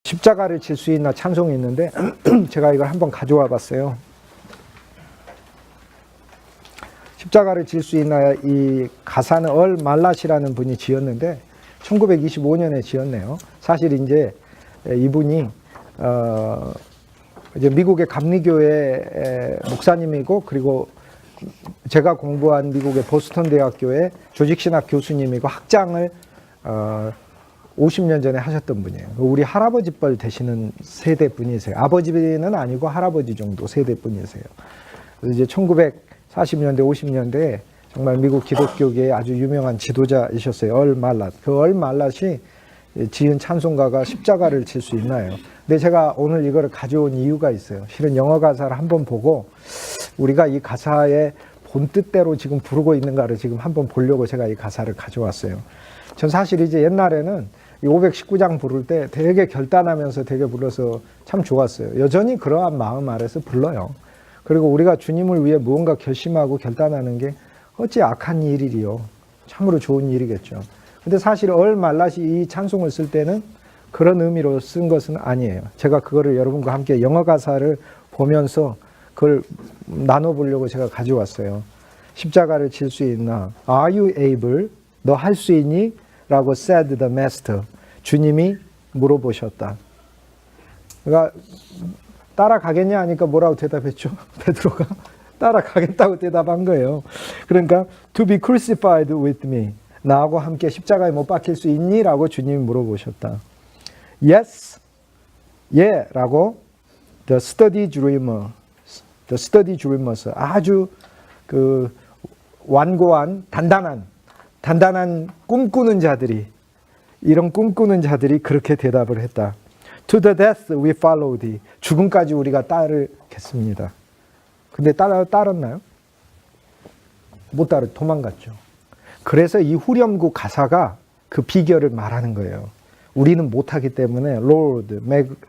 십자가를 질 수 있나 찬송이 있는데 제가 이걸 한번 가져와 봤어요. 십자가를 질 수 있나, 이 가사는 얼 말랏이라는 분이 지었는데 1925년에 지었네요. 사실 이제 이분이 이제 미국의 감리교회 목사님이고, 그리고 제가 공부한 미국의 보스턴 대학교의 조직신학 교수님이고, 학장을 50년 전에 하셨던 분이에요. 우리 할아버지 뻘 되시는 세대 분이세요. 아버지는 아니고 할아버지 정도 세대 분이세요. 이제 1940년대, 50년대에 정말 미국 기독교계의 아주 유명한 지도자이셨어요. 얼 말랏. 그 얼 말랏이 지은 찬송가가 십자가를 질 수 있나요? 근데 제가 오늘 이거를 가져온 이유가 있어요. 실은 영어 가사를 한번 보고 우리가 이 가사의 본 뜻대로 지금 부르고 있는가를 지금 한번 보려고 제가 이 가사를 가져왔어요. 전 사실 이제 옛날에는 이 519장 부를 때 되게 결단하면서 되게 불러서 참 좋았어요. 여전히 그러한 마음 아래서 불러요. 그리고 우리가 주님을 위해 무언가 결심하고 결단하는 게 어찌 악한 일이요. 참으로 좋은 일이겠죠. 근데 사실 얼 말랏이 이 찬송을 쓸 때는 그런 의미로 쓴 것은 아니에요. 제가 그거를 여러분과 함께 영어 가사를 보면서 그걸 나눠보려고 제가 가져왔어요. 십자가를 질 수 있나? Are you able? 너 할 수 있니? 라고 said the master. 주님이 물어보셨다. 그러니까 따라가겠냐 하니까 뭐라고 대답했죠? 베드로가 따라가겠다고 대답한 거예요. 그러니까 to be crucified with me. 나하고 함께 십자가에 못 박힐 수 있니? 라고 주님이 물어보셨다. Yes, yeah 라고 the study dreamers 아주 그 완고한 단단한 꿈꾸는 자들이, 이런 꿈꾸는 자들이 그렇게 대답을 했다. To the death we follow thee. 죽음까지 우리가 따르겠습니다. 근데 따랐나요? 못 도망갔죠. 그래서 이 후렴구 가사가 그 비결을 말하는 거예요. 우리는 못하기 때문에 Lord,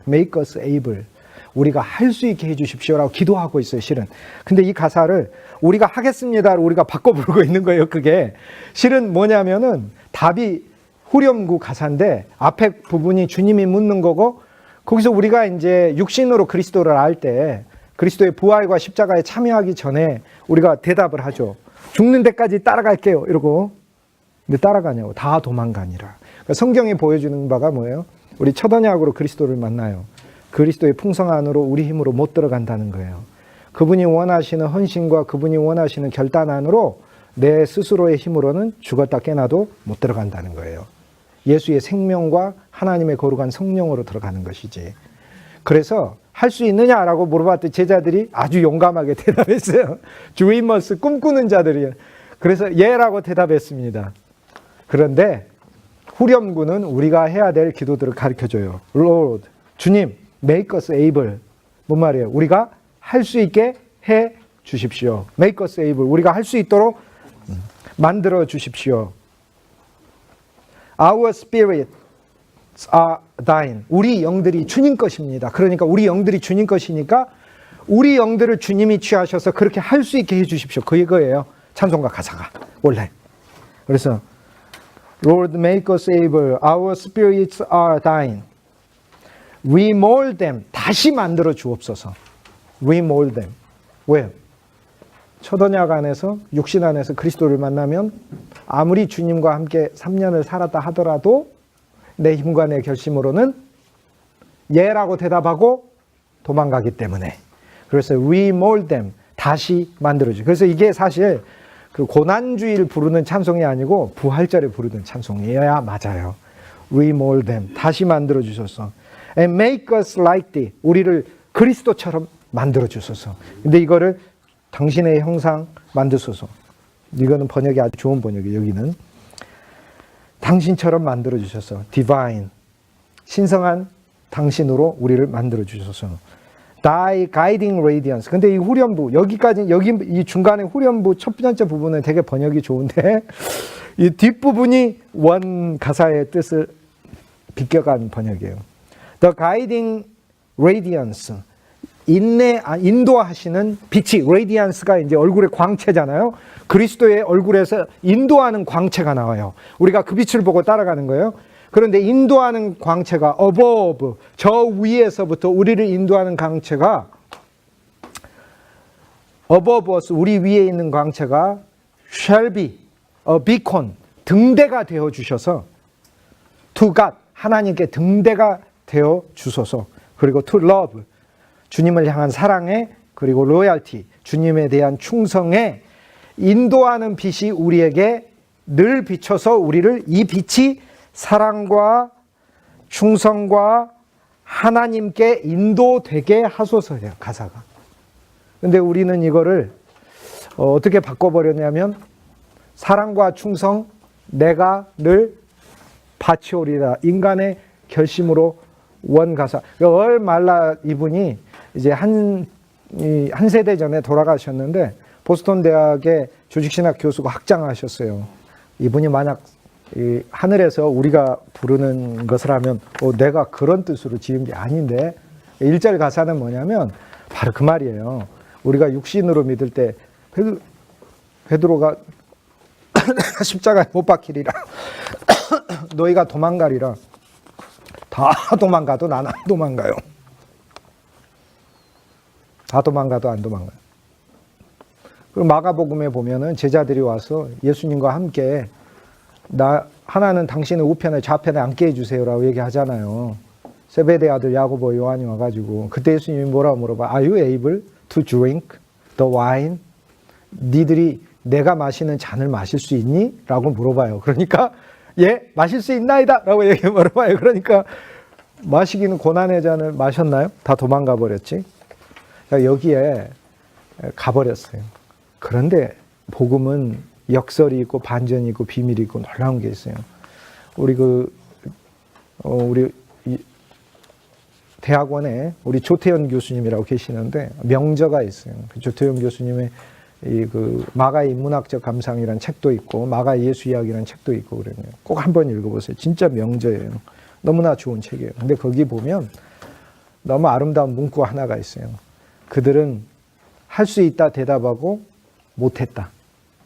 make us able. 우리가 할 수 있게 해주십시오라고 기도하고 있어요, 실은. 근데 이 가사를 우리가 하겠습니다로 우리가 바꿔 부르고 있는 거예요, 그게. 실은 뭐냐면은 답이 후렴구 가사인데 앞에 부분이 주님이 묻는 거고, 거기서 우리가 이제 육신으로 그리스도를 알 때 그리스도의 부활과 십자가에 참여하기 전에 우리가 대답을 하죠. 죽는 데까지 따라갈게요, 이러고. 근데 따라가냐고. 다 도망가니라. 그러니까 성경이 보여주는 바가 뭐예요? 우리 첫 언약으로 그리스도를 만나요. 그리스도의 풍성 안으로 우리 힘으로 못 들어간다는 거예요. 그분이 원하시는 헌신과 그분이 원하시는 결단 안으로 내 스스로의 힘으로는 죽었다 깨나도 못 들어간다는 거예요. 예수의 생명과 하나님의 거룩한 성령으로 들어가는 것이지. 그래서 할 수 있느냐라고 물어봤더니 제자들이 아주 용감하게 대답했어요. Dreamers, 꿈꾸는 자들이에요. 그래서 예라고 대답했습니다. 그런데 후렴구는 우리가 해야 될 기도들을 가르쳐줘요. Lord, 주님, make us able. 뭔 말이에요? 우리가 할 수 있게 해 주십시오. Make us able. 우리가 할 수 있도록 만들어 주십시오. Our spirits are thine. 우리 영들이 주님 것입니다. 그러니까 우리 영들이 주님 것이니까 우리 영들을 주님이 취하셔서 그렇게 할 수 있게 해 주십시오. 그거예요. 찬송가 가사가 원래. 그래서 Lord, make us able. Our spirits are thine. Remold them. 다시 만들어 주옵소서. Remold them. 왜요? 첫 언약 안에서, 육신 안에서 그리스도를 만나면 아무리 주님과 함께 3년을 살았다 하더라도 내 힘과 내 결심으로는 예라고 대답하고 도망가기 때문에. 그래서 remold them. 다시 만들어주죠. 그래서 이게 사실 그 고난주의를 부르는 찬송이 아니고 부활절에 부르는 찬송이어야 맞아요. Remold them. 다시 만들어 주소서. And make us like thee. 우리를 그리스도처럼 만들어 주소서. 근데 이거를 당신의 형상 만드소서. 이거는 번역이 아주 좋은 번역이에요. 여기는 당신처럼 만들어 주셔서. Divine. 신성한 당신으로 우리를 만들어 주셔서. Thy guiding radiance. 근데 이 후렴부, 여기까지, 여기 이 중간에 후렴부 첫 번째 부분은 되게 번역이 좋은데, 이 뒷부분이 원 가사의 뜻을 비껴간 번역이에요. The guiding radiance. 인도하시는 빛이, radiance가 이제 얼굴의 광채잖아요. 그리스도의 얼굴에서 인도하는 광채가 나와요. 우리가 그 빛을 보고 따라가는 거예요. 그런데 인도하는 광채가 above, 저 위에서부터 우리를 인도하는 광채가 above us, 우리 위에 있는 광채가 shall be a beacon, 등대가 되어 주셔서 to God, 하나님께 등대가 되어 주소서. 그리고 to love, 주님을 향한 사랑에, 그리고 loyalty, 주님에 대한 충성에 인도하는 빛이 우리에게 늘 비춰서 우리를, 이 빛이 사랑과 충성과 하나님께 인도되게 하소서예요, 가사가. 근데 우리는 이거를 어떻게 바꿔버렸냐면, 사랑과 충성 내가 늘 바치오리라, 인간의 결심으로 원 가사. 얼말라 이분이 이제 한 세대 전에 돌아가셨는데, 보스턴 대학의 조직신학 교수가 학장하셨어요. 이분이 만약 이 하늘에서 우리가 부르는 것을 하면 내가 그런 뜻으로 지은 게 아닌데, 1절 가사는 뭐냐면 바로 그 말이에요. 우리가 육신으로 믿을 때 베드로가 십자가에 못 박히리라 너희가 도망가리라. 다 도망가도 난 안 도망가요. 다 도망가도 안 도망가요. 그리고 마가복음에 보면은 제자들이 와서 예수님과 함께 하나는 당신의 우편에 좌편에 앉게 해주세요라고 얘기하잖아요. 세베대 아들 야고보 요한이 와가지고, 그때 예수님이 뭐라고 물어봐? Are you able to drink the wine? 니들이 내가 마시는 잔을 마실 수 있니? 라고 물어봐요. 그러니까 예, 마실 수 있나이다 라고 물어봐요. 그러니까 마시기는 고난의 잔을 마셨나요? 다 도망가 버렸지. 여기에 가버렸어요. 그런데 복음은 역설이 있고 반전이 있고 비밀이 있고 놀라운 게 있어요. 우리 대학원에 우리 조태현 교수님이라고 계시는데 명저가 있어요. 조태현 교수님의 마가의 인문학적 감상이라는 책도 있고 마가의 예수 이야기라는 책도 있고 그래요. 꼭 한번 읽어보세요. 진짜 명저예요. 너무나 좋은 책이에요. 근데 거기 보면 너무 아름다운 문구가 하나가 있어요. 그들은 할 수 있다 대답하고 못했다.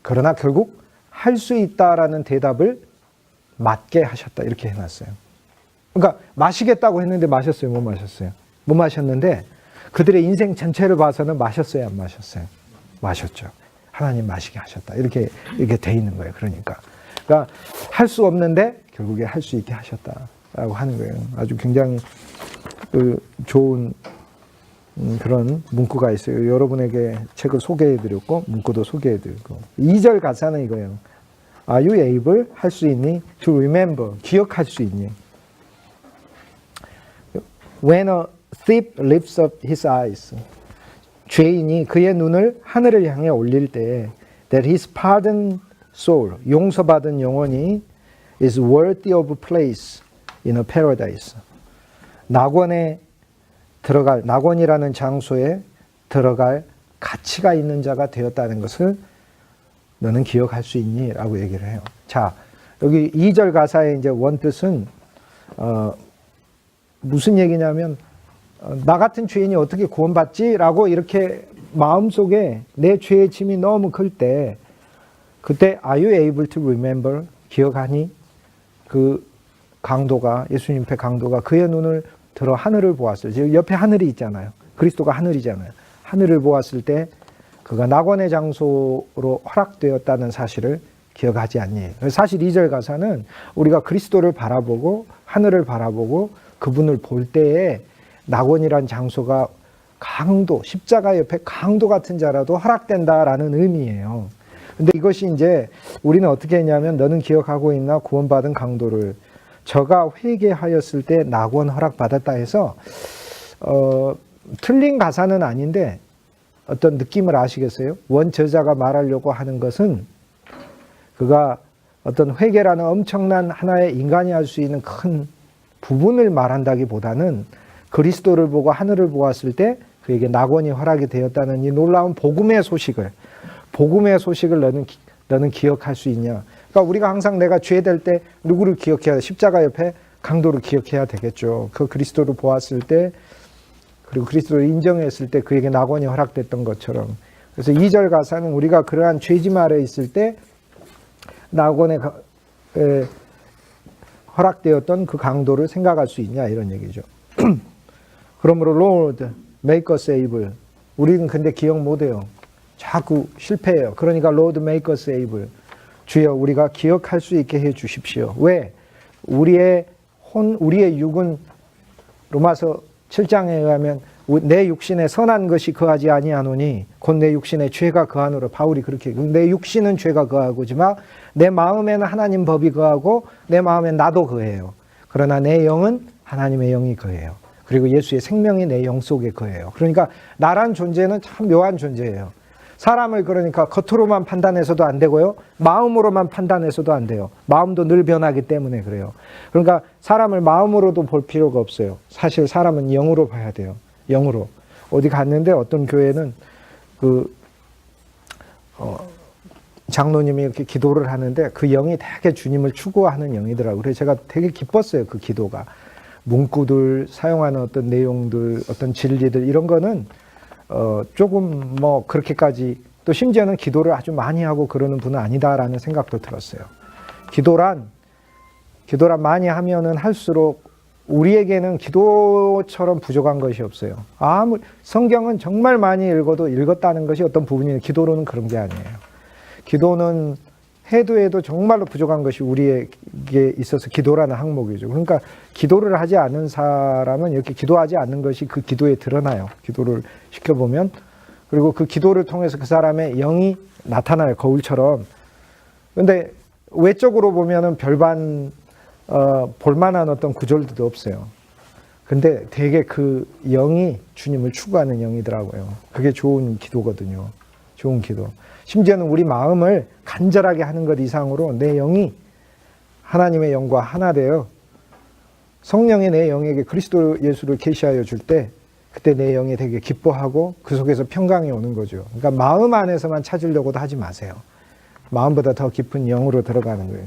그러나 결국 할 수 있다라는 대답을 맞게 하셨다. 이렇게 해놨어요. 그러니까 마시겠다고 했는데 마셨어요? 못 마셨어요? 못 마셨는데 그들의 인생 전체를 봐서는 마셨어요? 안 마셨어요? 마셨죠. 하나님 마시게 하셨다. 이렇게 돼 있는 거예요. 그러니까 할 수 없는데 결국에 할 수 있게 하셨다라고 하는 거예요. 아주 굉장히 좋은 그런 문구가 있어요. 여러분에게 책을 소개해드렸고 문구도 소개해드리고, 2절 가사는 이거예요. Are you able? 할 수 있니? To remember, 기억할 수 있니? When a thief lifts up his eyes, 죄인이 그의 눈을 하늘을 향해 올릴 때, that his pardoned soul, 용서받은 영혼이 is worthy of place in a paradise, 낙원이라는 장소에 들어갈 가치가 있는 자가 되었다는 것을 너는 기억할 수 있니? 라고 얘기를 해요. 자, 여기 2절 가사의 이제 원뜻은 무슨 얘기냐면, 나 같은 죄인이 어떻게 구원받지? 라고 이렇게 마음속에 내 죄의 짐이 너무 클 때, 그때 Are you able to remember? 기억하니? 그 강도가, 예수님 앞에 강도가 그의 눈을 들어 하늘을 보았어요. 지금 옆에 하늘이 있잖아요. 그리스도가 하늘이잖아요. 하늘을 보았을 때 그가 낙원의 장소로 허락되었다는 사실을 기억하지 않니? 사실 2절 가사는 우리가 그리스도를 바라보고 하늘을 바라보고 그분을 볼 때에 낙원이란 장소가 강도, 십자가 옆에 강도 같은 자라도 허락된다라는 의미예요. 근데 이것이 이제 우리는 어떻게 했냐면, 너는 기억하고 있나? 구원받은 강도를. 저가 회개하였을 때 낙원 허락받았다 해서 틀린 가사는 아닌데 어떤 느낌을 아시겠어요? 원저자가 말하려고 하는 것은 그가 어떤 회개라는 엄청난 하나의 인간이 할 수 있는 큰 부분을 말한다기보다는 그리스도를 보고 하늘을 보았을 때 그에게 낙원이 허락이 되었다는 이 놀라운 복음의 소식을 너는 기억할 수 있냐? 그러니까 우리가 항상 내가 죄될 때 누구를 기억해야 돼? 십자가 옆에 강도를 기억해야 되겠죠. 그 그리스도를 보았을 때, 그리고 그리스도를 인정했을 때 그에게 낙원이 허락됐던 것처럼. 그래서 2절 가사는 우리가 그러한 죄짐 아래 있을 때 낙원에 허락되었던 그 강도를 생각할 수 있냐 이런 얘기죠. 그러므로 Lord, make us able. 우리는 근데 기억 못해요. 자꾸 실패해요. 그러니까 Lord, make us able. 주여 우리가 기억할 수 있게 해 주십시오. 왜? 우리의 육은 로마서 7장에 의하면 내 육신에 선한 것이 거하지 아니하노니 곧 내 육신에 죄가 거하노라. 바울이 그렇게 내 육신은 죄가 거하고지만 내 마음에는 하나님 법이 거하고 내 마음엔 나도 거해요. 그러나 내 영은 하나님의 영이 거해요. 그리고 예수의 생명이 내 영 속에 거해요. 그러니까 나란 존재는 참 묘한 존재예요. 사람을 그러니까 겉으로만 판단해서도 안 되고요. 마음으로만 판단해서도 안 돼요. 마음도 늘 변하기 때문에 그래요. 그러니까 사람을 마음으로도 볼 필요가 없어요. 사실 사람은 영으로 봐야 돼요. 영으로. 어디 갔는데 어떤 교회는 장로님이 이렇게 기도를 하는데 그 영이 되게 주님을 추구하는 영이더라고요. 그래서 제가 되게 기뻤어요. 그 기도가. 문구들, 사용하는 어떤 내용들, 어떤 진리들 이런 거는 조금 뭐 그렇게까지 또 심지어는 기도를 아주 많이 하고 그러는 분은 아니다라는 생각도 들었어요. 기도란 많이 하면은 할수록 우리에게는 기도처럼 부족한 것이 없어요. 성경은 정말 많이 읽어도 읽었다는 것이 어떤 부분이에요. 기도로는 그런 게 아니에요. 기도는 해도 정말로 부족한 것이 우리에게 있어서 기도라는 항목이죠. 그러니까 기도를 하지 않은 사람은 이렇게 기도하지 않는 것이 그 기도에 드러나요. 기도를 시켜보면. 그리고 그 기도를 통해서 그 사람의 영이 나타나요. 거울처럼. 근데 외적으로 보면은 별반 볼만한 어떤 구절도 없어요. 근데 되게 그 영이 주님을 추구하는 영이더라고요. 그게 좋은 기도거든요. 좋은 기도. 심지어는 우리 마음을 간절하게 하는 것 이상으로 내 영이 하나님의 영과 하나 되어 성령이 내 영에게 그리스도 예수를 계시하여 줄 때 그때 내 영이 되게 기뻐하고 그 속에서 평강이 오는 거죠. 그러니까 마음 안에서만 찾으려고도 하지 마세요. 마음보다 더 깊은 영으로 들어가는 거예요.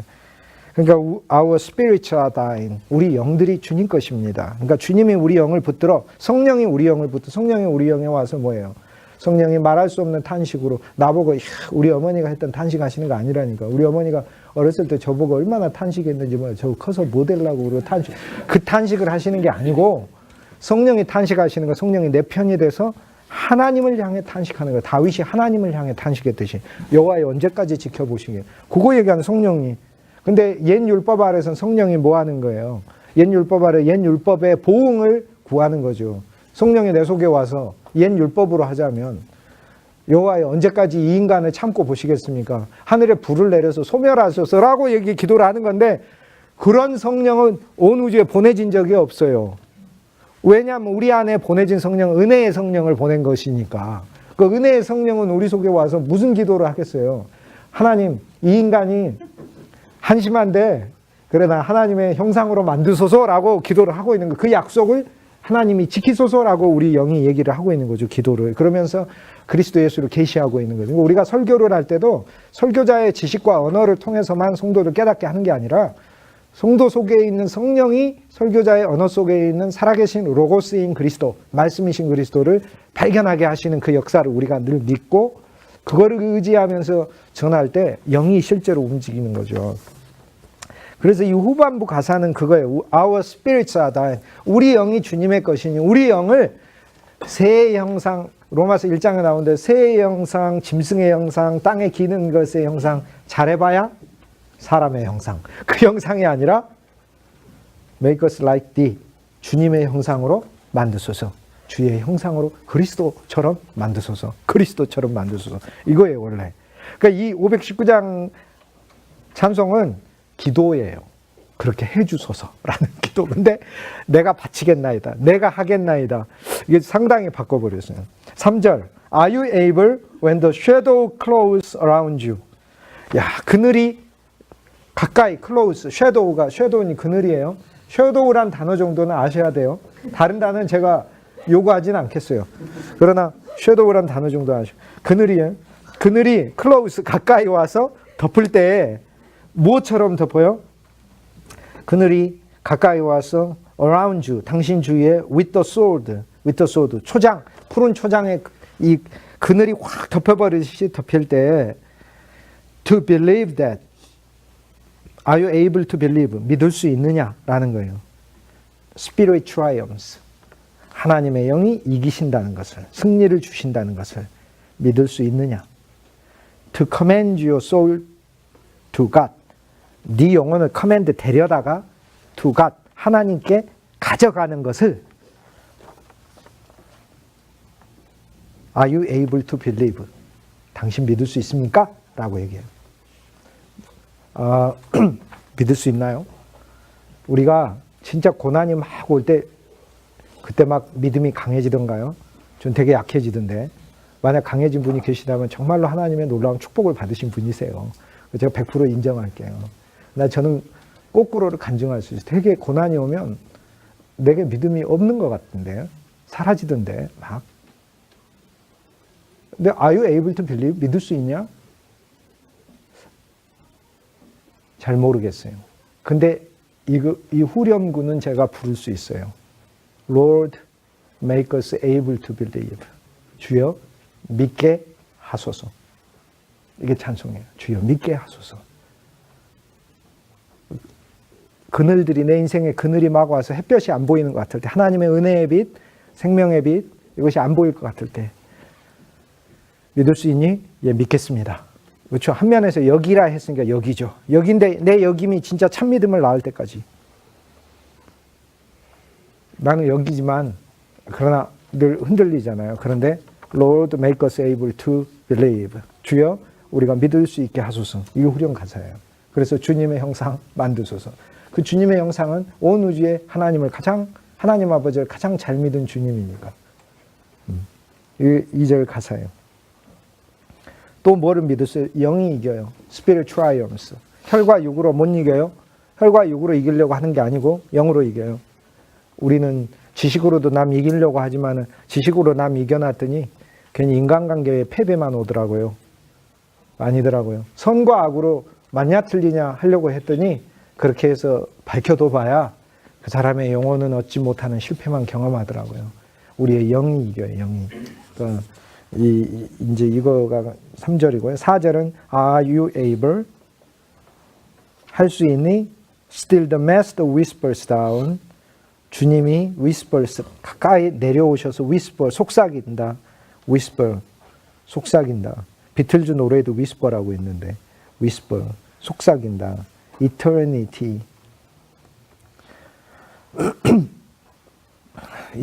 그러니까 our spirits are thine. 우리 영들이 주님 것입니다. 그러니까 주님이 우리 영을 붙들어 성령이 우리 영을 붙들어 성령이 우리 영에 와서 뭐예요? 성령이 말할 수 없는 탄식으로 나보고 우리 어머니가 했던 탄식 하시는 거 아니라니까. 우리 어머니가 어렸을 때 저보고 얼마나 탄식했는지 저 커서 뭐 되려고 그러고 그 탄식을 하시는 게 아니고 성령이 탄식하시는 거 성령이 내 편이 돼서 하나님을 향해 탄식하는 거. 다윗이 하나님을 향해 탄식했듯이 여호와여 언제까지 지켜보시게. 그거 얘기하는 성령이. 근데 옛 율법 아래서는 성령이 뭐 하는 거예요? 옛 율법 아래 옛 율법의 보응을 구하는 거죠. 성령이 내 속에 와서 옛 율법으로 하자면 여호와여 언제까지 이 인간을 참고 보시겠습니까? 하늘에 불을 내려서 소멸하소서라고 기도를 하는 건데 그런 성령은 온 우주에 보내진 적이 없어요. 왜냐하면 우리 안에 보내진 성령은 은혜의 성령을 보낸 것이니까. 그 은혜의 성령은 우리 속에 와서 무슨 기도를 하겠어요? 하나님, 이 인간이 한심한데 그래 나 하나님의 형상으로 만드소서라고 기도를 하고 있는 거. 그 약속을 하나님이 지키소서라고 우리 영이 얘기를 하고 있는 거죠. 기도를. 그러면서 그리스도 예수를 계시하고 있는 거죠. 우리가 설교를 할 때도 설교자의 지식과 언어를 통해서만 성도를 깨닫게 하는 게 아니라 성도 속에 있는 성령이 설교자의 언어 속에 있는 살아계신 로고스인 그리스도, 말씀이신 그리스도를 발견하게 하시는 그 역사를 우리가 늘 믿고 그거를 의지하면서 전할 때 영이 실제로 움직이는 거죠. 그래서 이 후반부 가사는 그거예요. Our spirits are thine. 우리 영이 주님의 것이니 우리 영을 새의 형상, 로마서 1장에 나오는데 새의 형상, 짐승의 형상, 땅에 기는 것의 형상 잘해봐야 사람의 형상. 그 형상이 아니라 make us like thee. 주님의 형상으로 만드소서. 주의 형상으로 그리스도처럼 만드소서. 그리스도처럼 만드소서. 이거예요 원래. 그러니까 이 519장 찬송은 기도예요. 그렇게 해주소서라는 기도. 근데 내가 바치겠나이다. 내가 하겠나이다. 이게 상당히 바꿔버렸어요. 3절 Are you able when the shadow closes around you? 야, 그늘이 가까이 close, shadow는 그늘이에요. shadow란 단어 정도는 아셔야 돼요. 다른 단어는 제가 요구하진 않겠어요. 그러나 shadow란 단어 정도 아셔. 그늘이에요. 그늘이 close, 가까이 와서 덮을 때 무엇처럼 덮어요? 그늘이 가까이 와서 around you, 당신 주위에 with the sword, 초장, 푸른 초장에 이 그늘이 확 덮여버리듯이 덮일 때 to believe that Are you able to believe? 믿을 수 있느냐라는 거예요. Spirit triumphs. 하나님의 영이 이기신다는 것을, 승리를 주신다는 것을 믿을 수 있느냐? To command your soul to God. 네 영혼을 command 데려다가 to God. 하나님께 가져가는 것을 Are you able to believe? 당신 믿을 수 있습니까? 라고 얘기해요. 믿을 수 있나요? 우리가 진짜 고난이 막 올 때 그때 막 믿음이 강해지던가요? 전 되게 약해지던데 만약 강해진 분이 계시다면 정말로 하나님의 놀라운 축복을 받으신 분이세요. 제가 100% 인정할게요. 저는 거꾸로를 간증할 수 있어요. 되게 고난이 오면 내게 믿음이 없는 것 같은데 사라지던데 막. 근데 Are you able to believe? 믿을 수 있냐? 잘 모르겠어요. 근데 이 후렴구는 제가 부를 수 있어요. Lord, make us able to believe. 주여, 믿게 하소서. 이게 찬송이에요. 주여, 믿게 하소서. 그늘들이 내 인생에 그늘이 막 와서 햇볕이 안 보이는 것 같을 때 하나님의 은혜의 빛, 생명의 빛 이것이 안 보일 것 같을 때 믿을 수 있니? 예, 믿겠습니다. 그렇죠. 한 면에서 여기라 했으니까 여기죠. 여기인데 내 여김이 진짜 참 믿음을 낳을 때까지. 나는 여기지만 그러나 늘 흔들리잖아요. 그런데 Lord make us able to believe. 주여 우리가 믿을 수 있게 하소서. 이게 후렴 가사예요. 그래서 주님의 형상 만드소서. 그 주님의 형상은 온 우주에 하나님 아버지를 가장 잘 믿은 주님이니까. 2절 가사예요. 또 뭐를 믿으세요? 영이 이겨요. Spirit triumphs. 혈과 육으로 못 이겨요. 혈과 육으로 이기려고 하는 게 아니고 영으로 이겨요. 우리는 지식으로도 남 이기려고 하지만 지식으로 남 이겨놨더니 괜히 인간관계에 패배만 오더라고요. 아니더라고요. 선과 악으로 맞냐 틀리냐 하려고 했더니 그렇게 해서 밝혀도 봐야 그 사람의 영혼은 얻지 못하는 실패만 경험하더라고요. 우리의 영이 이겨요. 영이. 그러니까 이제 이거가 3절이고요. 4절은 Are you able? 할 수 있니? Still the master whispers down. 주님이 whispers 가까이 내려오셔서 whisper 속삭인다. whisper 속삭인다. 비틀즈 노래에도 whisper라고 있는데 whisper 속삭인다. eternity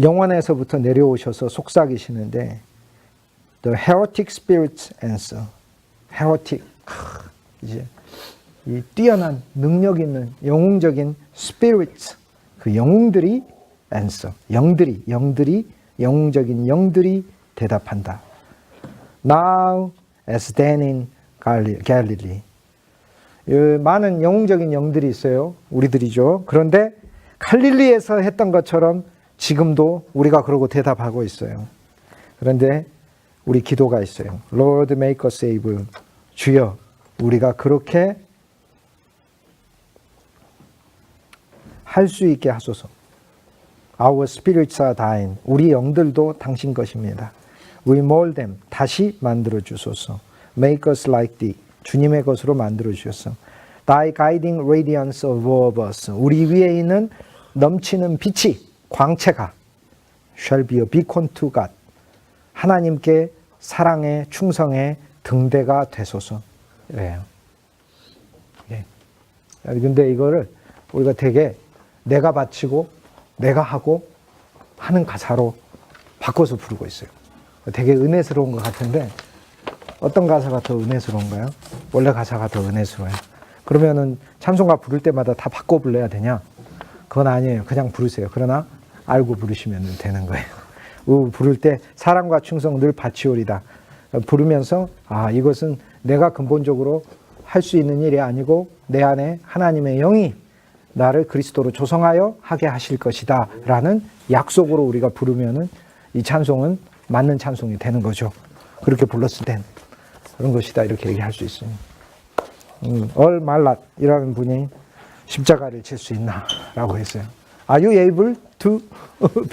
영원에서부터 내려오셔서 속삭이시는데 The heretic spirits answer. heretic 이제 이 뛰어난 능력 있는 영웅적인 spirits 그 영웅들이 answer. 영들이 영웅적인 영들이 대답한다. Now as then in Galilee. 많은 영웅적인 영들이 있어요. 우리들이죠. 그런데 갈릴리에서 했던 것처럼 지금도 우리가 그러고 대답하고 있어요. 그런데 우리 기도가 있어요. Lord make us able. 주여 우리가 그렇게 할 수 있게 하소서. Our spirits are thine. 우리 영들도 당신 것입니다. We mold them. 다시 만들어 주소서. Make us like thee. 주님의 것으로 만들어 주소서. Thy guiding radiance above us. 우리 위에 있는 넘치는 빛이 광채가 shall be a beacon to God. 하나님께 사랑의 충성의 등대가 되소서. 이래요. 예. 근데 이거를 우리가 되게 내가 바치고 내가 하고 하는 가사로 바꿔서 부르고 있어요. 되게 은혜스러운 것 같은데 어떤 가사가 더 은혜스러운가요? 원래 가사가 더 은혜스러워요. 그러면은 찬송가 부를 때마다 다 바꿔 불러야 되냐? 그건 아니에요. 그냥 부르세요. 그러나 알고 부르시면 되는 거예요. 부를 때 사랑과 충성 늘 바치오리다. 부르면서 이것은 내가 근본적으로 할 수 있는 일이 아니고 내 안에 하나님의 영이 나를 그리스도로 조성하여 하게 하실 것이다 라는 약속으로 우리가 부르면은 이 찬송은 맞는 찬송이 되는 거죠. 그렇게 불렀을 땐 그런 것이다 이렇게 얘기할 수 있어요. 얼말랏이라는 분이 십자가를 질 수 있나 라고 했어요. Are you able to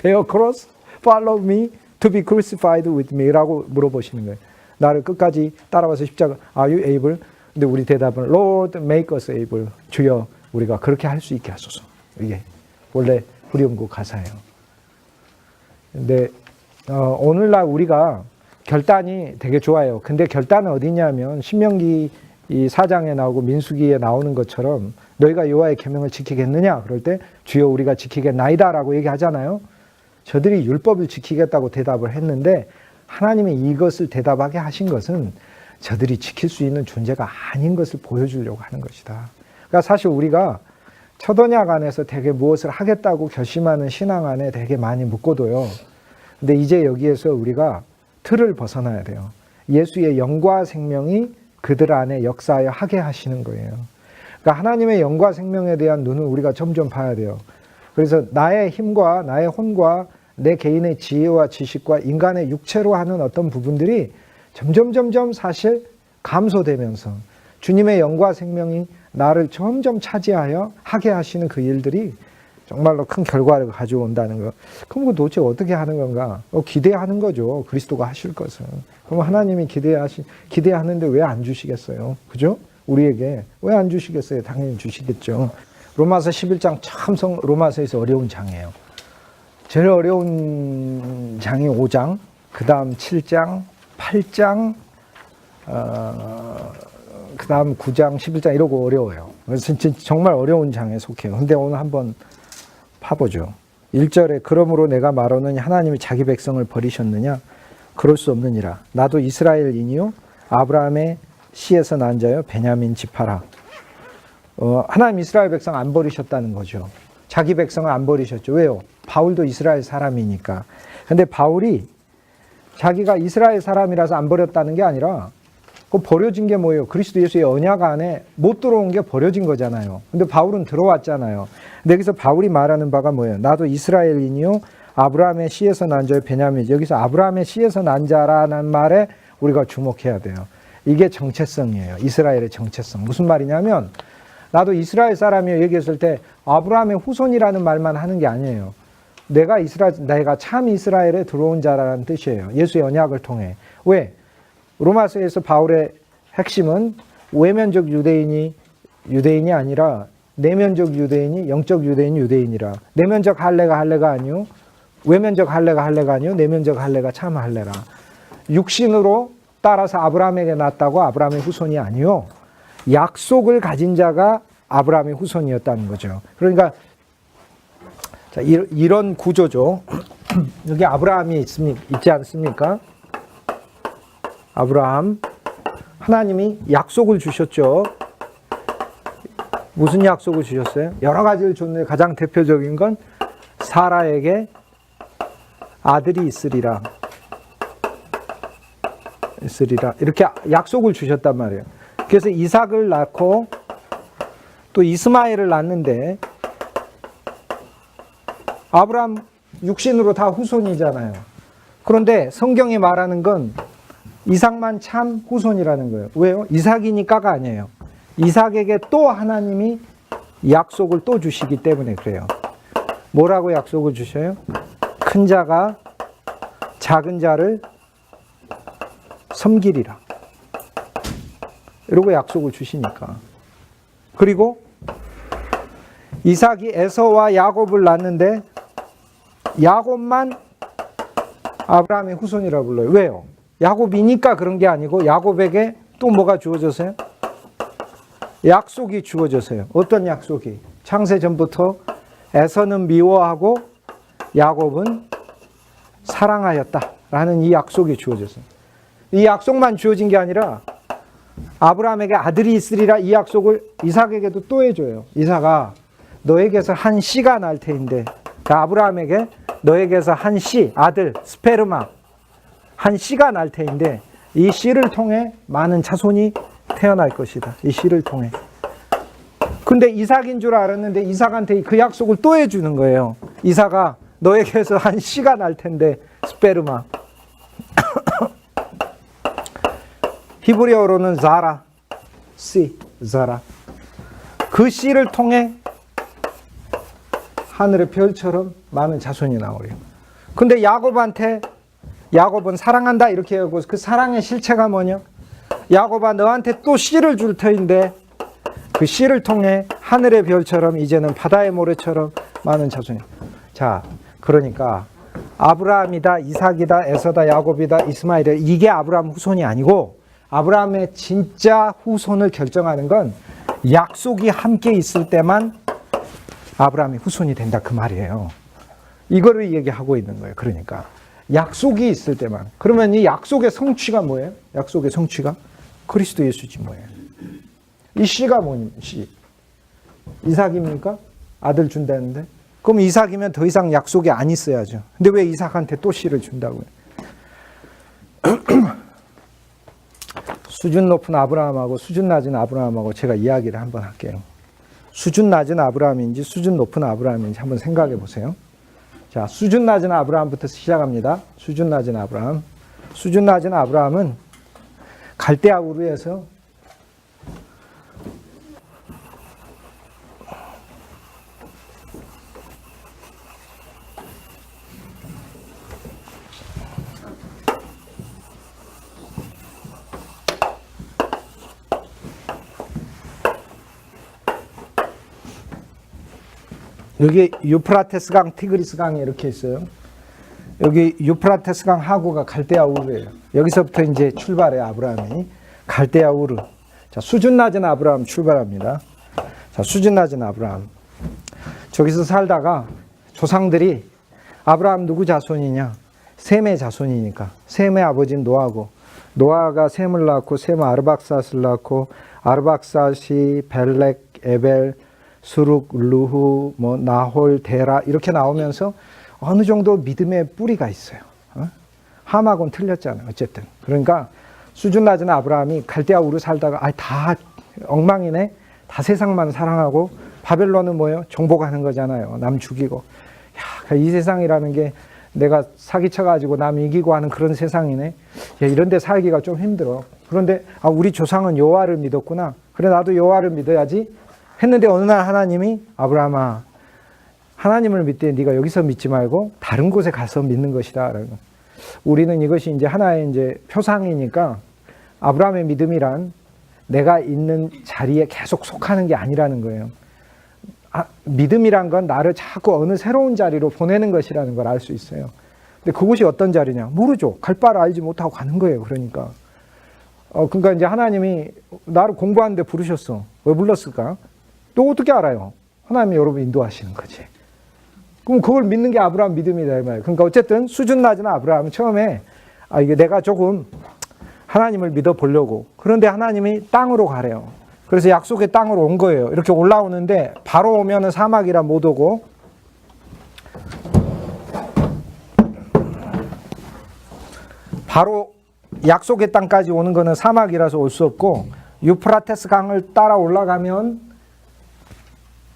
bear cross? Follow me to be crucified with me 라고 물어보시는 거예요. 나를 끝까지 따라와서 십자가 Are you able? 근데 우리 대답은 Lord make us able. 주여 우리가 그렇게 할 수 있게 하소서. 이게 원래 후렴구 가사예요. 근데 오늘날 우리가 결단이 되게 좋아요. 근데 결단은 어디냐면 신명기 이 4장에 나오고 민수기에 나오는 것처럼 너희가 여호와의 계명을 지키겠느냐? 그럴 때 주여 우리가 지키겠나이다라고 얘기하잖아요. 저들이 율법을 지키겠다고 대답을 했는데 하나님이 이것을 대답하게 하신 것은 저들이 지킬 수 있는 존재가 아닌 것을 보여주려고 하는 것이다. 그러니까 사실 우리가 첫 언약 안에서 되게 무엇을 하겠다고 결심하는 신앙 안에 되게 많이 묻고도요. 근데 이제 여기에서 우리가 틀을 벗어나야 돼요. 예수의 영과 생명이 그들 안에 역사하여 하게 하시는 거예요. 그러니까 하나님의 영과 생명에 대한 눈을 우리가 점점 봐야 돼요. 그래서 나의 힘과 나의 혼과 내 개인의 지혜와 지식과 인간의 육체로 하는 어떤 부분들이 점점 사실 감소되면서 주님의 영과 생명이 나를 점점 차지하여 하게 하시는 그 일들이 정말로 큰 결과를 가져온다는 거. 그럼 그 도대체 어떻게 하는 건가? 기대하는 거죠. 그리스도가 하실 것은. 그럼 하나님이 기대하는데 왜 안 주시겠어요? 그죠? 우리에게 왜 안 주시겠어요? 당연히 주시겠죠. 로마서 11장 참 로마서에서 어려운 장이에요. 제일 어려운 장이 5장, 그 다음 7장, 8장, 그 다음 9장, 11장 이러고 어려워요. 그래서 정말 어려운 장에 속해요. 근데 오늘 한번 파보죠. 1절에 그러므로 내가 말하노니 하나님이 자기 백성을 버리셨느냐? 그럴 수 없느니라. 나도 이스라엘인이요 아브라함의 씨에서 난 자요 베냐민 지파라. 하나님 이스라엘 백성 안 버리셨다는 거죠. 자기 백성을 안 버리셨죠. 왜요? 바울도 이스라엘 사람이니까. 근데 바울이 자기가 이스라엘 사람이라서 안 버렸다는 게 아니라 그 버려진 게 뭐예요? 그리스도 예수의 언약 안에 못 들어온 게 버려진 거잖아요. 근데 바울은 들어왔잖아요. 근데 여기서 바울이 말하는 바가 뭐예요? 나도 이스라엘인이요 아브라함의 씨에서 난 자요 베냐민. 여기서 아브라함의 씨에서 난 자라는 말에 우리가 주목해야 돼요. 이게 정체성이에요. 이스라엘의 정체성. 무슨 말이냐면 나도 이스라엘 사람이요 얘기했을 때 아브라함의 후손이라는 말만 하는 게 아니에요. 내가 참 이스라엘에 들어온 자라는 뜻이에요. 예수의 언약을 통해. 왜? 로마서에서 바울의 핵심은 외면적 유대인이 아니라 내면적 유대인이 영적 유대인이라. 내면적 할례가 아니요. 외면적 할례가 아니요. 내면적 할례가 참 할례라. 육신으로 따라서 아브라함에게 났다고 아브라함의 후손이 아니요. 약속을 가진 자가 아브라함의 후손이었다는 거죠. 그러니까 자, 이런 구조죠. 여기 아브라함이 있지 않습니까? 아브라함, 하나님이 약속을 주셨죠. 무슨 약속을 주셨어요? 여러 가지를 줬는데 가장 대표적인 건 사라에게 아들이 있으리라. 이렇게 약속을 주셨단 말이에요. 그래서 이삭을 낳고 또 이스마엘을 낳는데 아브라함 육신으로 다 후손이잖아요. 그런데 성경이 말하는 건 이삭만 참 후손이라는 거예요. 왜요? 이삭이니까가 아니에요. 이삭에게 또 하나님이 약속을 또 주시기 때문에 그래요. 뭐라고 약속을 주셔요? 큰 자가 작은 자를 섬기리라. 이러고 약속을 주시니까. 그리고 이삭이 에서와 야곱을 낳는데 야곱만 아브라함의 후손이라고 불러요. 왜요? 야곱이니까 그런 게 아니고 야곱에게 또 뭐가 주어졌어요? 약속이 주어졌어요. 어떤 약속이? 창세 전부터 에서는 미워하고 야곱은 사랑하였다라는 이 약속이 주어졌어요. 이 약속만 주어진 게 아니라 아브라함에게 아들이 있으리라 이 약속을 이삭에게도 또 해줘요. 이삭아, 너에게서 한 씨가 날 테인데, 아브라함에게 너에게서 한 씨, 아들, 스페르마, 한 씨가 날 테인데 이 씨를 통해 많은 자손이 태어날 것이다. 이 씨를 통해. 근데 이삭인 줄 알았는데 이삭한테 그 약속을 또 해주는 거예요. 이삭아, 너에게서 한 씨가 날 텐데, 스페르마. 히브리어로는 자라, 자라. 그 씨를 통해 하늘의 별처럼 많은 자손이 나오래요. 근데 야곱은 사랑한다 이렇게 하고 그 사랑의 실체가 뭐냐? 야곱아 너한테 또 씨를 줄 터인데 그 씨를 통해 하늘의 별처럼 이제는 바다의 모래처럼 많은 자손이. 자, 그러니까 아브라함이다, 이삭이다, 에서다, 야곱이다, 이스마엘이다, 이게 아브라함 후손이 아니고 아브라함의 진짜 후손을 결정하는 건 약속이 함께 있을 때만 아브라함이 후손이 된다 그 말이에요. 이거를 얘기하고 있는 거예요. 그러니까 약속이 있을 때만. 그러면 이 약속의 성취가 뭐예요? 약속의 성취가 그리스도 예수지 뭐예요? 이 씨가 뭐니? 씨. 이삭입니까? 아들 준다는데. 그럼 이삭이면 더 이상 약속이 안 있어야죠. 근데 왜 이삭한테 또 씨를 준다고요? 수준 높은 아브라함하고 수준 낮은 아브라함하고 제가 이야기를 한번 할게요. 수준 낮은 아브라함인지 수준 높은 아브라함인지 한번 생각해 보세요. 자, 수준 낮은 아브라함부터 시작합니다. 수준 낮은 아브라함. 수준 낮은 아브라함은 갈대아 우르에서 여기 유프라테스 강, 티그리스 강이 이렇게 있어요. 여기 유프라테스 강 하구가 갈대아 우르예요. 여기서부터 이제 출발해 아브라함이 갈대아 우르. 자, 수준 낮은 아브라함 출발합니다. 자, 수준 낮은 아브라함. 저기서 살다가 조상들이 아브라함 누구 자손이냐? 셈의 자손이니까. 셈의 아버지는 노아고, 노아가 셈을 낳고 셈은 아르박삿을 낳고 아르박삿이 벨렉, 에벨, 수룩, 루후, 뭐 나홀, 데라 이렇게 나오면서 어느 정도 믿음의 뿌리가 있어요. 함하고는 틀렸잖아요. 어쨌든 그러니까 수준 낮은 아브라함이 갈대아 우르 살다가 다 엉망이네. 다 세상만 사랑하고 바벨론은 뭐예요? 정복하는 거잖아요. 남 죽이고. 야, 이 세상이라는 게 내가 사기쳐가지고 남 이기고 하는 그런 세상이네. 야, 이런 데 살기가 좀 힘들어. 그런데 우리 조상은 여호와를 믿었구나. 그래 나도 여호와를 믿어야지. 했는데 어느 날 하나님이 아브라함아 하나님을 믿되 네가 여기서 믿지 말고 다른 곳에 가서 믿는 것이다. 우리는 이것이 이제 하나의 이제 표상이니까 아브라함의 믿음이란 내가 있는 자리에 계속 속하는 게 아니라는 거예요. 믿음이란 건 나를 자꾸 어느 새로운 자리로 보내는 것이라는 걸 알 수 있어요. 근데 그곳이 어떤 자리냐? 모르죠. 갈 바를 알지 못하고 가는 거예요. 그러니까. 그러니까 이제 하나님이 나를 공부하는데 부르셨어. 왜 불렀을까? 또 어떻게 알아요? 하나님이 여러분 인도하시는 거지. 그럼 그걸 믿는 게 아브라함 믿음이다 이 말이에요. 그러니까 어쨌든 수준 낮은 아브라함은 처음에 이게 내가 조금 하나님을 믿어 보려고. 그런데 하나님이 땅으로 가래요. 그래서 약속의 땅으로 온 거예요. 이렇게 올라오는데 바로 오면은 사막이라 못 오고 바로 약속의 땅까지 오는 거는 사막이라서 올 수 없고 유프라테스 강을 따라 올라가면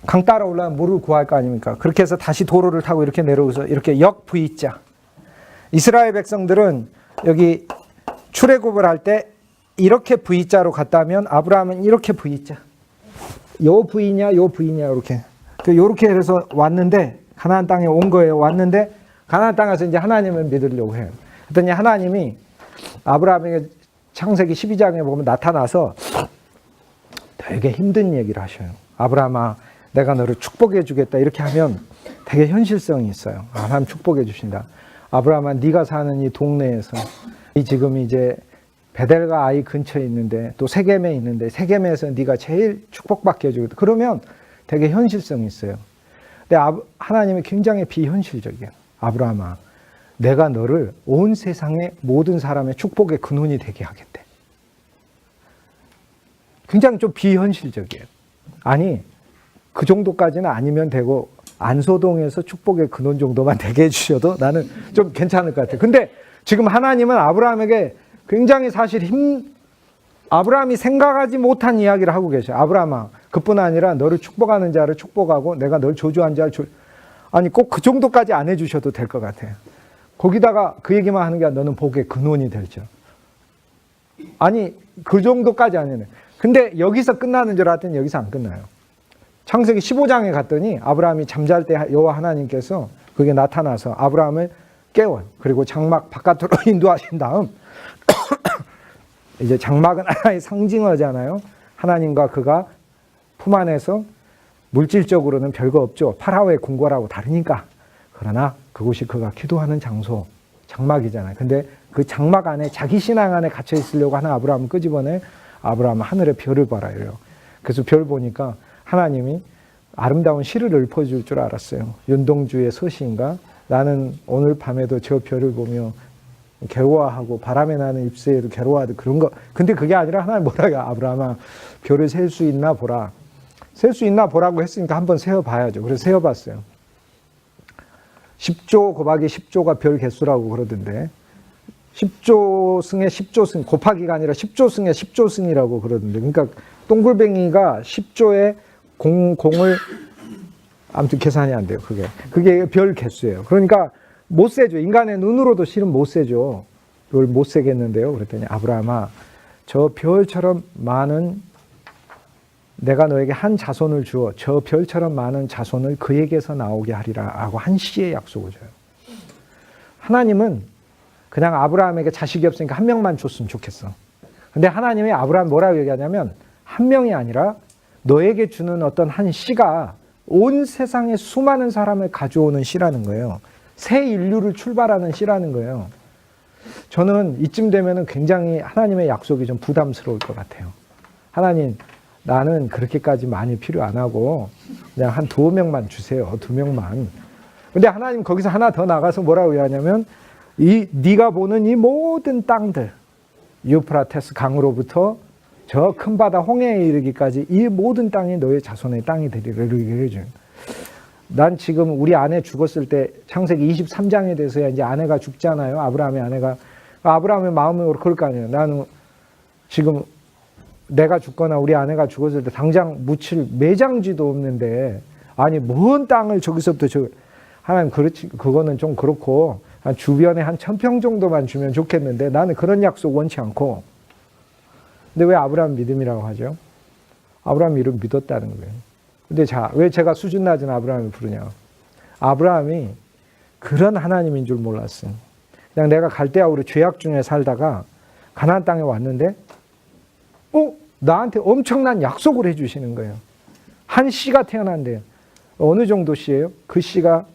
강 따라 올라가면 물을 구할 거 아닙니까? 그렇게 해서 다시 도로를 타고 이렇게 내려오서 이렇게 역 V자. 이스라엘 백성들은 여기 출애굽을 할 때 이렇게 V자로 갔다면 아브라함은 이렇게 V자. 요 V냐 요 V냐 이렇게. 요렇게 해서 왔는데 가나안 땅에 온 거예요. 왔는데 가나안 땅에서 이제 하나님을 믿으려고 해요. 그랬더니 하나님이 아브라함에게 창세기 12장에 보면 나타나서 되게 힘든 얘기를 하셔요. 아브라함아 내가 너를 축복해 주겠다 이렇게 하면 되게 현실성이 있어요. 하나님 축복해 주신다. 아브라함아 네가 사는 이 동네에서 지금 이제 베델과 아이 근처에 있는데 또 세겜에 있는데 세겜에서 네가 제일 축복받게 해주겠다. 그러면 되게 현실성이 있어요. 근데 하나님이 굉장히 비현실적이에요. 아브라함아 내가 너를 온 세상의 모든 사람의 축복의 근원이 되게 하겠대. 굉장히 좀 비현실적이에요. 아니 그 정도까지는 아니면 되고 안소동에서 축복의 근원 정도만 되게 해주셔도 나는 좀 괜찮을 것 같아요. 근데 지금 하나님은 아브라함에게 굉장히 사실 아브라함이 생각하지 못한 이야기를 하고 계셔요. 아브라함아 그뿐 아니라 너를 축복하는 자를 축복하고 내가 널 저주한 자를 아니 꼭 그 정도까지 안 해주셔도 될 것 같아요. 거기다가 그 얘기만 하는 게 아니라 너는 복의 근원이 되죠. 아니 그 정도까지 아니네. 근데 여기서 끝나는 줄 알았더니 여기서 안 끝나요. 창세기 15장에 갔더니 아브라함이 잠잘 때 여호와 하나님께서 그게 나타나서 아브라함을 깨워요. 그리고 장막 바깥으로 인도하신 다음 이제 장막은 하나의 상징어잖아요. 하나님과 그가 품 안에서 물질적으로는 별거 없죠. 파라오의 궁궐하고 다르니까. 그러나 그곳이 그가 기도하는 장소, 장막이잖아요. 근데 그 장막 안에 자기 신앙 안에 갇혀 있으려고 하는 아브라함을 끄집어내 아브라함은 하늘의 별을 봐라 이래요. 그래서 별 보니까 하나님이 아름다운 시를 읊어줄 줄 알았어요. 윤동주의 서시인가? 나는 오늘 밤에도 저 별을 보며 괴로워하고 바람에 나는 잎새에도 괴로워하듯 그런 거. 근데 그게 아니라 하나님 뭐라고 아브라함아 별을 셀 수 있나 보라. 셀 수 있나 보라고 했으니까 한번 세어봐야죠. 그래서 세어봤어요. 10조 곱하기 10조가 별 개수라고 그러던데 10조승에 10조승 곱하기가 아니라 10조승에 10조승이라고 그러던데 그러니까 동글뱅이가 10조에 공을 아무튼 계산이 안 돼요. 그게 별 개수예요. 그러니까 못 세죠. 인간의 눈으로도 실은 못 세죠. 그걸 못 세겠는데요. 그랬더니 아브라함아 저 별처럼 많은 내가 너에게 한 자손을 주어 저 별처럼 많은 자손을 그에게서 나오게 하리라 하고 한 시의 약속을 줘요. 하나님은 그냥 아브라함에게 자식이 없으니까 한 명만 줬으면 좋겠어. 근데 하나님이 아브라함 뭐라고 얘기하냐면 한 명이 아니라 너에게 주는 어떤 한 씨가 온 세상의 수많은 사람을 가져오는 씨라는 거예요. 새 인류를 출발하는 씨라는 거예요. 저는 이쯤 되면은 굉장히 하나님의 약속이 좀 부담스러울 것 같아요. 하나님, 나는 그렇게까지 많이 필요 안 하고 그냥 한 2명만 주세요. 2명만. 근데 하나님 거기서 하나 더 나가서 뭐라고 얘기하냐면 네가 보는 이 모든 땅들 유프라테스 강으로부터 저 큰 바다 홍해에 이르기까지 이 모든 땅이 너의 자손의 땅이 되리라 이렇게 해줘요. 난 지금 우리 아내 죽었을 때 창세기 23장에 대해서야 이제 아내가 죽잖아요. 아브라함의 아내가. 아브라함의 마음은 그럴 거 아니에요. 나는 지금 내가 죽거나 우리 아내가 죽었을 때 당장 묻힐 매장지도 없는데 아니 먼 땅을 저기서부터 하나님 그렇지 그거는 좀 그렇고 한 주변에 한 1000평 정도만 주면 좋겠는데 나는 그런 약속 원치 않고. 근데 왜 아브라함 믿음이라고 하죠? 아브라함 이름 믿었다는 거예요. 근데 왜 제가 수준 낮은 아브라함을 부르냐? 아브라함이 그런 하나님인 줄 몰랐어요. 그냥 내가 갈대아우르 죄악 중에 살다가 가나안 땅에 왔는데 나한테 엄청난 약속을 해주시는 거예요. 한 씨가 태어난대요. 어느 정도 씨예요? 그 씨가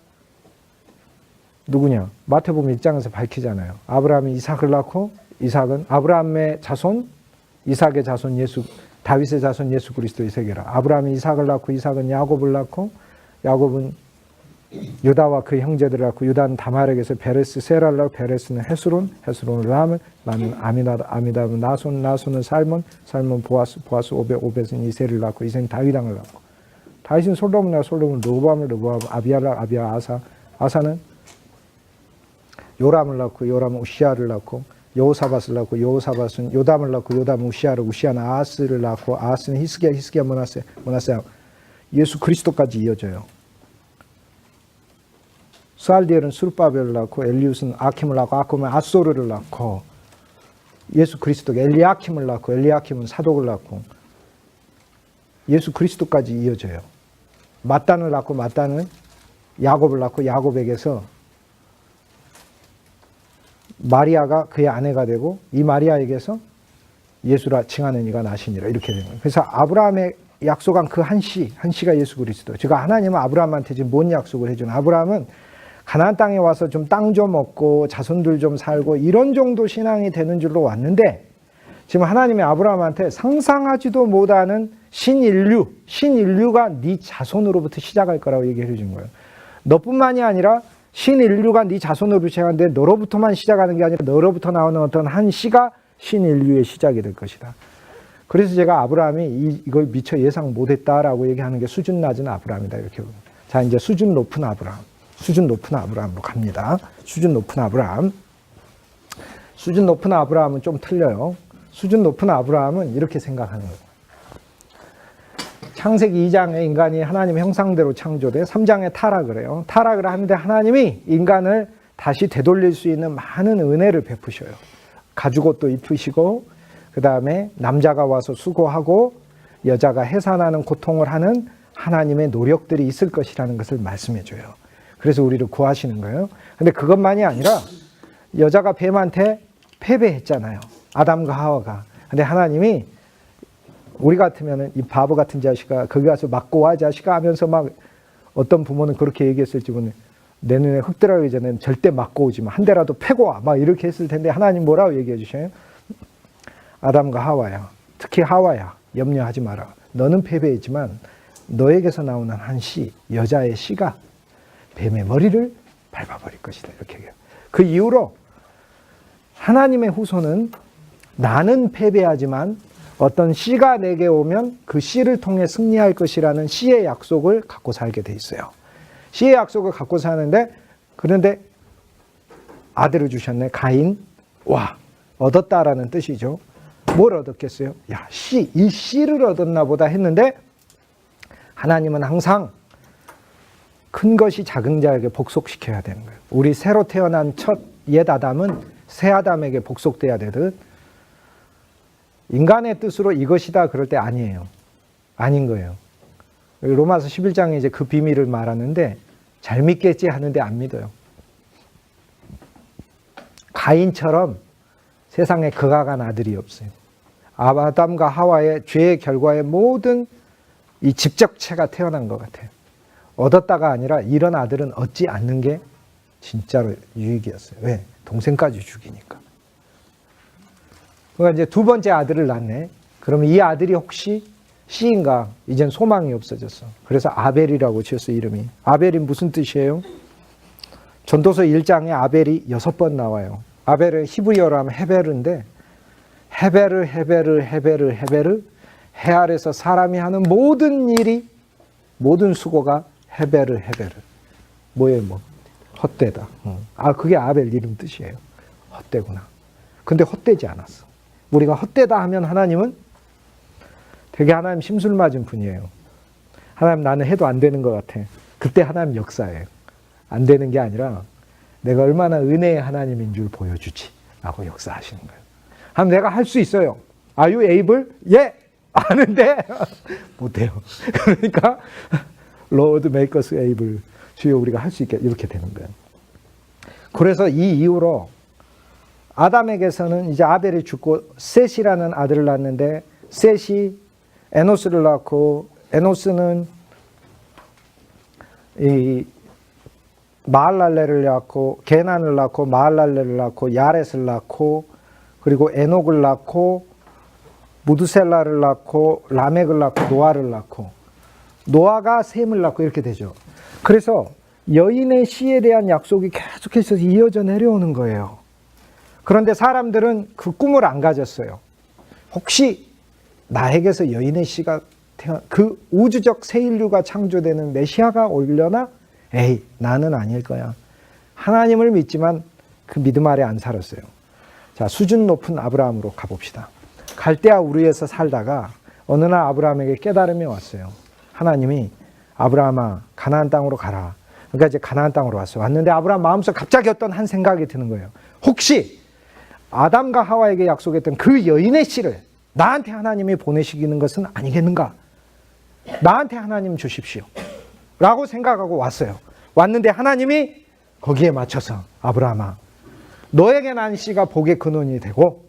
누구냐? 마태복음 1장에서 밝히잖아요. 아브라함이 이삭을 낳고 이삭은 아브라함의 자손, 이삭의 자손 예수, 다윗의 자손 예수 그리스도의 세계라. 아브라함이 이삭을 낳고 이삭은 야곱을 낳고 야곱은 유다와 그 형제들을 낳고 유다는 다말에게서 베레스 세라를 낳고 베레스는 헤스론을 람을 나는 아미다는 나손은 살몬 보아스 오벳은 이세를 낳고 이세는 다윗 왕을 낳고 다윗은 솔로몬을 낳고 솔로몬은 르보암 아비야 아사는 요람을 낳고 요람은 우시아를 낳고 여호사밧을 낳고 여호사밧은 요담을 낳고 요담은 우시아는 아하스를 낳고 아하스는 히스기야 므낫세 예수 그리스도까지 이어져요. 스알디엘은 수르바벨을 낳고 엘리웃은 아킴을 낳고 아킴은 아소르를 낳고 예수 그리스도가 엘리야킴을 낳고 엘리야킴은 사독을 낳고 예수 그리스도까지 이어져요. 맏단을 낳고 맏단은 야곱을 낳고 야곱에게서 마리아가 그의 아내가 되고 이 마리아에게서 예수라 칭하는 이가 나시니라 이렇게 되는 거예요. 그래서 아브라함의 약속한 그 한 씨가 예수 그리스도. 제가 하나님은 아브라함한테 지금 뭔 약속을 해주는 아브라함은 가나안 땅에 와서 좀 땅 좀 얻고 자손들 좀 살고 이런 정도 신앙이 되는 줄로 왔는데 지금 하나님이 아브라함한테 상상하지도 못하는 신인류가 네 자손으로부터 시작할 거라고 얘기해 준 거예요. 너뿐만이 아니라 신인류가 네 자손으로 시작하는데 너로부터만 시작하는 게 아니라 너로부터 나오는 어떤 한 씨가 신인류의 시작이 될 것이다. 그래서 제가 아브라함이 이걸 미처 예상 못했다라고 얘기하는 게 수준 낮은 아브라함이다 이렇게 봅니다. 자 이제 수준 높은 아브라함으로 갑니다. 수준 높은 아브라함은 좀 틀려요. 수준 높은 아브라함은 이렇게 생각하는 거예요. 창세기 2장에 인간이 하나님의 형상대로 창조돼 3장에 타락을 해요. 타락을 하는데 하나님이 인간을 다시 되돌릴 수 있는 많은 은혜를 베푸셔요. 가죽옷도 입히시고 그 다음에 남자가 와서 수고하고 여자가 해산하는 고통을 하는 하나님의 노력들이 있을 것이라는 것을 말씀해 줘요. 그래서 우리를 구하시는 거예요. 근데 그것만이 아니라 여자가 뱀한테 패배했잖아요. 아담과 하와가. 근데 하나님이 우리 같으면은 이 바보 같은 자식아 거기 가서 맞고 와 자식아 하면서 막 어떤 부모는 그렇게 얘기했을지 모르네. 내 눈에 흙 들어가기 전에는 절대 맞고 오지 마. 한 대라도 패고 와. 막 이렇게 했을 텐데 하나님 뭐라고 얘기해 주셔요? 아담과 하와야. 특히 하와야. 염려하지 마라. 너는 패배했지만 너에게서 나오는 한 씨, 여자의 씨가 뱀의 머리를 밟아버릴 것이다. 이렇게 얘기해요. 그 이후로 하나님의 후손은 나는 패배하지만 어떤 씨가 내게 오면 그 씨를 통해 승리할 것이라는 씨의 약속을 갖고 살게 돼 있어요. 씨의 약속을 갖고 사는데 그런데 아들을 주셨네. 가인. 와, 얻었다라는 뜻이죠. 뭘 얻었겠어요? 야, 씨, 이 씨를 얻었나 보다 했는데 하나님은 항상 큰 것이 작은 자에게 복속시켜야 되는 거예요. 우리 새로 태어난 첫 옛 아담은 새 아담에게 복속돼야 되듯 인간의 뜻으로 이것이다 그럴 때 아니에요. 아닌 거예요. 로마서 11장에 이제 그 비밀을 말하는데 잘 믿겠지 하는데 안 믿어요. 가인처럼 세상에 극악한 아들이 없어요. 아담과 하와의 죄의 결과의 모든 이 직접체가 태어난 것 같아요. 얻었다가 아니라 이런 아들은 얻지 않는 게 진짜로 유익이었어요. 왜? 동생까지 죽이니까. 그러니까 이제 두 번째 아들을 낳네. 그러면 이 아들이 혹시 씨인가? 이젠 소망이 없어졌어. 그래서 아벨이라고 지었어요, 이름이. 아벨이 무슨 뜻이에요? 전도서 1장에 아벨이 6번 나와요. 아벨을 히브리어로 하면 헤베르인데 헤베르 해 아래서 사람이 하는 모든 일이 모든 수고가 헤베르 뭐예요? 뭐 헛되다. 아, 그게 아벨 이름 뜻이에요. 헛되구나. 근데 헛되지 않았어. 우리가 헛되다 하면 하나님은 되게 하나님 심술 맞은 분이에요. 하나님 나는 해도 안 되는 것 같아. 그때 하나님 역사예요. 안 되는 게 아니라 내가 얼마나 은혜의 하나님인 줄 보여주지 라고 역사하시는 거예요. 하면 내가 할 수 있어요. Are you able? 예! 아는데 못해요. 그러니까 Lord make us able. 주여 우리가 할 수 있게 이렇게 되는 거예요. 그래서 이 이후로 아담에게서는 이제 아벨이 죽고 셋이라는 아들을 낳았는데 셋이 에노스를 낳고 에노스는 이 마할랄레를 낳고 게난을 낳고 마할랄레를 낳고 야렛을 낳고 그리고 에녹을 낳고 무드셀라를 낳고 라멕을 낳고 노아를 낳고 노아가 셈을 낳고 이렇게 되죠. 그래서 여인의 씨에 대한 약속이 계속해서 이어져 내려오는 거예요. 그런데 사람들은 그 꿈을 안 가졌어요. 혹시 나에게서 여인의 씨가 그 우주적 새 인류가 창조되는 메시아가 오려나? 에이, 나는 아닐 거야. 하나님을 믿지만 그 믿음 아래 안 살았어요. 자, 수준 높은 아브라함으로 가봅시다. 갈대아 우르에서 살다가 어느 날 아브라함에게 깨달음이 왔어요. 하나님이 아브라함아 가나안 땅으로 가라. 그러니까 이제 가나안 땅으로 왔어요. 왔는데 아브라함 마음속에 갑자기 어떤 한 생각이 드는 거예요. 혹시 아담과 하와에게 약속했던 그 여인의 씨를 나한테 하나님이 보내시기는 것은 아니겠는가? 나한테 하나님 주십시오. 라고 생각하고 왔어요. 왔는데 하나님이 거기에 맞춰서 아브라함아 너에게 난 씨가 복의 근원이 되고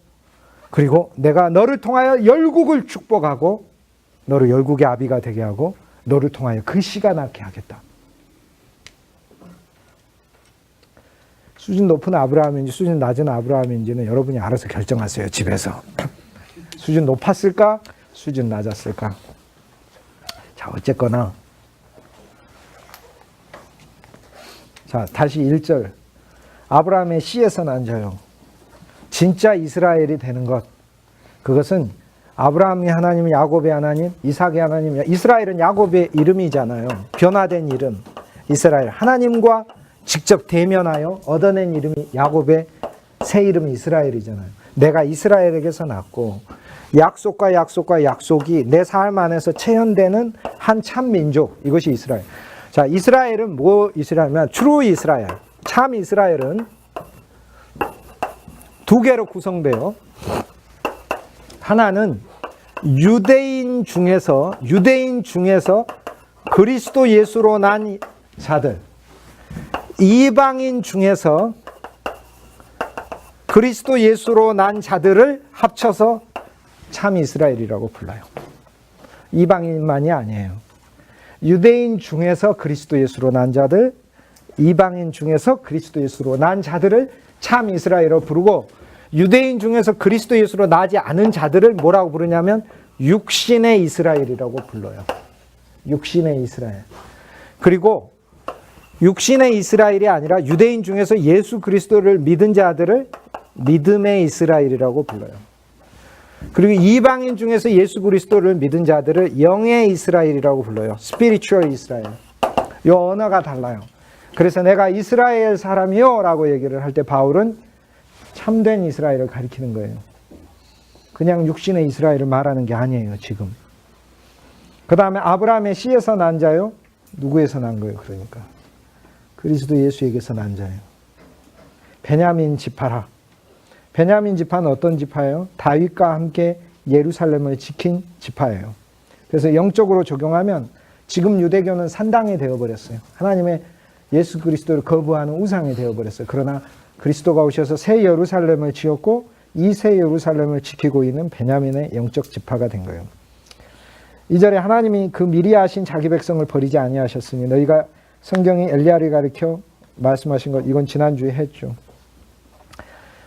그리고 내가 너를 통하여 열국을 축복하고 너를 열국의 아비가 되게 하고 너를 통하여 그 씨가 낳게 하겠다. 수준 높은 아브라함인지 수준 낮은 아브라함인지는 여러분이 알아서 결정하세요. 집에서. 수준 높았을까? 수준 낮았을까? 자, 어쨌거나 자, 다시 1절. 아브라함의 씨에서 난 자요. 진짜 이스라엘이 되는 것. 그것은 아브라함이 하나님, 야곱의 하나님, 이삭의 하나님. 이스라엘은 야곱의 이름이잖아요. 변화된 이름. 이스라엘. 하나님과 직접 대면하여 얻어낸 이름이 야곱의 새 이름이 이스라엘이잖아요. 내가 이스라엘에게서 났고 약속과 약속이 내 삶 안에서 체현되는 한 참 민족. 이것이 이스라엘. 자, 이스라엘은 뭐 이스라엘이면 true 이스라엘. 참 이스라엘은 두 개로 구성돼요. 하나는 유대인 중에서 그리스도 예수로 난 자들. 이방인 중에서 그리스도 예수로 난 자들을 합쳐서 참 이스라엘이라고 불러요. 이방인만이 아니에요. 유대인 중에서 그리스도 예수로 난 자들, 이방인 중에서 그리스도 예수로 난 자들을 참 이스라엘로 부르고, 유대인 중에서 그리스도 예수로 나지 않은 자들을 뭐라고 부르냐면 육신의 이스라엘이라고 불러요. 육신의 이스라엘. 그리고 육신의 이스라엘이 아니라 유대인 중에서 예수 그리스도를 믿은 자들을 믿음의 이스라엘이라고 불러요. 그리고 이방인 중에서 예수 그리스도를 믿은 자들을 영의 이스라엘이라고 불러요. spiritual 이스라엘. 이 언어가 달라요. 그래서 내가 이스라엘 사람이요 라고 얘기를 할 때 바울은 참된 이스라엘을 가리키는 거예요. 그냥 육신의 이스라엘을 말하는 게 아니에요, 지금. 그 다음에 아브라함의 씨에서 난 자요? 누구에서 난 거예요, 그러니까? 그리스도 예수에게서 난 자예요. 베냐민 지파라. 베냐민 지파는 어떤 지파예요? 다윗과 함께 예루살렘을 지킨 지파예요. 그래서 영적으로 적용하면 지금 유대교는 산당이 되어버렸어요. 하나님의 예수 그리스도를 거부하는 우상이 되어버렸어요. 그러나 그리스도가 오셔서 새 예루살렘을 지었고 이 새 예루살렘을 지키고 있는 베냐민의 영적 지파가 된 거예요. 2절에 하나님이 그 미리 하신 자기 백성을 버리지 아니하셨으니 너희가 성경이 엘리야를 가리켜 말씀하신 것, 이건 지난주에 했죠.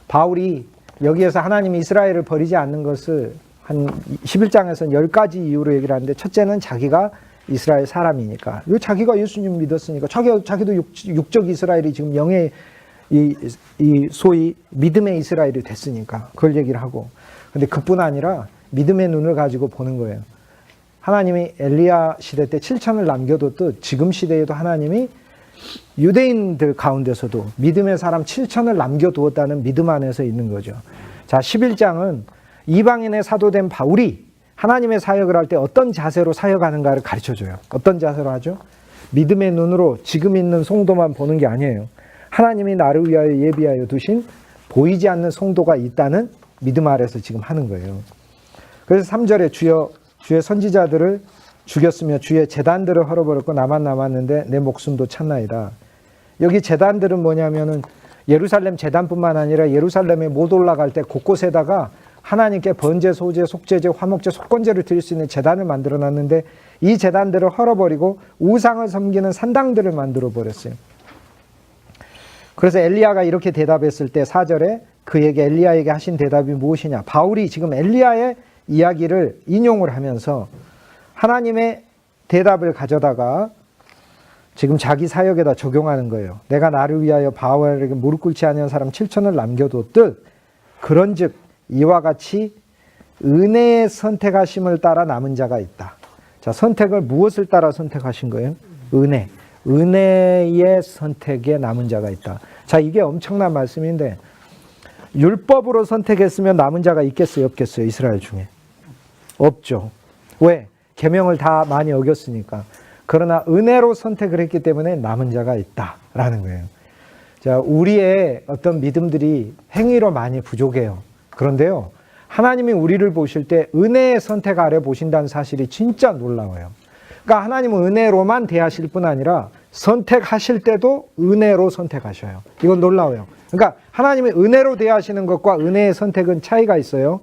바울이 여기에서 하나님이 이스라엘을 버리지 않는 것을 한 11장에서는 10가지 이유로 얘기를 하는데, 첫째는 자기가 이스라엘 사람이니까, 자기가 예수님 믿었으니까, 자기도 육적 이스라엘이 지금 영의 이 소위 믿음의 이스라엘이 됐으니까 그걸 얘기를 하고, 근데 그뿐 아니라 믿음의 눈을 가지고 보는 거예요. 하나님이 엘리야 시대 때 7천을 남겨뒀듯 지금 시대에도 하나님이 유대인들 가운데서도 믿음의 사람 7천을 남겨두었다는 믿음 안에서 있는 거죠. 자, 11장은 이방인의 사도된 바울이 하나님의 사역을 할 때 어떤 자세로 사역하는가를 가르쳐줘요. 어떤 자세로 하죠? 믿음의 눈으로 지금 있는 성도만 보는 게 아니에요. 하나님이 나를 위하여 예비하여 두신 보이지 않는 성도가 있다는 믿음 아래서 지금 하는 거예요. 그래서 3절에 주의 선지자들을 죽였으며 주의 제단들을 헐어버렸고 나만 남았는데 내 목숨도 찾나이다. 여기 제단들은 뭐냐면은 예루살렘 제단뿐만 아니라 예루살렘에 못 올라갈 때 곳곳에다가 하나님께 번제, 소제, 속죄제, 화목제, 속건제를 드릴 수 있는 제단을 만들어 놨는데 이 제단들을 헐어버리고 우상을 섬기는 산당들을 만들어 버렸어요. 그래서 엘리야가 이렇게 대답했을 때 4절에 그에게 엘리야에게 하신 대답이 무엇이냐. 바울이 지금 엘리야의 이야기를 인용을 하면서 하나님의 대답을 가져다가 지금 자기 사역에다 적용하는 거예요. 내가 나를 위하여 바알에게 무릎 꿇지 아니한 사람 7천을 남겨뒀듯 그런즉 이와 같이 은혜의 선택하심을 따라 남은 자가 있다. 자, 선택을 무엇을 따라 선택하신 거예요? 은혜. 은혜의 선택에 남은 자가 있다. 자, 이게 엄청난 말씀인데 율법으로 선택했으면 남은 자가 있겠어요, 없겠어요? 이스라엘 중에. 없죠. 왜? 계명을 다 많이 어겼으니까. 그러나 은혜로 선택을 했기 때문에 남은 자가 있다라는 거예요. 자, 우리의 어떤 믿음들이 행위로 많이 부족해요. 그런데요, 하나님이 우리를 보실 때 은혜의 선택 아래 보신다는 사실이 진짜 놀라워요. 그러니까 하나님은 은혜로만 대하실 뿐 아니라 선택하실 때도 은혜로 선택하셔요. 이건 놀라워요. 그러니까 하나님이 은혜로 대하시는 것과 은혜의 선택은 차이가 있어요.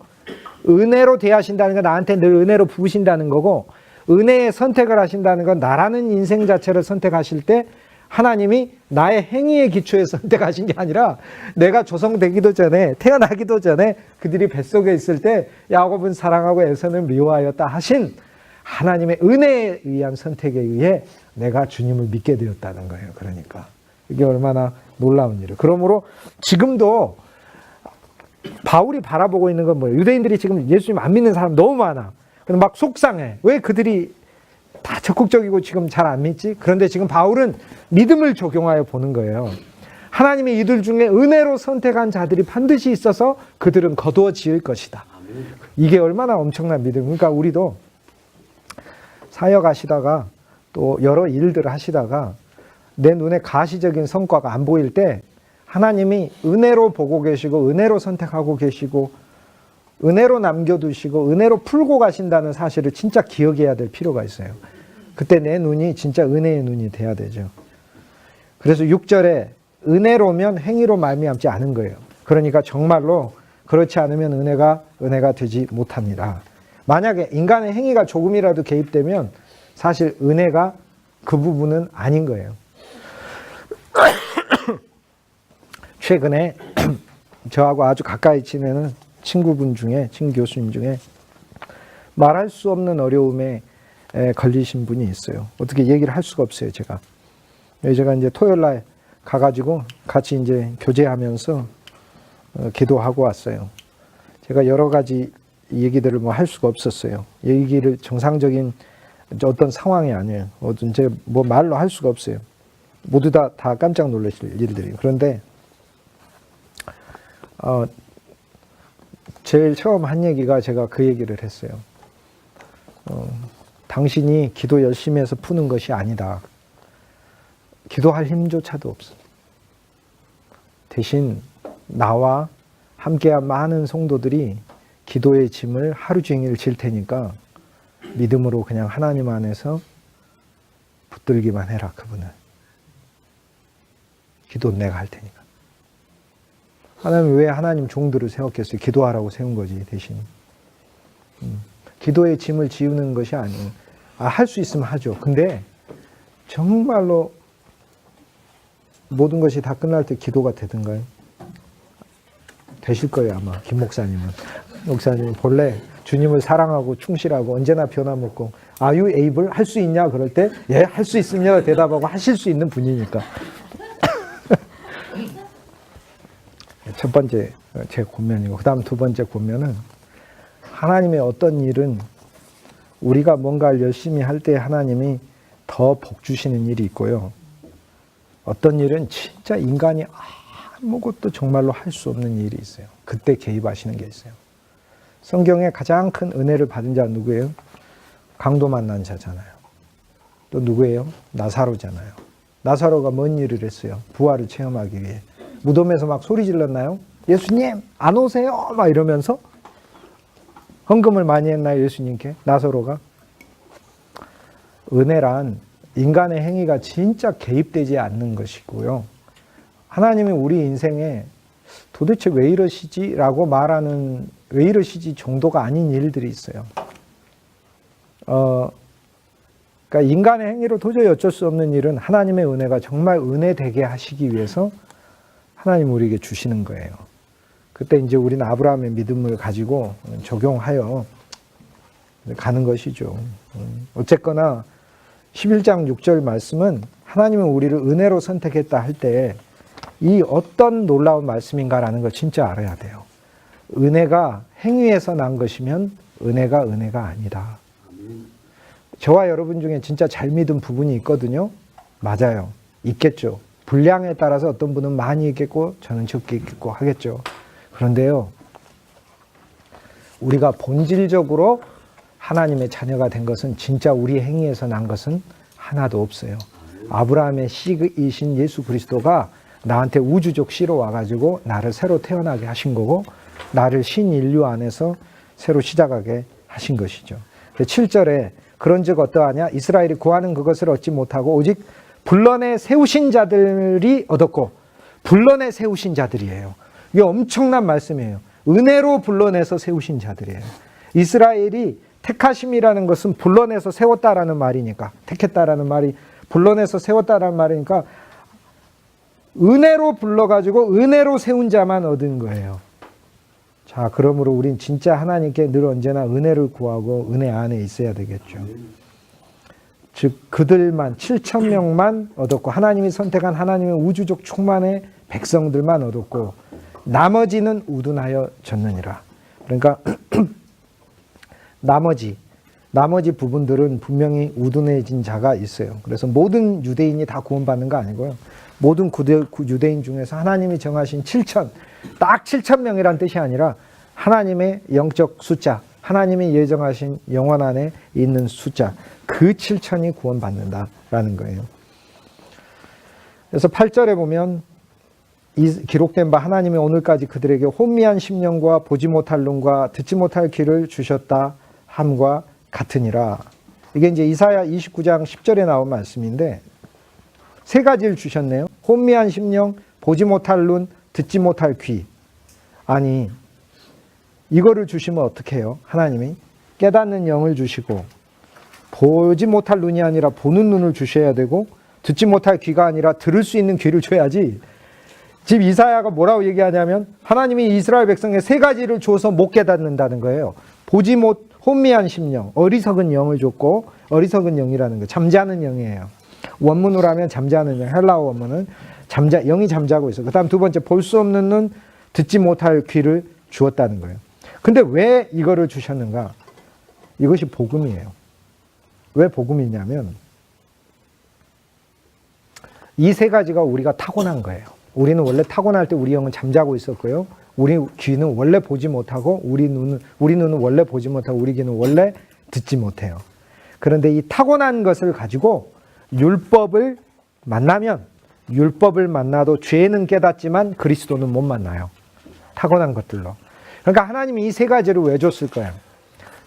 은혜로 대하신다는 건 나한테 늘 은혜로 부으신다는 거고, 은혜의 선택을 하신다는 건 나라는 인생 자체를 선택하실 때 하나님이 나의 행위의 기초에 선택하신 게 아니라 내가 조성되기도 전에, 태어나기도 전에 그들이 뱃속에 있을 때 야곱은 사랑하고 에서는 미워하였다 하신 하나님의 은혜에 의한 선택에 의해 내가 주님을 믿게 되었다는 거예요. 그러니까 이게 얼마나 놀라운 일이에요. 그러므로 지금도 바울이 바라보고 있는 건 뭐예요? 유대인들이 지금 예수님 안 믿는 사람 너무 많아. 근데 막 속상해. 왜 그들이 다 적극적이고 지금 잘 안 믿지? 그런데 지금 바울은 믿음을 적용하여 보는 거예요. 하나님이 이들 중에 은혜로 선택한 자들이 반드시 있어서 그들은 거두어질 것이다. 이게 얼마나 엄청난 믿음. 그러니까 우리도 사역하시다가 또 여러 일들을 하시다가 내 눈에 가시적인 성과가 안 보일 때 하나님이 은혜로 보고 계시고 은혜로 선택하고 계시고 은혜로 남겨두시고 은혜로 풀고 가신다는 사실을 진짜 기억해야 될 필요가 있어요. 그때 내 눈이 진짜 은혜의 눈이 돼야 되죠. 그래서 6절에 은혜로면 행위로 말미암지 않은 거예요. 그러니까 정말로 그렇지 않으면 은혜가 되지 못합니다. 만약에 인간의 행위가 조금이라도 개입되면 사실 은혜가 그 부분은 아닌 거예요. 최근에 저하고 아주 가까이 지내는 친구 교수님 중에 말할 수 없는 어려움에 걸리신 분이 있어요. 어떻게 얘기를 할 수가 없어요, 제가. 제가 이제 토요일 날 가가지고 같이 이제 교제하면서 기도하고 왔어요. 제가 여러 가지 얘기들을 뭐 할 수가 없었어요. 얘기를 정상적인 어떤 상황이 아니에요. 제가 뭐 말로 할 수가 없어요. 모두 다 깜짝 놀라실 일들이. 그런데 제일 처음 한 얘기가 제가 그 얘기를 했어요. 당신이 기도 열심히 해서 푸는 것이 아니다. 기도할 힘조차도 없어. 대신 나와 함께한 많은 성도들이 기도의 짐을 하루 종일 질 테니까 믿음으로 그냥 하나님 안에서 붙들기만 해라, 그분을. 기도는 내가 할 테니까. 하나님 왜 하나님 종들을 세웠겠어요? 기도하라고 세운 거지, 대신. 기도의 짐을 지우는 것이 아니에요. 할 수 있으면 하죠. 근데 정말로 모든 것이 다 끝날 때 기도가 되던가요? 되실 거예요, 아마. 김 목사님은. 목사님은 본래 주님을 사랑하고 충실하고 언제나 변함없고 Are you able? 할 수 있냐? 그럴 때 예, 할 수 있습니다. 대답하고 하실 수 있는 분이니까. 첫 번째 제 권면이고, 그 다음 두 번째 권면은 하나님의 어떤 일은 우리가 뭔가를 열심히 할 때 하나님이 더 복 주시는 일이 있고요. 어떤 일은 진짜 인간이 아무것도 정말로 할 수 없는 일이 있어요. 그때 개입하시는 게 있어요. 성경에 가장 큰 은혜를 받은 자는 누구예요? 강도 만난 자잖아요. 또 누구예요? 나사로잖아요. 나사로가 뭔 일을 했어요? 부활을 체험하기 위해. 무덤에서 막 소리 질렀나요? 예수님 안 오세요? 막 이러면서 헌금을 많이 했나요? 예수님께? 나사로가? 은혜란 인간의 행위가 진짜 개입되지 않는 것이고요. 하나님이 우리 인생에 도대체 왜 이러시지? 라고 말하는 왜 이러시지 정도가 아닌 일들이 있어요. 그러니까 인간의 행위로 도저히 어쩔 수 없는 일은 하나님의 은혜가 정말 은혜되게 하시기 위해서 하나님 우리에게 주시는 거예요. 그때 이제 우리는 아브라함의 믿음을 가지고 적용하여 가는 것이죠. 어쨌거나 11장 6절 말씀은 하나님은 우리를 은혜로 선택했다 할 때 이 어떤 놀라운 말씀인가라는 걸 진짜 알아야 돼요. 은혜가 행위에서 난 것이면 은혜가 아니다. 저와 여러분 중에 진짜 잘 믿은 부분이 있거든요. 맞아요. 있겠죠. 분량에 따라서 어떤 분은 많이 있겠고 저는 적게 있겠고 하겠죠. 그런데요, 우리가 본질적으로 하나님의 자녀가 된 것은 진짜 우리 행위에서 난 것은 하나도 없어요. 아브라함의 씨이신 예수 그리스도가 나한테 우주적 씨로 와가지고 나를 새로 태어나게 하신 거고 나를 신인류 안에서 새로 시작하게 하신 것이죠. 7절에 그런즉 어떠하냐? 이스라엘이 구하는 그것을 얻지 못하고 오직 불러내 세우신 자들이 얻었고, 불러내 세우신 자들이에요. 이게 엄청난 말씀이에요. 은혜로 불러내서 세우신 자들이에요. 이스라엘이 택하심이라는 것은 불러내서 세웠다라는 말이니까, 택했다라는 말이 불러내서 세웠다라는 말이니까 은혜로 불러가지고 은혜로 세운 자만 얻은 거예요. 자, 그러므로 우린 진짜 하나님께 늘 언제나 은혜를 구하고 은혜 안에 있어야 되겠죠. 즉 그들만 7,000명만 얻었고, 하나님이 선택한 하나님의 우주적 충만의 백성들만 얻었고 나머지는 우둔하여 졌느니라. 그러니까 나머지 부분들은 분명히 우둔해진 자가 있어요. 그래서 모든 유대인이 다 구원받는 거 아니고요. 모든 유대인 중에서 하나님이 정하신 7,000, 딱 7,000명이란 뜻이 아니라 하나님의 영적 숫자, 하나님이 예정하신 영원 안에 있는 숫자, 그 7,000이 구원받는다라는 거예요. 그래서 8절에 보면 이 기록된 바 하나님이 오늘까지 그들에게 혼미한 심령과 보지 못할 눈과 듣지 못할 귀를 주셨다 함과 같으니라. 이게 이제 이사야 29장 10절에 나온 말씀인데 세 가지를 주셨네요. 혼미한 심령, 보지 못할 눈, 듣지 못할 귀. 아니, 이거를 주시면 어떻게 해요? 하나님이 깨닫는 영을 주시고 보지 못할 눈이 아니라 보는 눈을 주셔야 되고 듣지 못할 귀가 아니라 들을 수 있는 귀를 줘야지. 지금 이사야가 뭐라고 얘기하냐면 하나님이 이스라엘 백성에 세 가지를 줘서 못 깨닫는다는 거예요. 보지 못 혼미한 심령, 어리석은 영을 줬고, 어리석은 영이라는 거 잠자는 영이에요. 원문으로 하면 잠자는 영, 헬라어 원문은 영이 잠자고 있어. 그 다음 두 번째, 볼 수 없는 눈, 듣지 못할 귀를 주었다는 거예요. 근데 왜 이거를 주셨는가? 이것이 복음이에요. 왜 복음이냐면 이 세 가지가 우리가 타고난 거예요. 우리는 원래 타고날 때 우리 영은 잠자고 있었고요. 우리 귀는 원래 보지 못하고 우리 눈은 원래 보지 못하고 우리 귀는 원래 듣지 못해요. 그런데 이 타고난 것을 가지고 율법을 만나도 죄는 깨닫지만 그리스도는 못 만나요. 타고난 것들로. 그러니까 하나님이 이 세 가지를 왜 줬을까요?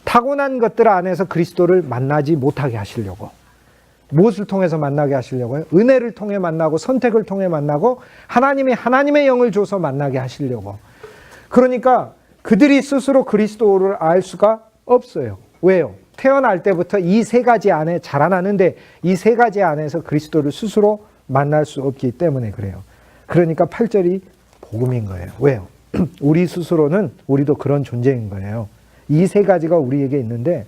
타고난 것들 안에서 그리스도를 만나지 못하게 하시려고. 무엇을 통해서 만나게 하시려고요? 은혜를 통해 만나고 선택을 통해 만나고 하나님의 영을 줘서 만나게 하시려고. 그러니까 그들이 스스로 그리스도를 알 수가 없어요. 왜요? 태어날 때부터 이 세 가지 안에 자라나는데 이 세 가지 안에서 그리스도를 스스로 만날 수 없기 때문에 그래요. 그러니까 8절이 복음인 거예요. 왜요? 우리 스스로는 우리도 그런 존재인 거예요. 이 세 가지가 우리에게 있는데,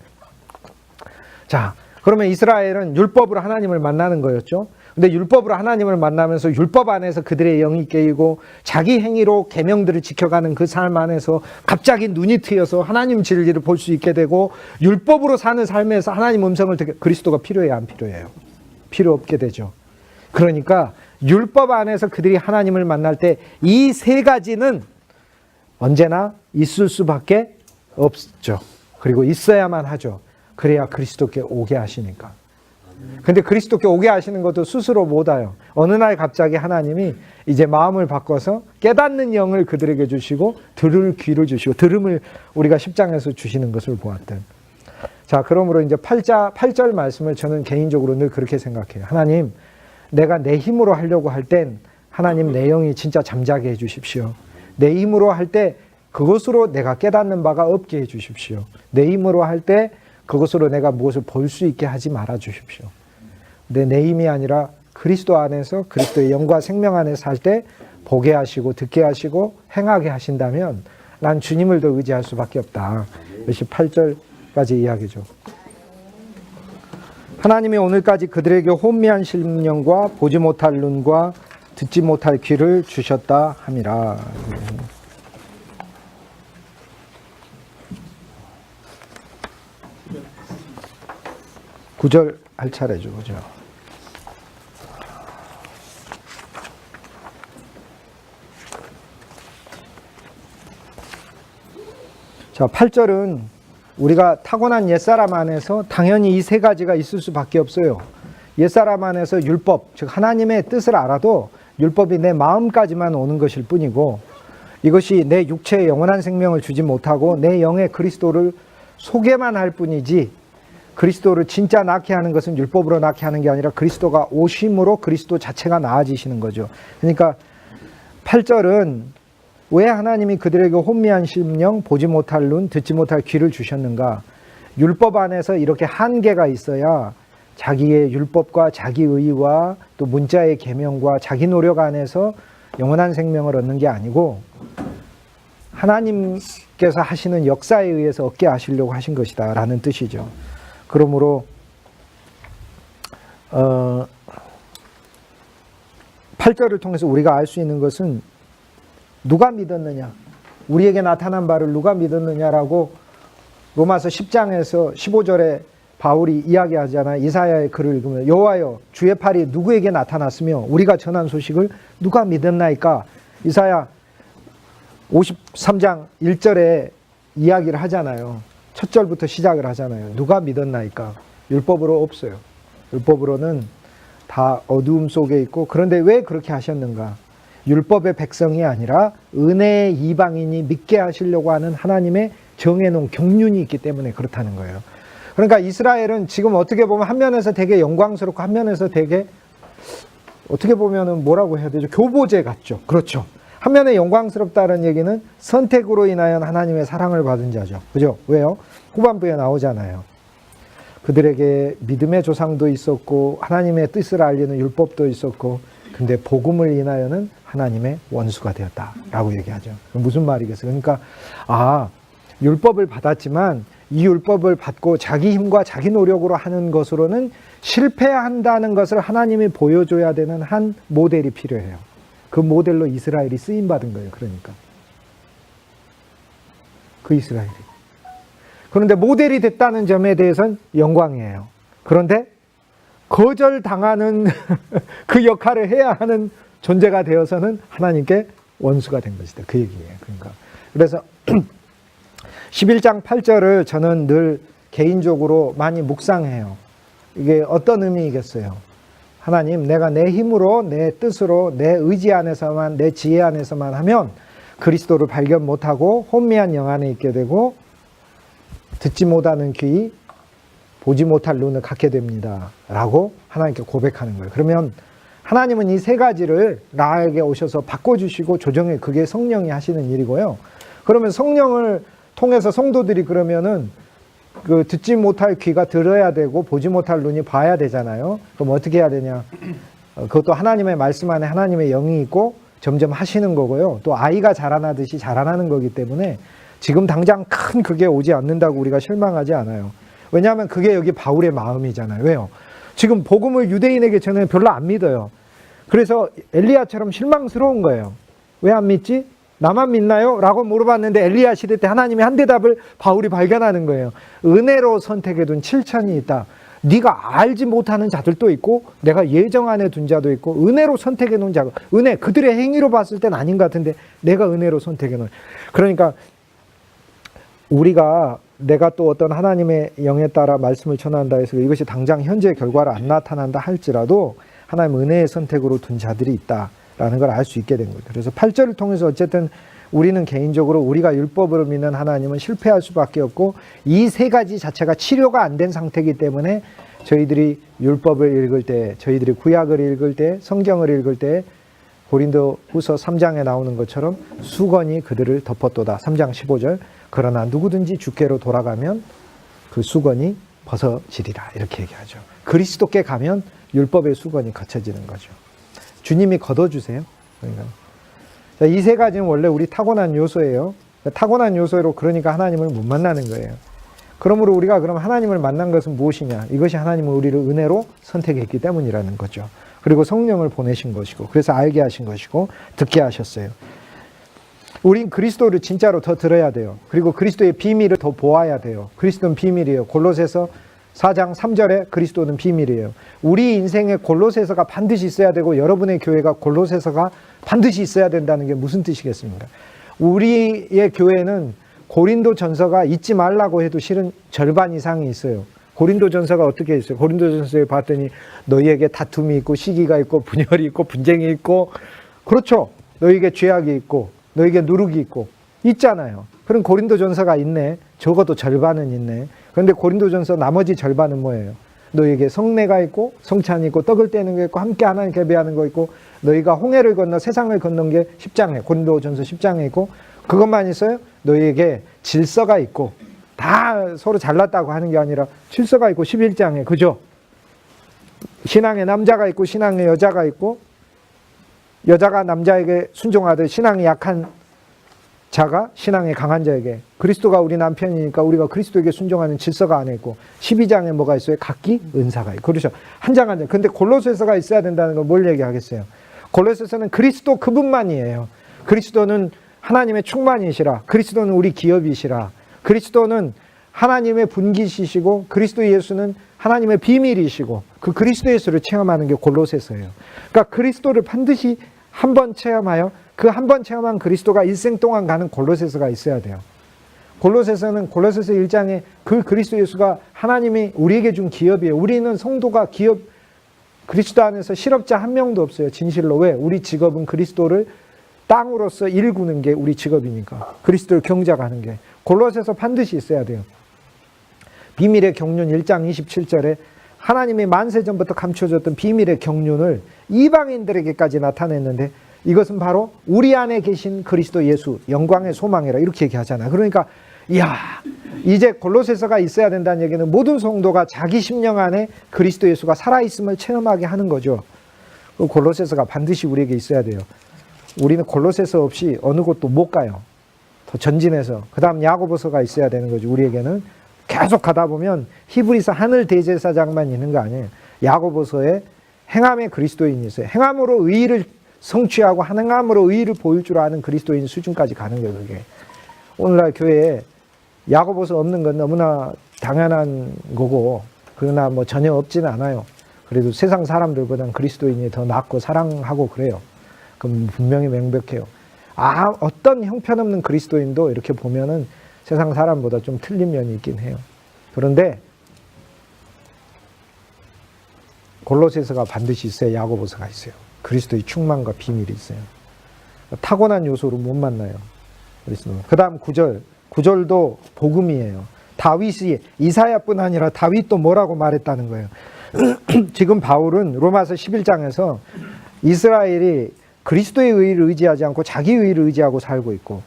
자, 그러면 이스라엘은 율법으로 하나님을 만나는 거였죠. 근데 율법으로 하나님을 만나면서 율법 안에서 그들의 영이 깨이고 자기 행위로 계명들을 지켜가는 그 삶 안에서 갑자기 눈이 트여서 하나님 진리를 볼 수 있게 되고 율법으로 사는 삶에서 하나님 음성을 듣게, 그리스도가 필요해요, 안 필요해요? 필요 없게 되죠. 그러니까 율법 안에서 그들이 하나님을 만날 때 이 세 가지는 언제나 있을 수밖에 없죠. 그리고 있어야만 하죠. 그래야 그리스도께 오게 하시니까. 근데 그리스도께 오게 하시는 것도 스스로 못 와요. 어느 날 갑자기 하나님이 이제 마음을 바꿔서 깨닫는 영을 그들에게 주시고 들을 귀를 주시고 들음을 우리가 10장에서 주시는 것을 보았던. 자, 그러므로 이제 8절 말씀을 저는 개인적으로 늘 그렇게 생각해요. 하나님, 내가 내 힘으로 하려고 할 땐 하나님 내 영이 진짜 잠자게 해 주십시오. 내 힘으로 할 때 그것으로 내가 깨닫는 바가 없게 해 주십시오. 내 힘으로 할 때 그것으로 내가 무엇을 볼 수 있게 하지 말아 주십시오. 근데 내 힘이 아니라 그리스도 안에서 그리스도의 영과 생명 안에서 할 때 보게 하시고 듣게 하시고 행하게 하신다면 난 주님을 더 의지할 수밖에 없다. 이것이 8절까지 이야기죠. 하나님이 오늘까지 그들에게 혼미한 심령과 보지 못할 눈과 듣지 못할 귀를 주셨다 함이라. 9절 할 차례죠. 그죠? 자, 8절은 우리가 타고난 옛사람 안에서 당연히 이 세 가지가 있을 수밖에 없어요. 옛사람 안에서 율법, 즉 하나님의 뜻을 알아도 율법이 내 마음까지만 오는 것일 뿐이고 이것이 내 육체에 영원한 생명을 주지 못하고 내 영에 그리스도를 소개만 할 뿐이지 그리스도를 진짜 낳게 하는 것은 율법으로 낳게 하는 게 아니라 그리스도가 오심으로 그리스도 자체가 나아지시는 거죠. 그러니까 8절은 왜 하나님이 그들에게 혼미한 심령, 보지 못할 눈, 듣지 못할 귀를 주셨는가? 율법 안에서 이렇게 한계가 있어야 자기의 율법과 자기의와 또 문자의 계명과 자기 노력 안에서 영원한 생명을 얻는 게 아니고 하나님께서 하시는 역사에 의해서 얻게 하시려고 하신 것이다 라는 뜻이죠. 그러므로 8절을 통해서 우리가 알 수 있는 것은 누가 믿었느냐, 우리에게 나타난 바를 누가 믿었느냐라고 로마서 10장에서 15절에 바울이 이야기하잖아요. 이사야의 글을 읽으면 여호와여 주의 팔이 누구에게 나타났으며 우리가 전한 소식을 누가 믿었나이까. 이사야 53장 1절에 이야기를 하잖아요. 첫 절부터 시작을 하잖아요. 누가 믿었나이까. 율법으로 없어요. 율법으로는 다 어두움 속에 있고, 그런데 왜 그렇게 하셨는가? 율법의 백성이 아니라 은혜의 이방인이 믿게 하시려고 하는 하나님의 정해놓은 경륜이 있기 때문에 그렇다는 거예요. 그러니까 이스라엘은 지금 어떻게 보면 한 면에서 되게 영광스럽고 한 면에서 되게 어떻게 보면은 뭐라고 해야 되죠? 교보제 같죠. 그렇죠. 한면에 영광스럽다는 얘기는 선택으로 인하여 하나님의 사랑을 받은 자죠. 그죠? 왜요? 후반부에 나오잖아요. 그들에게 믿음의 조상도 있었고 하나님의 뜻을 알리는 율법도 있었고 근데 복음을 인하여는 하나님의 원수가 되었다라고 얘기하죠. 무슨 말이겠어요? 그러니까 율법을 받았지만 이 율법을 받고 자기 힘과 자기 노력으로 하는 것으로는 실패한다는 것을 하나님이 보여줘야 되는 한 모델이 필요해요. 그 모델로 이스라엘이 쓰임받은 거예요. 그러니까 그 이스라엘이. 그런데 모델이 됐다는 점에 대해서는 영광이에요. 그런데 거절당하는 그 역할을 해야 하는 존재가 되어서는 하나님께 원수가 된 것이다. 그 얘기예요. 그러니까 그래서 11장 8절을 저는 늘 개인적으로 많이 묵상해요. 이게 어떤 의미이겠어요? 하나님, 내가 내 힘으로, 내 뜻으로, 내 의지 안에서만, 내 지혜 안에서만 하면 그리스도를 발견 못하고 혼미한 영 안에 있게 되고 듣지 못하는 귀, 보지 못할 눈을 갖게 됩니다. 라고 하나님께 고백하는 거예요. 그러면 하나님은 이 세 가지를 나에게 오셔서 바꿔주시고 조정해, 그게 성령이 하시는 일이고요. 그러면 성령을 통해서 성도들이 그러면은 그 듣지 못할 귀가 들어야 되고 보지 못할 눈이 봐야 되잖아요. 그럼 어떻게 해야 되냐? 그것도 하나님의 말씀 안에 하나님의 영이 있고 점점 하시는 거고요. 또 아이가 자라나듯이 자라나는 거기 때문에 지금 당장 큰 그게 오지 않는다고 우리가 실망하지 않아요. 왜냐하면 그게 여기 바울의 마음이잖아요. 왜요? 지금 복음을 유대인에게 전에 별로 안 믿어요. 그래서 엘리야처럼 실망스러운 거예요. 왜 안 믿지? 나만 믿나요? 라고 물어봤는데 엘리야 시대 때 하나님이 한 대답을 바울이 발견하는 거예요. 은혜로 선택해둔 7천이 있다. 네가 알지 못하는 자들도 있고 내가 예정 안에 둔 자도 있고 은혜로 선택해놓은 자가, 은혜, 그들의 행위로 봤을 땐 아닌 것 같은데 내가 은혜로 선택해놓은. 그러니까 우리가 내가 또 어떤 하나님의 영에 따라 말씀을 전한다 해서 이것이 당장 현재 결과를 안 나타난다 할지라도 하나님 은혜의 선택으로 둔 자들이 있다라는 걸 알 수 있게 된 거예요. 그래서 8절을 통해서 어쨌든 우리는 개인적으로 우리가 율법으로 믿는 하나님은 실패할 수밖에 없고 이 세 가지 자체가 치료가 안 된 상태이기 때문에 저희들이 율법을 읽을 때, 저희들이 구약을 읽을 때, 성경을 읽을 때 고린도후서 3장에 나오는 것처럼 수건이 그들을 덮었도다. 3장 15절. 그러나 누구든지 주께로 돌아가면 그 수건이 벗어지리라. 이렇게 얘기하죠. 그리스도께 가면 율법의 수건이 걷혀지는 거죠. 주님이 걷어주세요. 그러니까 이 세 가지는 원래 우리 타고난 요소예요. 타고난 요소로 그러니까 하나님을 못 만나는 거예요. 그러므로 우리가 그럼 하나님을 만난 것은 무엇이냐? 이것이 하나님은 우리를 은혜로 선택했기 때문이라는 거죠. 그리고 성령을 보내신 것이고 그래서 알게 하신 것이고 듣게 하셨어요. 우린 그리스도를 진짜로 더 들어야 돼요. 그리고 그리스도의 비밀을 더 보아야 돼요. 그리스도는 비밀이에요. 골로새서 4장 3절에 그리스도는 비밀이에요. 우리 인생에 골로새서가 반드시 있어야 되고 여러분의 교회가 골로새서가 반드시 있어야 된다는 게 무슨 뜻이겠습니까? 우리의 교회는 고린도전서가 잊지 말라고 해도 실은 절반 이상이 있어요. 고린도전서가 어떻게 있어요? 고린도전서에 봤더니 너희에게 다툼이 있고 시기가 있고 분열이 있고 분쟁이 있고 그렇죠. 너희에게 죄악이 있고 너희에게 누룩이 있고 있잖아요. 그럼 고린도전서가 있네. 적어도 절반은 있네. 그런데 고린도전서 나머지 절반은 뭐예요? 너희에게 성례가 있고 성찬이 있고 떡을 떼는 게 있고 함께 하나님 예배하는 거 있고 너희가 홍해를 건너 세상을 건넌 게 10장에 고린도전서 10장에 있고 그것만 있어요? 너희에게 질서가 있고 다 서로 잘났다고 하는 게 아니라 질서가 있고 11장에 그죠? 신앙의 남자가 있고 신앙의 여자가 있고 여자가 남자에게 순종하듯 신앙이 약한 자가 신앙의 강한 자에게 그리스도가 우리 남편이니까 우리가 그리스도에게 순종하는 질서가 안에 있고 12장에 뭐가 있어요? 각기 은사가 있고 그렇죠. 한 장 한 장. 근데 골로새서가 있어야 된다는 걸 뭘 얘기하겠어요? 골로새서는 그리스도 그분만이에요. 그리스도는 하나님의 충만이시라. 그리스도는 우리 기업이시라. 그리스도는 하나님의 분기시시고 그리스도 예수는 하나님의 비밀이시고 그 그리스도 예수를 체험하는 게 골로새서예요. 그러니까 그리스도를 반드시 한번 체험하여 그 한 번 체험한 그리스도가 일생 동안 가는 골로새서가 있어야 돼요. 골로새서는 골로새서 1장에 그 그리스도 예수가 하나님이 우리에게 준 기업이에요. 우리는 성도가 기업 그리스도 안에서 실업자 한 명도 없어요. 진실로. 왜? 우리 직업은 그리스도를 땅으로서 일구는 게 우리 직업이니까. 그리스도를 경작하는 게. 골로새서 반드시 있어야 돼요. 비밀의 경륜 1장 27절에 하나님이 만세 전부터 감춰줬던 비밀의 경륜을 이방인들에게까지 나타냈는데 이것은 바로 우리 안에 계신 그리스도 예수, 영광의 소망이라 이렇게 얘기하잖아. 그러니까 이야, 이제 골로새서가 있어야 된다는 얘기는 모든 성도가 자기 심령 안에 그리스도 예수가 살아있음을 체험하게 하는 거죠. 골로새서가 반드시 우리에게 있어야 돼요. 우리는 골로새서 없이 어느 곳도 못 가요. 더 전진해서. 그 다음 야고보서가 있어야 되는 거죠. 우리에게는 계속 가다 보면 히브리서 하늘 대제사장만 있는 거 아니에요. 야고보서에 행함의 그리스도인이 있어요. 행함으로 의의를 성취하고 행함으로 의의를 보일 줄 아는 그리스도인 수준까지 가는 거예요. 그게. 오늘날 교회에 야고보서 없는 건 너무나 당연한 거고, 그러나 뭐 전혀 없지는 않아요. 그래도 세상 사람들보다는 그리스도인이 더 낫고 사랑하고 그래요. 그럼 분명히 명백해요. 어떤 형편없는 그리스도인도 이렇게 보면은 세상 사람보다 좀 틀린 면이 있긴 해요. 그런데 골로새서가 반드시 있어야 야고보서가 있어요. 그리스도의 충만과 비밀이 있어요. 타고난 요소로 못 만나요. 그 다음 9절. 9절도 복음이에요. 다윗이, 이사야뿐 아니라 다윗도 뭐라고 말했다는 거예요. 지금 바울은 로마서 11장에서 이스라엘이 그리스도의 의의를 의지하지 않고 자기 의의를 의지하고 살고 있고,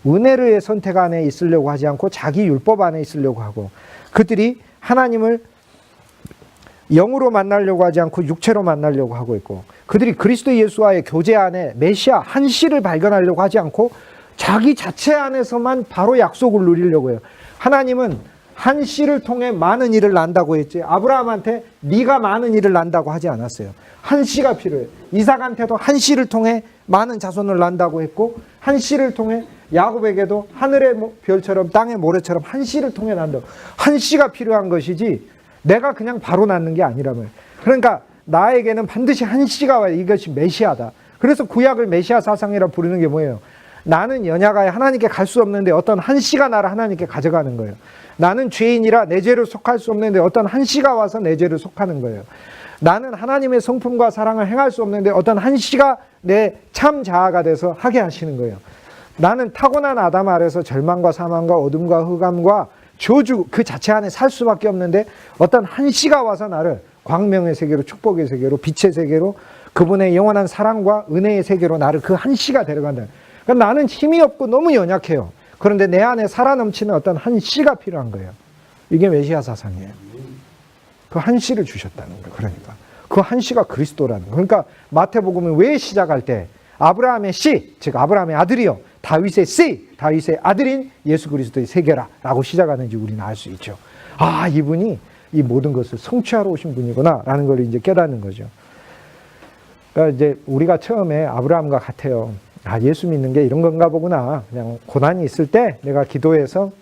은혜의 선택 안에 있으려고 하지 않고 자기 율법 안에 있으려고 하고, 그들이 하나님을 영으로 만나려고 하지 않고 육체로 만나려고 하고 있고, 그들이 그리스도 예수와의 교제 안에 메시아 한 씨를 발견하려고 하지 않고 자기 자체 안에서만 바로 약속을 누리려고 해요. 하나님은 한 씨를 통해 많은 일을 난다고 했지, 아브라함한테 네가 많은 일을 난다고 하지 않았어요. 한 씨가 필요해요. 이삭한테도 한 씨를 통해 많은 자손을 난다고 했고, 한 씨를 통해 야곱에게도 하늘의 별처럼 땅의 모래처럼 한 씨를 통해 난다고. 한 씨가 필요한 것이지 내가 그냥 바로 낳는 게 아니라면. 그러니까 나에게는 반드시 한 씨가 와야 이것이 메시아다. 그래서 구약을 메시아 사상이라 부르는 게 뭐예요? 나는 연약하여 하나님께 갈 수 없는데 어떤 한 씨가 나를 하나님께 가져가는 거예요. 나는 죄인이라 내 죄를 속할 수 없는데 어떤 한 씨가 와서 내 죄를 속하는 거예요. 나는 하나님의 성품과 사랑을 행할 수 없는데 어떤 한 씨가 내 참 자아가 돼서 하게 하시는 거예요. 나는 타고난 아담 아래서 절망과 사망과 어둠과 흑암과 저주 그 자체 안에 살 수밖에 없는데 어떤 한 씨가 와서 나를 광명의 세계로, 축복의 세계로, 빛의 세계로, 그분의 영원한 사랑과 은혜의 세계로 나를 그 한 씨가 데려간다. 그러니까 나는 힘이 없고 너무 연약해요. 그런데 내 안에 살아 넘치는 어떤 한 씨가 필요한 거예요. 이게 메시아 사상이에요. 그 한 씨를 주셨다는 거예요. 그러니까 그 한 씨가 그리스도라는 거예요. 그러니까 마태복음은 왜 시작할 때 아브라함의 씨, 즉 아브라함의 아들이요, 다윗의 씨, 다윗의 아들인 예수 그리스도의 세계라 라고 시작하는지 우리는 알 수 있죠. 아, 이분이 이 모든 것을 성취하러 오신 분이구나 라는 걸 이제 깨닫는 거죠. 그러니까 이제 우리가 처음에 아브라함과 같아요. 아, 예수 믿는 게 이런 건가 보구나. 그냥 고난이 있을 때 내가 기도해서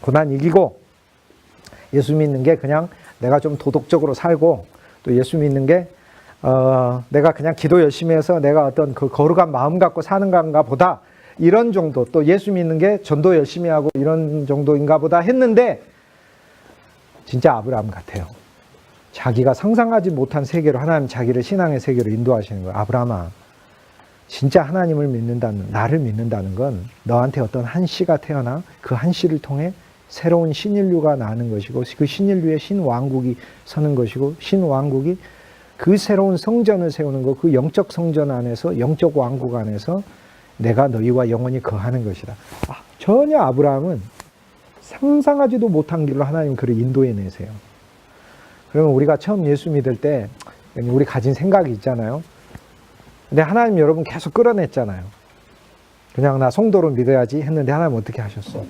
고난 이기고, 예수 믿는 게 그냥 내가 좀 도덕적으로 살고, 또 예수 믿는 게 내가 그냥 기도 열심히 해서 내가 어떤 그 거룩한 마음 갖고 사는 건가 보다, 이런 정도. 또 예수 믿는 게 전도 열심히 하고 이런 정도인가 보다 했는데, 진짜 아브라함 같아요. 자기가 상상하지 못한 세계로 하나님 자기를 신앙의 세계로 인도하시는 거예요. 아브라함아, 진짜 하나님을 믿는다는, 나를 믿는다는 건 너한테 어떤 한 씨가 태어나 그 한 씨를 통해 새로운 신인류가 나는 것이고, 그 신인류의 신왕국이 서는 것이고, 신왕국이 그 새로운 성전을 세우는 것, 그 영적 성전 안에서, 영적 왕국 안에서 내가 너희와 영원히 거하는 것이다. 전혀 아브라함은 상상하지도 못한 길로 하나님 그를 인도해 내세요. 그러면 우리가 처음 예수 믿을 때 우리 가진 생각이 있잖아요. 근데 하나님 여러분 계속 끌어냈잖아요. 그냥 나 성도로 믿어야지 했는데 하나님 어떻게 하셨어?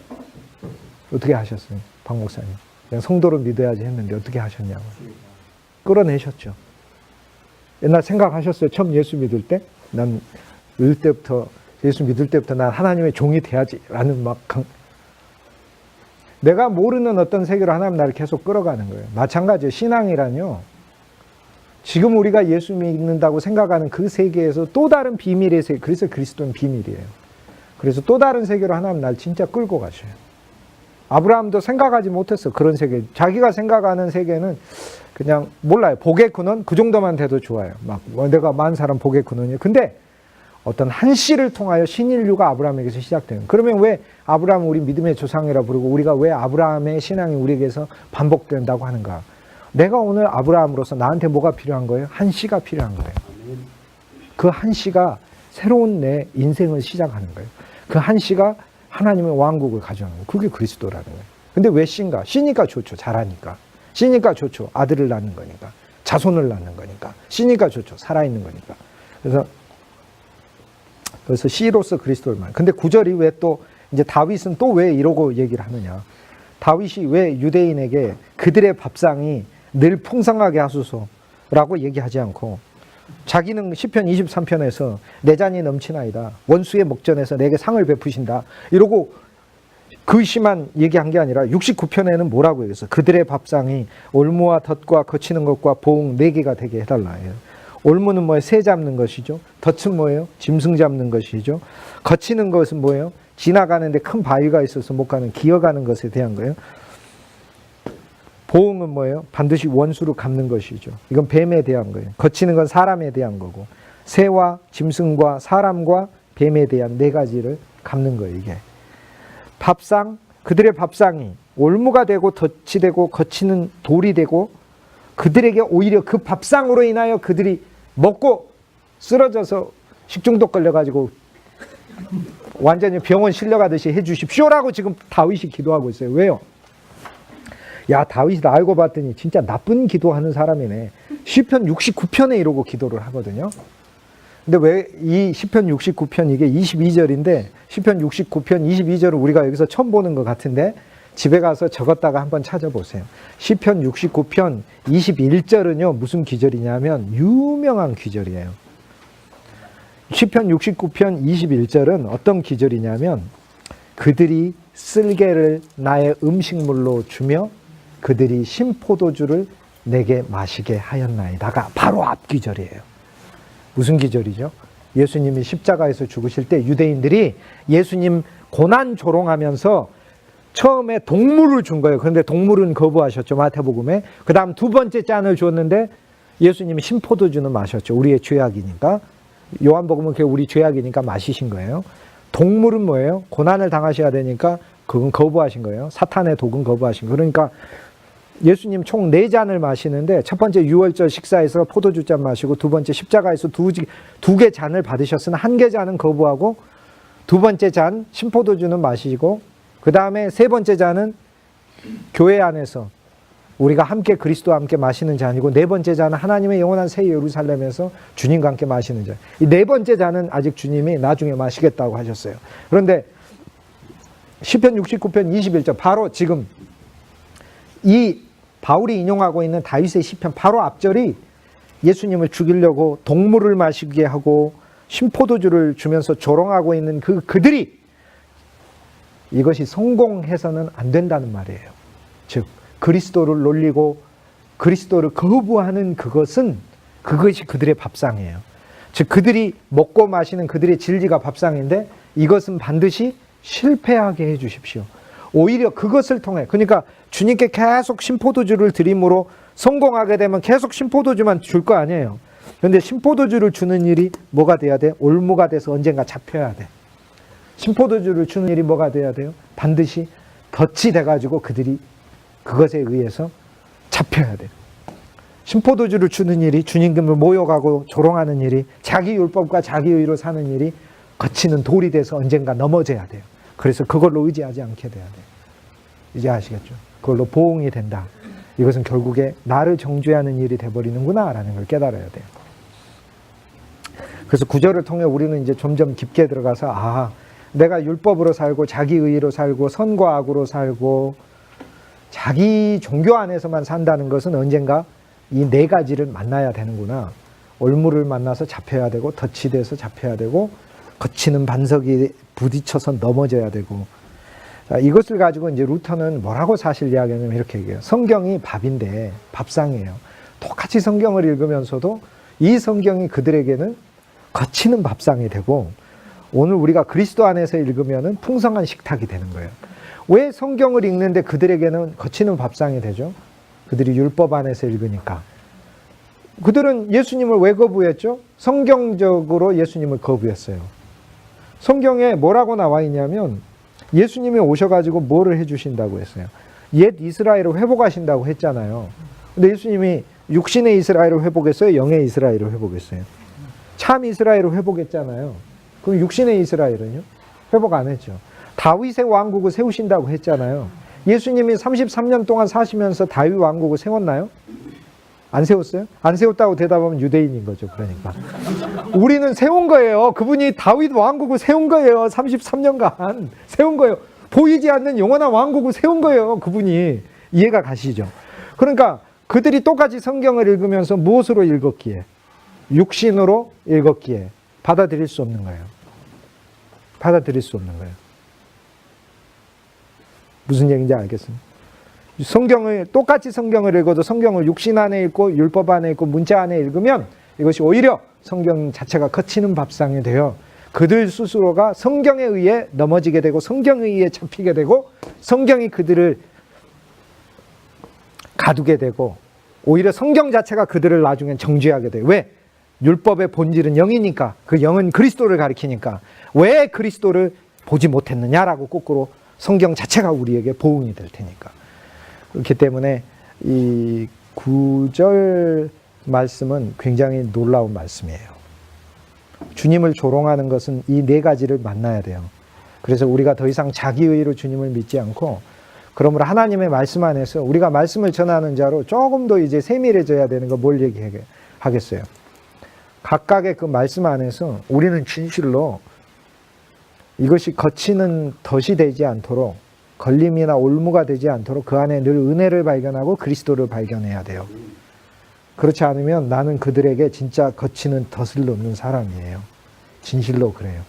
어떻게 하셨어요? 박 목사님. 그냥 성도로 믿어야지 했는데 어떻게 하셨냐고. 끌어내셨죠. 옛날 생각하셨어요? 처음 예수 믿을 때? 난 예수 믿을 때부터 난 하나님의 종이 돼야지 라는 내가 모르는 어떤 세계로 하나님 나를 계속 끌어가는 거예요. 마찬가지예요. 신앙이란요, 지금 우리가 예수 믿는다고 생각하는 그 세계에서 또 다른 비밀의 세계, 그래서 그리스도는 비밀이에요. 그래서 또 다른 세계로 하나님 날 진짜 끌고 가셔요. 아브라함도 생각하지 못했어. 그런 세계. 자기가 생각하는 세계는 그냥 몰라요. 복의 근원 그 정도만 돼도 좋아요. 내가 많은 사람 복의 근원이에요. 근데 어떤 한 씨를 통하여 신인류가 아브라함에게서 시작돼요. 그러면 왜 아브라함은 우리 믿음의 조상이라 부르고 우리가 왜 아브라함의 신앙이 우리에게서 반복된다고 하는가? 내가 오늘 아브라함으로서 나한테 뭐가 필요한 거예요? 한 씨가 필요한 거예요. 그 한 씨가 새로운 내 인생을 시작하는 거예요. 그 한 씨가 하나님의 왕국을 가져가는 거예요. 그게 그리스도라는 거예요. 근데 왜 씨인가? 씨니까 좋죠. 잘하니까. 씨니까 좋죠. 아들을 낳는 거니까. 자손을 낳는 거니까. 씨니까 좋죠. 살아있는 거니까. 그래서 씨로서 그리스도를 말. 근데 구절이 왜 또 이제 다윗은 또 왜 이러고 얘기를 하느냐? 다윗이 왜 유대인에게 그들의 밥상이 늘 풍성하게 하소서라고 얘기하지 않고 자기는 시편 23편에서 내 잔이 넘치나이다. 원수의 목전에서 내게 상을 베푸신다. 이러고 그 시만 얘기한 게 아니라 69편에는 뭐라고 얘기했어? 그들의 밥상이 올무와 덫과 거치는 것과 보응 4개가 되게 해달라. 올무는 뭐예요? 새 잡는 것이죠. 덫은 뭐예요? 짐승 잡는 것이죠. 거치는 것은 뭐예요? 지나가는데 큰 바위가 있어서 못 가는 기어가는 것에 대한 거예요. 보응은 뭐예요? 반드시 원수를 갚는 것이죠. 이건 뱀에 대한 거예요. 거치는 건 사람에 대한 거고 새와 짐승과 사람과 뱀에 대한 4가지를 갚는 거예요. 이게 밥상, 그들의 밥상이 올무가 되고 덫이 되고 거치는 돌이 되고 그들에게 오히려 그 밥상으로 인하여 그들이 먹고 쓰러져서 식중독 걸려가지고 완전히 병원 실려가듯이 해주십시오라고 지금 다윗이 기도하고 있어요. 왜요? 야, 다윗이 알고 봤더니 진짜 나쁜 기도하는 사람이네. 시편 69편에 이러고 기도를 하거든요. 근데 왜 이 시편 69편 이게 22절인데 시편 69편 22절을 우리가 여기서 처음 보는 것 같은데 집에 가서 적었다가 한번 찾아보세요. 시편 69편 21절은요 무슨 기절이냐면 유명한 기절이에요. 시편 69편 21절은 어떤 기절이냐면 그들이 쓸개를 나의 음식물로 주며 그들이 신포도주를 내게 마시게 하였나이다가 바로 앞 기절이에요. 무슨 기절이죠? 예수님이 십자가에서 죽으실 때 유대인들이 예수님 고난 조롱하면서 처음에 동물을 준 거예요. 그런데 동물은 거부하셨죠. 마태복음에. 그 다음 2번째 잔을 줬는데 예수님이 신포도주는 마셨죠. 우리의 죄악이니까. 요한복음은 그게 우리 죄악이니까 마시신 거예요. 동물은 뭐예요? 고난을 당하셔야 되니까 그건 거부하신 거예요. 사탄의 독은 거부하신 거예요. 그러니까 예수님 총 4잔을 마시는데 첫 번째 유월절 식사에서 포도주잔 마시고 두 번째 십자가에서 두 개 잔을 받으셨으나 1개 잔은 거부하고 두 번째 잔 신포도주는 마시고 그 다음에 3번째 잔은 교회 안에서 우리가 함께 그리스도와 함께 마시는 잔이고 4번째 잔은 하나님의 영원한 새 예루살렘에서 주님과 함께 마시는 잔. 이 4번째 잔은 아직 주님이 나중에 마시겠다고 하셨어요. 그런데 시편 69편 21절 바로 지금 이 바울이 인용하고 있는 다윗의 시편 바로 앞절이 예수님을 죽이려고 동물을 마시게 하고 신포도주를 주면서 조롱하고 있는 그들이 이것이 성공해서는 안 된다는 말이에요. 즉 그리스도를 놀리고 그리스도를 거부하는 그것이 그들의 밥상이에요. 즉 그들이 먹고 마시는 그들의 진리가 밥상인데 이것은 반드시 실패하게 해 주십시오. 오히려 그것을 통해 그러니까 주님께 계속 신포도주를 드림으로 성공하게 되면 계속 신포도주만 줄 거 아니에요. 그런데 신포도주를 주는 일이 뭐가 돼야 돼? 올무가 돼서 언젠가 잡혀야 돼. 신포도주를 주는 일이 뭐가 돼야 돼요? 반드시 덫이 돼가지고 그들이 그것에 의해서 잡혀야 돼요. 신포도주를 주는 일이 주님을 모욕하고 조롱하는 일이 자기 율법과 자기 의로 사는 일이 거치는 돌이 돼서 언젠가 넘어져야 돼요. 그래서 그걸로 의지하지 않게 돼야 돼요. 이제 아시겠죠? 그걸로 보응이 된다. 이것은 결국에 나를 정죄하는 일이 돼버리는구나 라는 걸 깨달아야 돼요. 그래서 구절을 통해 우리는 이제 점점 깊게 들어가서 내가 율법으로 살고 자기 의로 살고 선과 악으로 살고 자기 종교 안에서만 산다는 것은 언젠가 이 4가지를 만나야 되는구나. 올무를 만나서 잡혀야 되고 덫이 돼서 잡혀야 되고 거치는 반석이 부딪혀서 넘어져야 되고. 자, 이것을 가지고 이제 루터는 뭐라고 사실 이야기하냐면 이렇게 얘기해요. 성경이 밥인데 밥상이에요. 똑같이 성경을 읽으면서도 이 성경이 그들에게는 거치는 밥상이 되고 오늘 우리가 그리스도 안에서 읽으면은 풍성한 식탁이 되는 거예요. 왜 성경을 읽는데 그들에게는 거치는 밥상이 되죠? 그들이 율법 안에서 읽으니까. 그들은 예수님을 왜 거부했죠? 성경적으로 예수님을 거부했어요. 성경에 뭐라고 나와 있냐면 예수님이 오셔가지고 뭐를 해주신다고 했어요? 옛 이스라엘을 회복하신다고 했잖아요. 근데 예수님이 육신의 이스라엘을 회복했어요? 영의 이스라엘을 회복했어요? 참 이스라엘을 회복했잖아요. 그럼 육신의 이스라엘은요? 회복 안 했죠. 다윗의 왕국을 세우신다고 했잖아요. 예수님이 33년 동안 사시면서 다윗 왕국을 세웠나요? 안 세웠어요? 안 세웠다고 대답하면 유대인인 거죠. 그러니까 우리는 세운 거예요. 그분이 다윗 왕국을 세운 거예요. 33년간 세운 거예요. 보이지 않는 영원한 왕국을 세운 거예요. 그분이. 이해가 가시죠? 그러니까 그들이 똑같이 성경을 읽으면서 무엇으로 읽었기에? 육신으로 읽었기에 받아들일 수 없는 거예요. 받아들일 수 없는 거예요. 무슨 얘기인지 알겠습니까? 똑같이 성경을 읽어도 성경을 육신 안에 읽고 율법 안에 읽고 문자 안에 읽으면 이것이 오히려 성경 자체가 거치는 밥상이 되어 그들 스스로가 성경에 의해 넘어지게 되고 성경에 의해 잡히게 되고 성경이 그들을 가두게 되고 오히려 성경 자체가 그들을 나중엔 정죄하게 돼요. 왜? 율법의 본질은 영이니까, 그 영은 그리스도를 가리키니까 왜 그리스도를 보지 못했느냐라고 거꾸로 성경 자체가 우리에게 보응이 될 테니까. 그렇기 때문에 이 9절 말씀은 굉장히 놀라운 말씀이에요. 주님을 조롱하는 것은 이 네 가지를 만나야 돼요. 그래서 우리가 더 이상 자기의로 주님을 믿지 않고, 그러므로 하나님의 말씀 안에서 우리가 말씀을 전하는 자로 조금 더 이제 세밀해져야 되는 거 뭘 얘기하겠어요? 각각의 그 말씀 안에서 우리는 진실로 이것이 거치는 덫이 되지 않도록, 걸림이나 올무가 되지 않도록 그 안에 늘 은혜를 발견하고 그리스도를 발견해야 돼요. 그렇지 않으면 나는 그들에게 진짜 거치는 덫을 놓는 사람이에요. 진실로 그래요.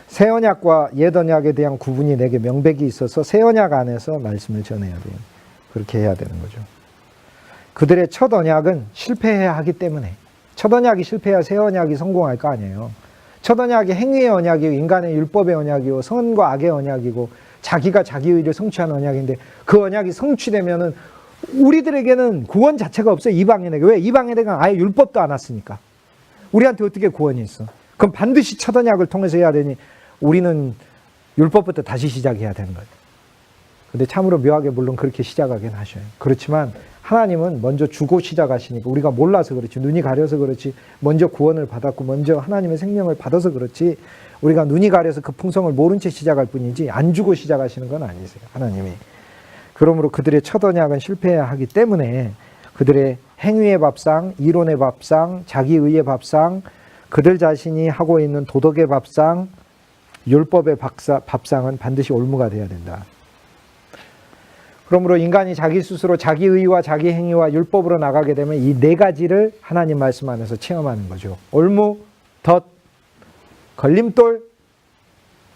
새 언약과 옛 언약에 대한 구분이 내게 명백히 있어서 새 언약 안에서 말씀을 전해야 돼요. 그렇게 해야 되는 거죠. 그들의 첫 언약은 실패해야 하기 때문에, 첫 언약이 실패해야 새 언약이 성공할 거 아니에요. 첫 언약이 행위의 언약이고 인간의 율법의 언약이고 선과 악의 언약이고 자기가 자기 의를 성취하는 언약인데, 그 언약이 성취되면은 우리들에게는 구원 자체가 없어요. 이방인에게. 왜? 이방인에게는 아예 율법도 안 왔으니까. 우리한테 어떻게 구원이 있어? 그럼 반드시 첫 언약을 통해서 해야 되니 우리는 율법부터 다시 시작해야 되는 거예요. 근데 참으로 묘하게 물론 그렇게 시작하긴 하셔요. 그렇지만 하나님은 먼저 주고 시작하시니까, 우리가 몰라서 그렇지, 눈이 가려서 그렇지, 먼저 구원을 받았고 먼저 하나님의 생명을 받아서 그렇지, 우리가 눈이 가려서 그 풍성을 모른 채 시작할 뿐이지 안 주고 시작하시는 건 아니세요, 하나님이. 그러므로 그들의 첫 언약은 실패해야 하기 때문에 그들의 행위의 밥상, 이론의 밥상, 자기의의 밥상, 그들 자신이 하고 있는 도덕의 밥상, 율법의 밥상은 반드시 올무가 돼야 된다. 그러므로 인간이 자기 스스로 자기 의와 자기 행위와 율법으로 나가게 되면 이 네 가지를 하나님 말씀 안에서 체험하는 거죠. 올무, 덫, 걸림돌,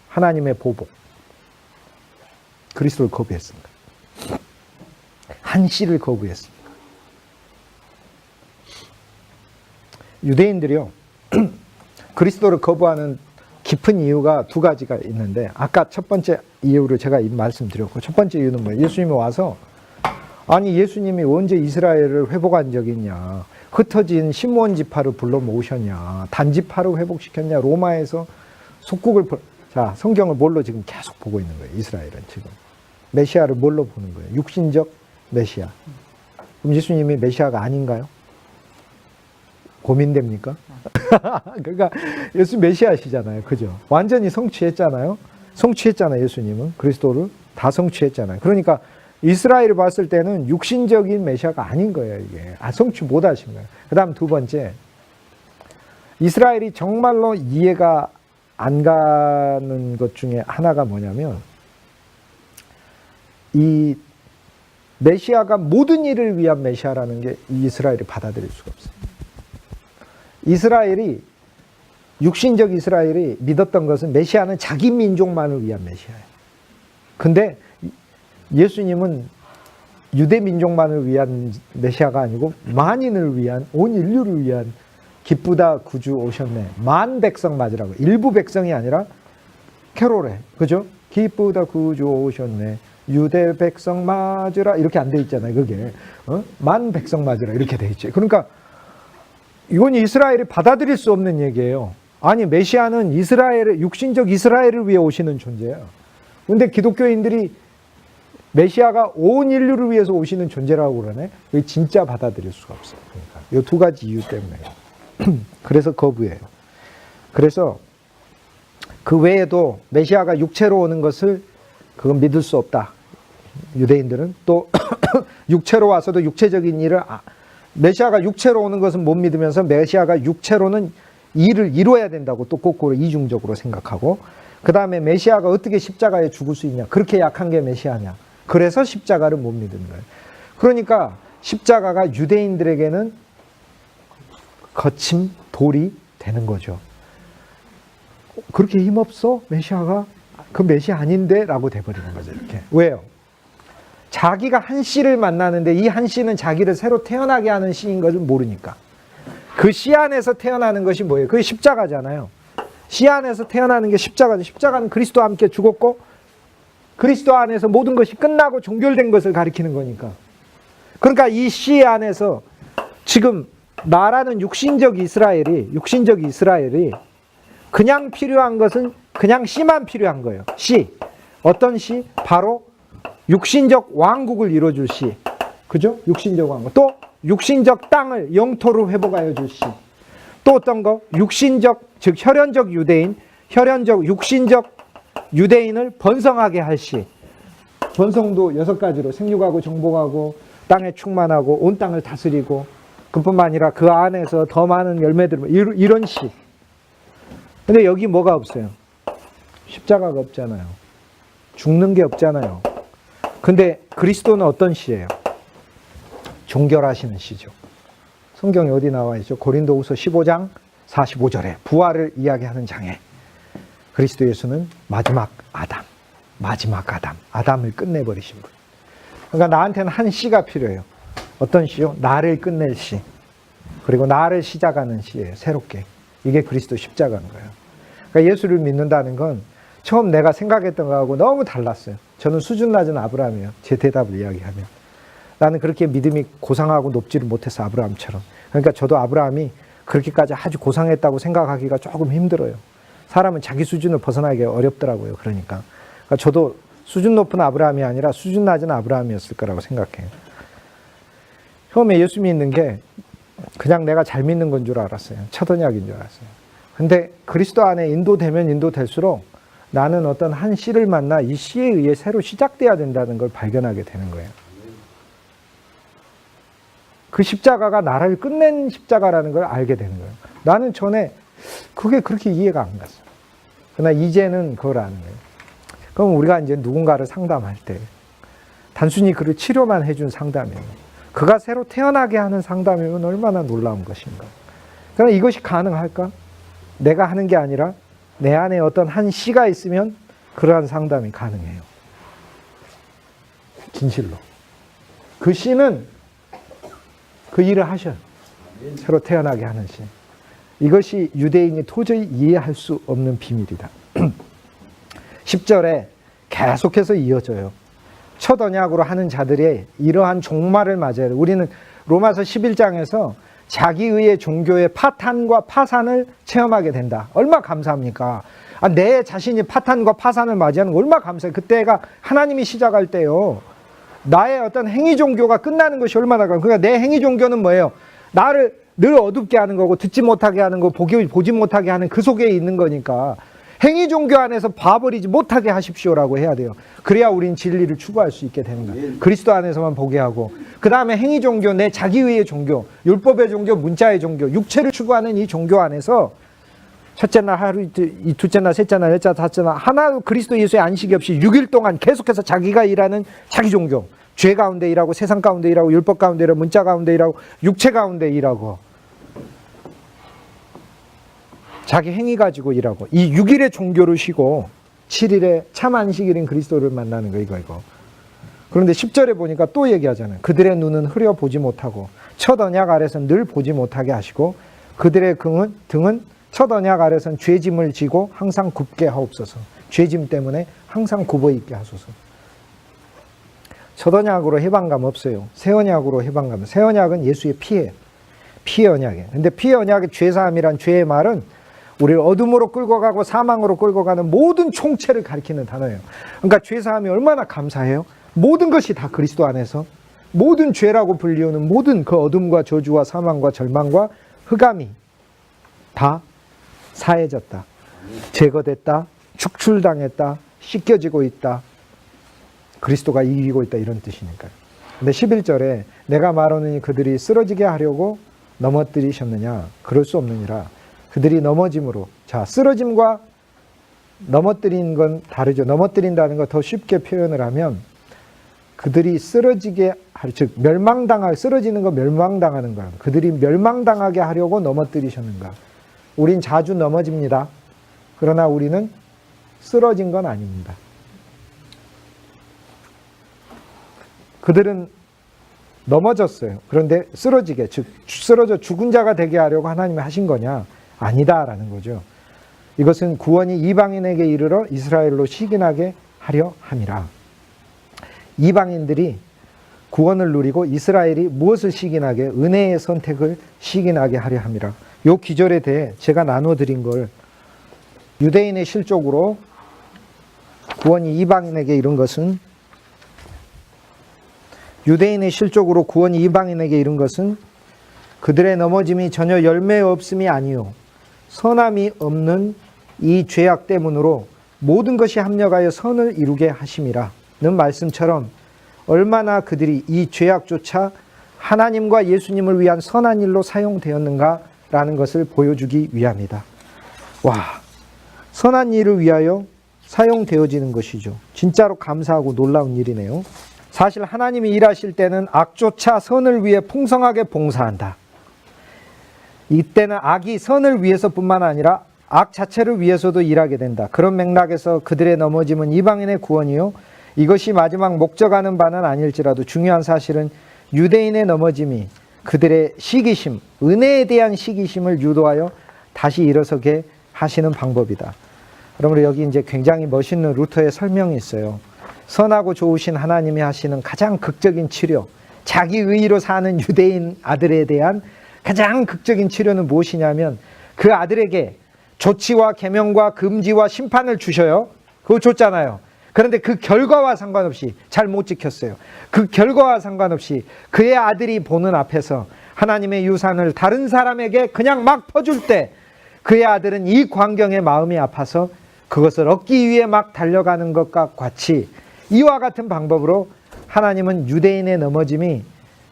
하나님의 보복. 그리스도를 거부했습니다. 한시를 거부했습니다. 유대인들이요, 그리스도를 거부하는 깊은 이유가 두 가지가 있는데, 아까 첫 번째 이유를 제가 말씀드렸고, 첫 번째 이유는 뭐예요? 예수님이 와서, 아니 예수님이 언제 이스라엘을 회복한 적이 있냐, 흩어진 시므온 지파를 불러 모으셨냐, 단지파를 회복시켰냐, 로마에서 속국을 자, 성경을 뭘로 지금 계속 보고 있는 거예요. 이스라엘은 지금 메시아를 뭘로 보는 거예요? 육신적 메시아. 그럼 예수님이 메시아가 아닌가요? 고민됩니까? 그러니까 예수 메시아시잖아요. 그죠? 완전히 성취했잖아요. 성취했잖아요. 예수님은 그리스도를 다 성취했잖아요. 그러니까 이스라엘을 봤을 때는 육신적인 메시아가 아닌 거예요. 이게 성취 못하신 거예요. 그 다음 두 번째, 이스라엘이 정말로 이해가 안 가는 것 중에 하나가 뭐냐면, 이 메시아가 모든 일을 위한 메시아라는 게 이스라엘이 받아들일 수가 없어요. 이스라엘이, 육신적 이스라엘이 믿었던 것은 메시아는 자기 민족만을 위한 메시아예요. 근데 예수님은 유대 민족만을 위한 메시아가 아니고 만인을 위한, 온 인류를 위한 기쁘다 구주 오셨네. 만 백성 맞으라고. 일부 백성이 아니라 캐롤에, 그죠? 기쁘다 구주 오셨네. 유대 백성 맞으라. 이렇게 안 돼 있잖아요. 그게. 만 백성 맞으라. 이렇게 돼 있죠. 그러니까 이건 이스라엘이 받아들일 수 없는 얘기예요. 아니, 메시아는 이스라엘의, 육신적 이스라엘을 위해 오시는 존재예요. 근데 기독교인들이 메시아가 온 인류를 위해서 오시는 존재라고 그러네. 이거 진짜 받아들일 수가 없어요. 그러니까 이 두 가지 이유 때문에요. 그래서 거부해요. 그래서 그 외에도 메시아가 육체로 오는 것을 그건 믿을 수 없다. 유대인들은 또 육체로 와서도 육체적인 일을 메시아가 육체로 오는 것은 못 믿으면서 메시아가 육체로는 일을 이루어야 된다고 또 거꾸로 이중적으로 생각하고, 그 다음에 메시아가 어떻게 십자가에 죽을 수 있냐, 그렇게 약한 게 메시아냐, 그래서 십자가를 못 믿는 거예요. 그러니까 십자가가 유대인들에게는 거친 돌이 되는 거죠. 그렇게 힘없어? 메시아가? 그 메시아 아닌데? 라고 돼버리는 거죠. 이렇게. 왜요? 자기가 한 씨를 만나는데 이 한 씨는 자기를 새로 태어나게 하는 씨인 것을 모르니까. 그 씨 안에서 태어나는 것이 뭐예요? 그게 십자가잖아요. 씨 안에서 태어나는 게 십자가죠. 십자가는 그리스도와 함께 죽었고 그리스도 안에서 모든 것이 끝나고 종결된 것을 가리키는 거니까. 그러니까 이 씨 안에서 지금 나라는 육신적 이스라엘이 그냥 필요한 것은 그냥 씨만 필요한 거예요. 씨. 어떤 씨? 바로 육신적 왕국을 이루어줄 씨. 그죠? 육신적 왕국. 또 육신적 땅을 영토로 회복하여 줄 씨. 또 어떤 거? 육신적, 즉 혈연적 유대인, 육신적 유대인을 번성하게 할 씨. 번성도 6가지로 생육하고 정복하고 땅에 충만하고 온 땅을 다스리고, 그뿐만 아니라 그 안에서 더 많은 열매들, 이런 씨. 근데 여기 뭐가 없어요? 십자가가 없잖아요. 죽는 게 없잖아요. 근데 그리스도는 어떤 씨예요? 종결하시는 씨죠. 성경에 어디 나와 있죠? 고린도후서 15장 45절에 부활을 이야기하는 장에 그리스도 예수는 마지막 아담을 끝내버리신 분. 그러니까 나한테는 한 씨가 필요해요. 어떤 씨요? 나를 끝낼 씨. 그리고 나를 시작하는 씨예요. 새롭게. 이게 그리스도 십자가인 거예요. 그러니까 예수를 믿는다는 건 처음 내가 생각했던 거하고 너무 달랐어요. 저는 수준 낮은 아브라함이에요. 제 대답을 이야기하면. 나는 그렇게 믿음이 고상하고 높지를 못해서 아브라함처럼. 그러니까 저도 아브라함이 그렇게까지 아주 고상했다고 생각하기가 조금 힘들어요. 사람은 자기 수준을 벗어나기가 어렵더라고요. 그러니까 저도 수준 높은 아브라함이 아니라 수준 낮은 아브라함이었을 거라고 생각해요. 처음에 예수 믿는 게 그냥 내가 잘 믿는 건 줄 알았어요. 첫 언약인 줄 알았어요. 근데 그리스도 안에 인도되면 인도될수록 나는 어떤 한 씨를 만나 이 씨에 의해 새로 시작돼야 된다는 걸 발견하게 되는 거예요. 그 십자가가 나를 끝낸 십자가라는 걸 알게 되는 거예요. 나는 전에 그게 그렇게 이해가 안 갔어요. 그러나 이제는 그걸 아는 거예요. 그럼 우리가 이제 누군가를 상담할 때 단순히 그를 치료만 해준 상담이에요. 그가 새로 태어나게 하는 상담이면 얼마나 놀라운 것인가. 그러나 이것이 가능할까? 내가 하는 게 아니라 내 안에 어떤 한 씨가 있으면 그러한 상담이 가능해요. 진실로. 그 씨는 그 일을 하셔요. 새로 태어나게 하는 씨. 이것이 유대인이 도저히 이해할 수 없는 비밀이다. 10절에 계속해서 이어져요. 첫 언약으로 하는 자들의 이러한 종말을 맞아야 돼요. 우리는 로마서 11장에서 자기의 종교의 파탄과 파산을 체험하게 된다. 얼마나 감사합니까? 내 자신이 파탄과 파산을 맞이하는 거 얼마나 감사해요. 그때가 하나님이 시작할 때요. 나의 어떤 행위 종교가 끝나는 것이 얼마나 그러니까 내 행위 종교는 뭐예요? 나를 늘 어둡게 하는 거고 듣지 못하게 하는 거, 보지 못하게 하는 그 속에 있는 거니까 행위 종교 안에서 봐버리지 못하게 하십시오라고 해야 돼요. 그래야 우린 진리를 추구할 수 있게 되는 거예요. 그리스도 안에서만 보게 하고, 그 다음에 행위 종교, 내 자기의 종교, 율법의 종교, 문자의 종교, 육체를 추구하는 이 종교 안에서 첫째 날 하루 이틀, 둘째 날, 셋째 날, 넷째 날, 다섯째 날 하나 그리스도 예수의 안식이 없이 6일 동안 계속해서 자기가 일하는 자기 종교, 죄 가운데 일하고, 세상 가운데 일하고, 율법 가운데 일하고, 문자 가운데 일하고, 육체 가운데 일하고, 자기 행위 가지고 일하고, 이 6일의 종교를 쉬고 7일의 참 안식일인 그리스도를 만나는 거 이거. 그런데 10절에 보니까 또 얘기하잖아요. 그들의 눈은 흐려 보지 못하고 첫 언약 아래선 늘 보지 못하게 하시고 그들의 등은 첫 언약 아래선 죄짐을 지고 항상 굽게 하옵소서. 죄짐 때문에 항상 굽어 있게 하소서. 첫 언약으로 해방감 없어요. 새 언약으로 해방감. 새 언약은 예수의 피해 언약이에요. 근데 피해 언약의 죄사함이란 죄의 말은 우리를 어둠으로 끌고 가고 사망으로 끌고 가는 모든 총체를 가리키는 단어예요. 그러니까 죄사함이 얼마나 감사해요? 모든 것이 다 그리스도 안에서 모든 죄라고 불리우는 모든 그 어둠과 저주와 사망과 절망과 흑암이 다 사해졌다. 제거됐다. 축출당했다. 씻겨지고 있다. 그리스도가 이기고 있다. 이런 뜻이니까요. 근데 11절에 내가 말하느니 그들이 쓰러지게 하려고 넘어뜨리셨느냐? 그럴 수 없느니라. 그들이 넘어짐으로. 자, 쓰러짐과 넘어뜨린 건 다르죠. 넘어뜨린다는 거 더 쉽게 표현을 하면 그들이 쓰러지게 즉 쓰러지는 거 멸망당하는 거야. 그들이 멸망당하게 하려고 넘어뜨리셨는가? 우린 자주 넘어집니다. 그러나 우리는 쓰러진 건 아닙니다. 그들은 넘어졌어요. 그런데 쓰러지게, 즉 쓰러져 죽은 자가 되게 하려고 하나님이 하신 거냐? 아니다라는 거죠. 이것은 구원이 이방인에게 이르러 이스라엘로 시기나게 하려 함이라. 이방인들이 구원을 누리고 이스라엘이 무엇을 시기나게? 은혜의 선택을 시기나게 하려 함이라. 요 기절에 대해 제가 나눠드린 걸 유대인의 실족으로 구원이 이방인에게 이른 것은 유대인의 실족으로 구원이 이방인에게 이른 것은 그들의 넘어짐이 전혀 열매 없음이 아니요 선함이 없는 이 죄악 때문으로 모든 것이 합력하여 선을 이루게 하심이라는 말씀처럼 얼마나 그들이 이 죄악조차 하나님과 예수님을 위한 선한 일로 사용되었는가라는 것을 보여주기 위함이다. 와, 선한 일을 위하여 사용되어지는 것이죠. 진짜로 감사하고 놀라운 일이네요. 사실 하나님이 일하실 때는 악조차 선을 위해 풍성하게 봉사한다. 이때는 악이 선을 위해서뿐만 아니라 악 자체를 위해서도 일하게 된다. 그런 맥락에서 그들의 넘어짐은 이방인의 구원이요 이것이 마지막 목적하는 바는 아닐지라도 중요한 사실은 유대인의 넘어짐이 그들의 시기심, 은혜에 대한 시기심을 유도하여 다시 일어서게 하시는 방법이다. 그러므로 여기 이제 굉장히 멋있는 루터의 설명이 있어요. 선하고 좋으신 하나님이 하시는 가장 극적인 치료, 자기 의의로 사는 유대인 아들에 대한 가장 극적인 치료는 무엇이냐면 그 아들에게 조치와 계명과 금지와 심판을 주셔요. 그거 줬잖아요. 그런데 그 결과와 상관없이 잘 못 지켰어요. 그 결과와 상관없이 그의 아들이 보는 앞에서 하나님의 유산을 다른 사람에게 그냥 막 퍼줄 때 그의 아들은 이 광경에 마음이 아파서 그것을 얻기 위해 막 달려가는 것과 같이 이와 같은 방법으로 하나님은 유대인의 넘어짐이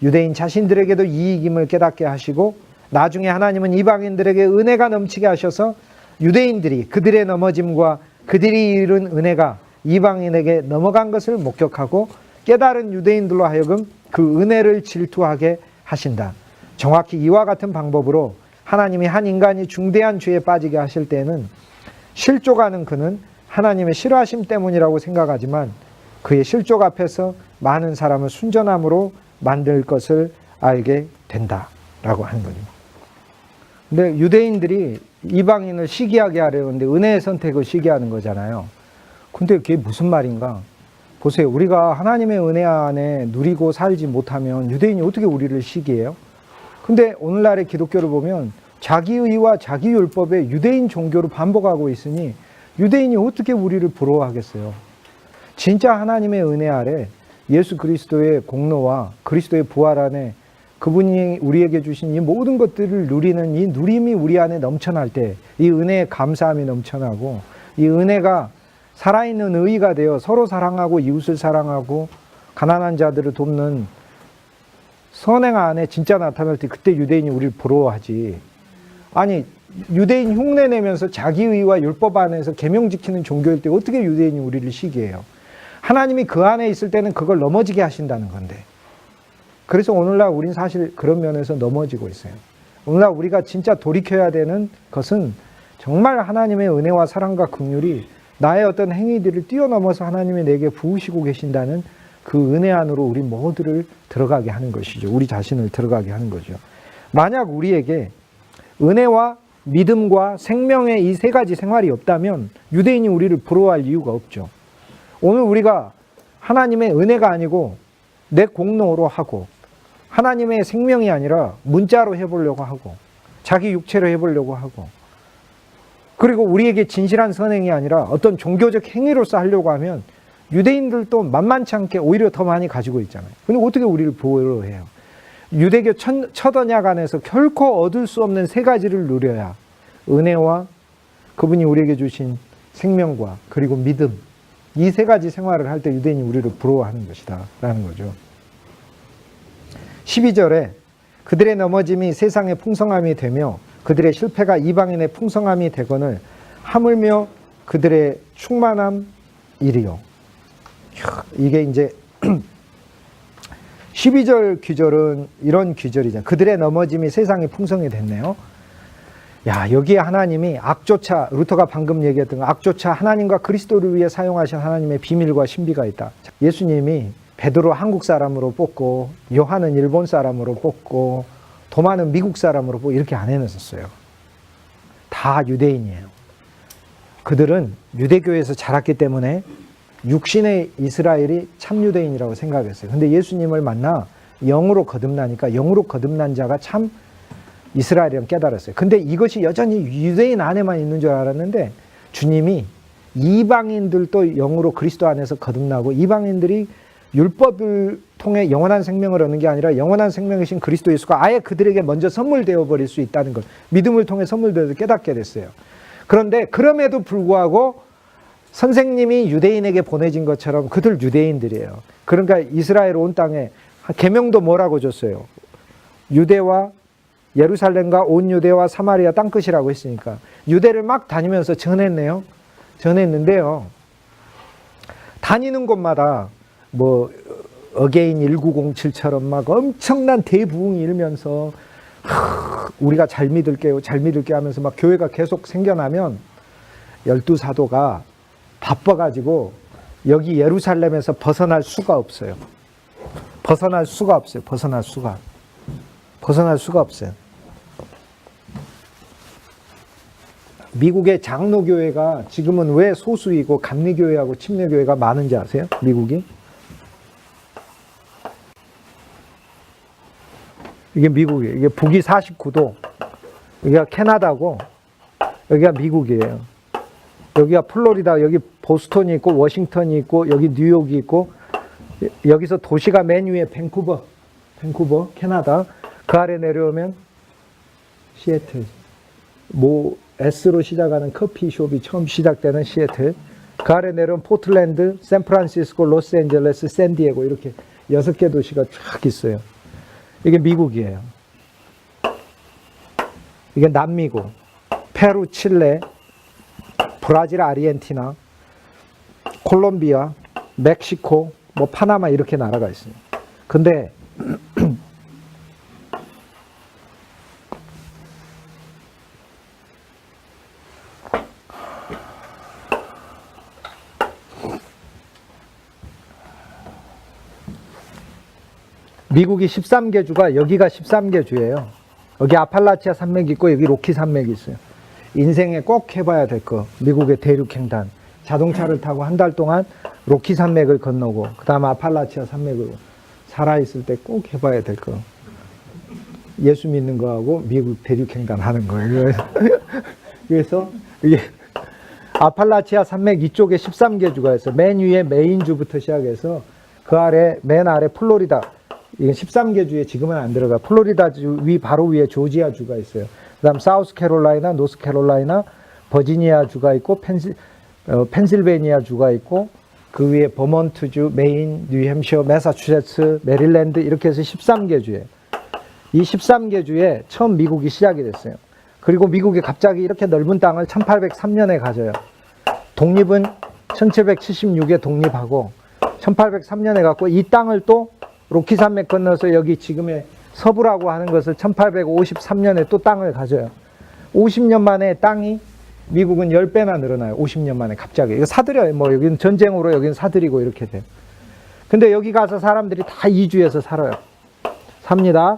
유대인 자신들에게도 이익임을 깨닫게 하시고 나중에 하나님은 이방인들에게 은혜가 넘치게 하셔서 유대인들이 그들의 넘어짐과 그들이 이룬 은혜가 이방인에게 넘어간 것을 목격하고 깨달은 유대인들로 하여금 그 은혜를 질투하게 하신다. 정확히 이와 같은 방법으로 하나님이 한 인간이 중대한 죄에 빠지게 하실 때는 실족하는 그는 하나님의 싫어하심 때문이라고 생각하지만 그의 실족 앞에서 많은 사람을 순전함으로 만들 것을 알게 된다라고 하는 거죠. 근데 유대인들이 이방인을 시기하게 하려는데 은혜의 선택을 시기하는 거잖아요. 근데 그게 무슨 말인가? 보세요. 우리가 하나님의 은혜 안에 누리고 살지 못하면 유대인이 어떻게 우리를 시기해요? 근데 오늘날의 기독교를 보면 자기의와 자기율법에 유대인 종교로 반복하고 있으니 유대인이 어떻게 우리를 부러워하겠어요? 진짜 하나님의 은혜 아래 예수 그리스도의 공로와 그리스도의 부활 안에 그분이 우리에게 주신 이 모든 것들을 누리는 이 누림이 우리 안에 넘쳐날 때 이 은혜의 감사함이 넘쳐나고 이 은혜가 살아있는 의의가 되어 서로 사랑하고 이웃을 사랑하고 가난한 자들을 돕는 선행 안에 진짜 나타날 때 그때 유대인이 우리를 부러워하지. 아니 유대인 흉내내면서 자기의와 율법 안에서 계명 지키는 종교일 때 어떻게 유대인이 우리를 시기해요? 하나님이 그 안에 있을 때는 그걸 넘어지게 하신다는 건데. 그래서 오늘날 우린 사실 그런 면에서 넘어지고 있어요. 오늘날 우리가 진짜 돌이켜야 되는 것은 정말 하나님의 은혜와 사랑과 긍휼이 나의 어떤 행위들을 뛰어넘어서 하나님이 내게 부으시고 계신다는 그 은혜 안으로 우리 모두를 들어가게 하는 것이죠. 우리 자신을 들어가게 하는 거죠. 만약 우리에게 은혜와 믿음과 생명의 이 세 가지 생활이 없다면 유대인이 우리를 부러워할 이유가 없죠. 오늘 우리가 하나님의 은혜가 아니고 내 공로로 하고 하나님의 생명이 아니라 문자로 해보려고 하고 자기 육체로 해보려고 하고 그리고 우리에게 진실한 선행이 아니라 어떤 종교적 행위로서 하려고 하면 유대인들도 만만치 않게 오히려 더 많이 가지고 있잖아요. 근데 어떻게 우리를 보호를 해요? 유대교 첫 언약 안에서 결코 얻을 수 없는 세 가지를 누려야 은혜와 그분이 우리에게 주신 생명과 그리고 믿음, 이 세 가지 생활을 할 때 유대인이 우리를 부러워하는 것이다 라는 거죠. 12절에 그들의 넘어짐이 세상의 풍성함이 되며 그들의 실패가 이방인의 풍성함이 되거늘 하물며 그들의 충만함 이리요. 이게 이제 12절 귀절은 이런 귀절이잖아요. 그들의 넘어짐이 세상이 풍성이 됐네요. 야, 여기에 하나님이 악조차, 루터가 방금 얘기했던 거, 악조차 하나님과 그리스도를 위해 사용하신 하나님의 비밀과 신비가 있다. 예수님이 베드로 한국 사람으로 뽑고 요한은 일본 사람으로 뽑고 도마는 미국 사람으로 뽑고 이렇게 안 해놨었어요. 다 유대인이에요. 그들은 유대교에서 자랐기 때문에 육신의 이스라엘이 참 유대인이라고 생각했어요. 근데 예수님을 만나 영으로 거듭나니까 영으로 거듭난 자가 참 이스라엘이라고 깨달았어요. 근데 이것이 여전히 유대인 안에만 있는 줄 알았는데 주님이 이방인들도 영으로 그리스도 안에서 거듭나고 이방인들이 율법을 통해 영원한 생명을 얻는 게 아니라 영원한 생명이신 그리스도 예수가 아예 그들에게 먼저 선물되어 버릴 수 있다는 걸 믿음을 통해 선물되어서 깨닫게 됐어요. 그런데 그럼에도 불구하고 선생님이 유대인에게 보내진 것처럼 그들 유대인들이에요. 그러니까 이스라엘 온 땅에 계명도 뭐라고 줬어요? 유대와 예루살렘과 온 유대와 사마리아 땅끝이라고 했으니까 유대를 막 다니면서 전했네요. 전했는데요. 다니는 곳마다 뭐 어게인 1907처럼 막 엄청난 대부흥이 일면서 우리가 잘 믿을게요 하면서 막 교회가 계속 생겨나면 12사도가 바빠가지고 여기 예루살렘에서 벗어날 수가 없어요. 벗어날 수가 없어요. 미국의 장로교회가 지금은 왜 소수이고 감리교회하고 침례교회가 많은지 아세요? 미국이? 이게 미국이에요. 이게 북이 49도, 여기가 캐나다고, 여기가 미국이에요. 여기가 플로리다, 여기 보스턴이 있고, 워싱턴이 있고, 여기 뉴욕이 있고, 여기서 도시가 맨 위에 밴쿠버, 캐나다. 그 아래 내려오면 시애틀. 뭐 S로 시작하는 커피숍이 처음 시작되는 시애틀. 그 아래 내려오면 포틀랜드, 샌프란시스코, 로스앤젤레스, 샌디에고 이렇게 6개 도시가 쫙 있어요. 이게 미국이에요. 이게 남미국. 페루, 칠레, 브라질, 아르헨티나, 콜롬비아, 멕시코, 뭐 파나마 이렇게 나라가 있어요. 근데 미국이 13개 주가 여기가 13개 주예요. 여기 아팔라치아 산맥이 있고 여기 로키 산맥이 있어요. 인생에 꼭 해봐야 될 거. 미국의 대륙횡단. 자동차를 타고 한 달 동안 로키 산맥을 건너고 그 다음에 아팔라치아 산맥을 살아있을 때 꼭 해봐야 될 거. 예수 믿는 거하고 미국 대륙횡단 하는 거예요. 그래서 이게 아팔라치아 산맥 이쪽에 13개 주가 있어요. 맨 위에 메인주부터 시작해서 그 아래 맨 아래 플로리다. 이건 13개 주에 지금은 안 들어가. 플로리다 주 위 바로 위에 조지아 주가 있어요. 그다음 사우스캐롤라이나, 노스캐롤라이나, 버지니아 주가 있고 펜실베니아 주가 있고 그 위에 버몬트 주, 메인, 뉴햄셔, 매사추세츠, 메릴랜드 이렇게 해서 13개 주예요. 이 13개 주에 처음 미국이 시작이 됐어요. 그리고 미국이 갑자기 이렇게 넓은 땅을 1803년에 가져요. 독립은 1776에 독립하고 1803년에 갖고 이 땅을 또 로키 산맥 건너서 여기 지금의 서부라고 하는 것을 1853년에 또 땅을 가져요. 50년 만에 땅이 미국은 10배나 늘어나요. 50년 만에 갑자기. 이거 사들여요. 뭐 여기는 전쟁으로 여기는 사들이고 이렇게 돼요. 근데 여기 가서 사람들이 다 이주해서 살아요. 삽니다.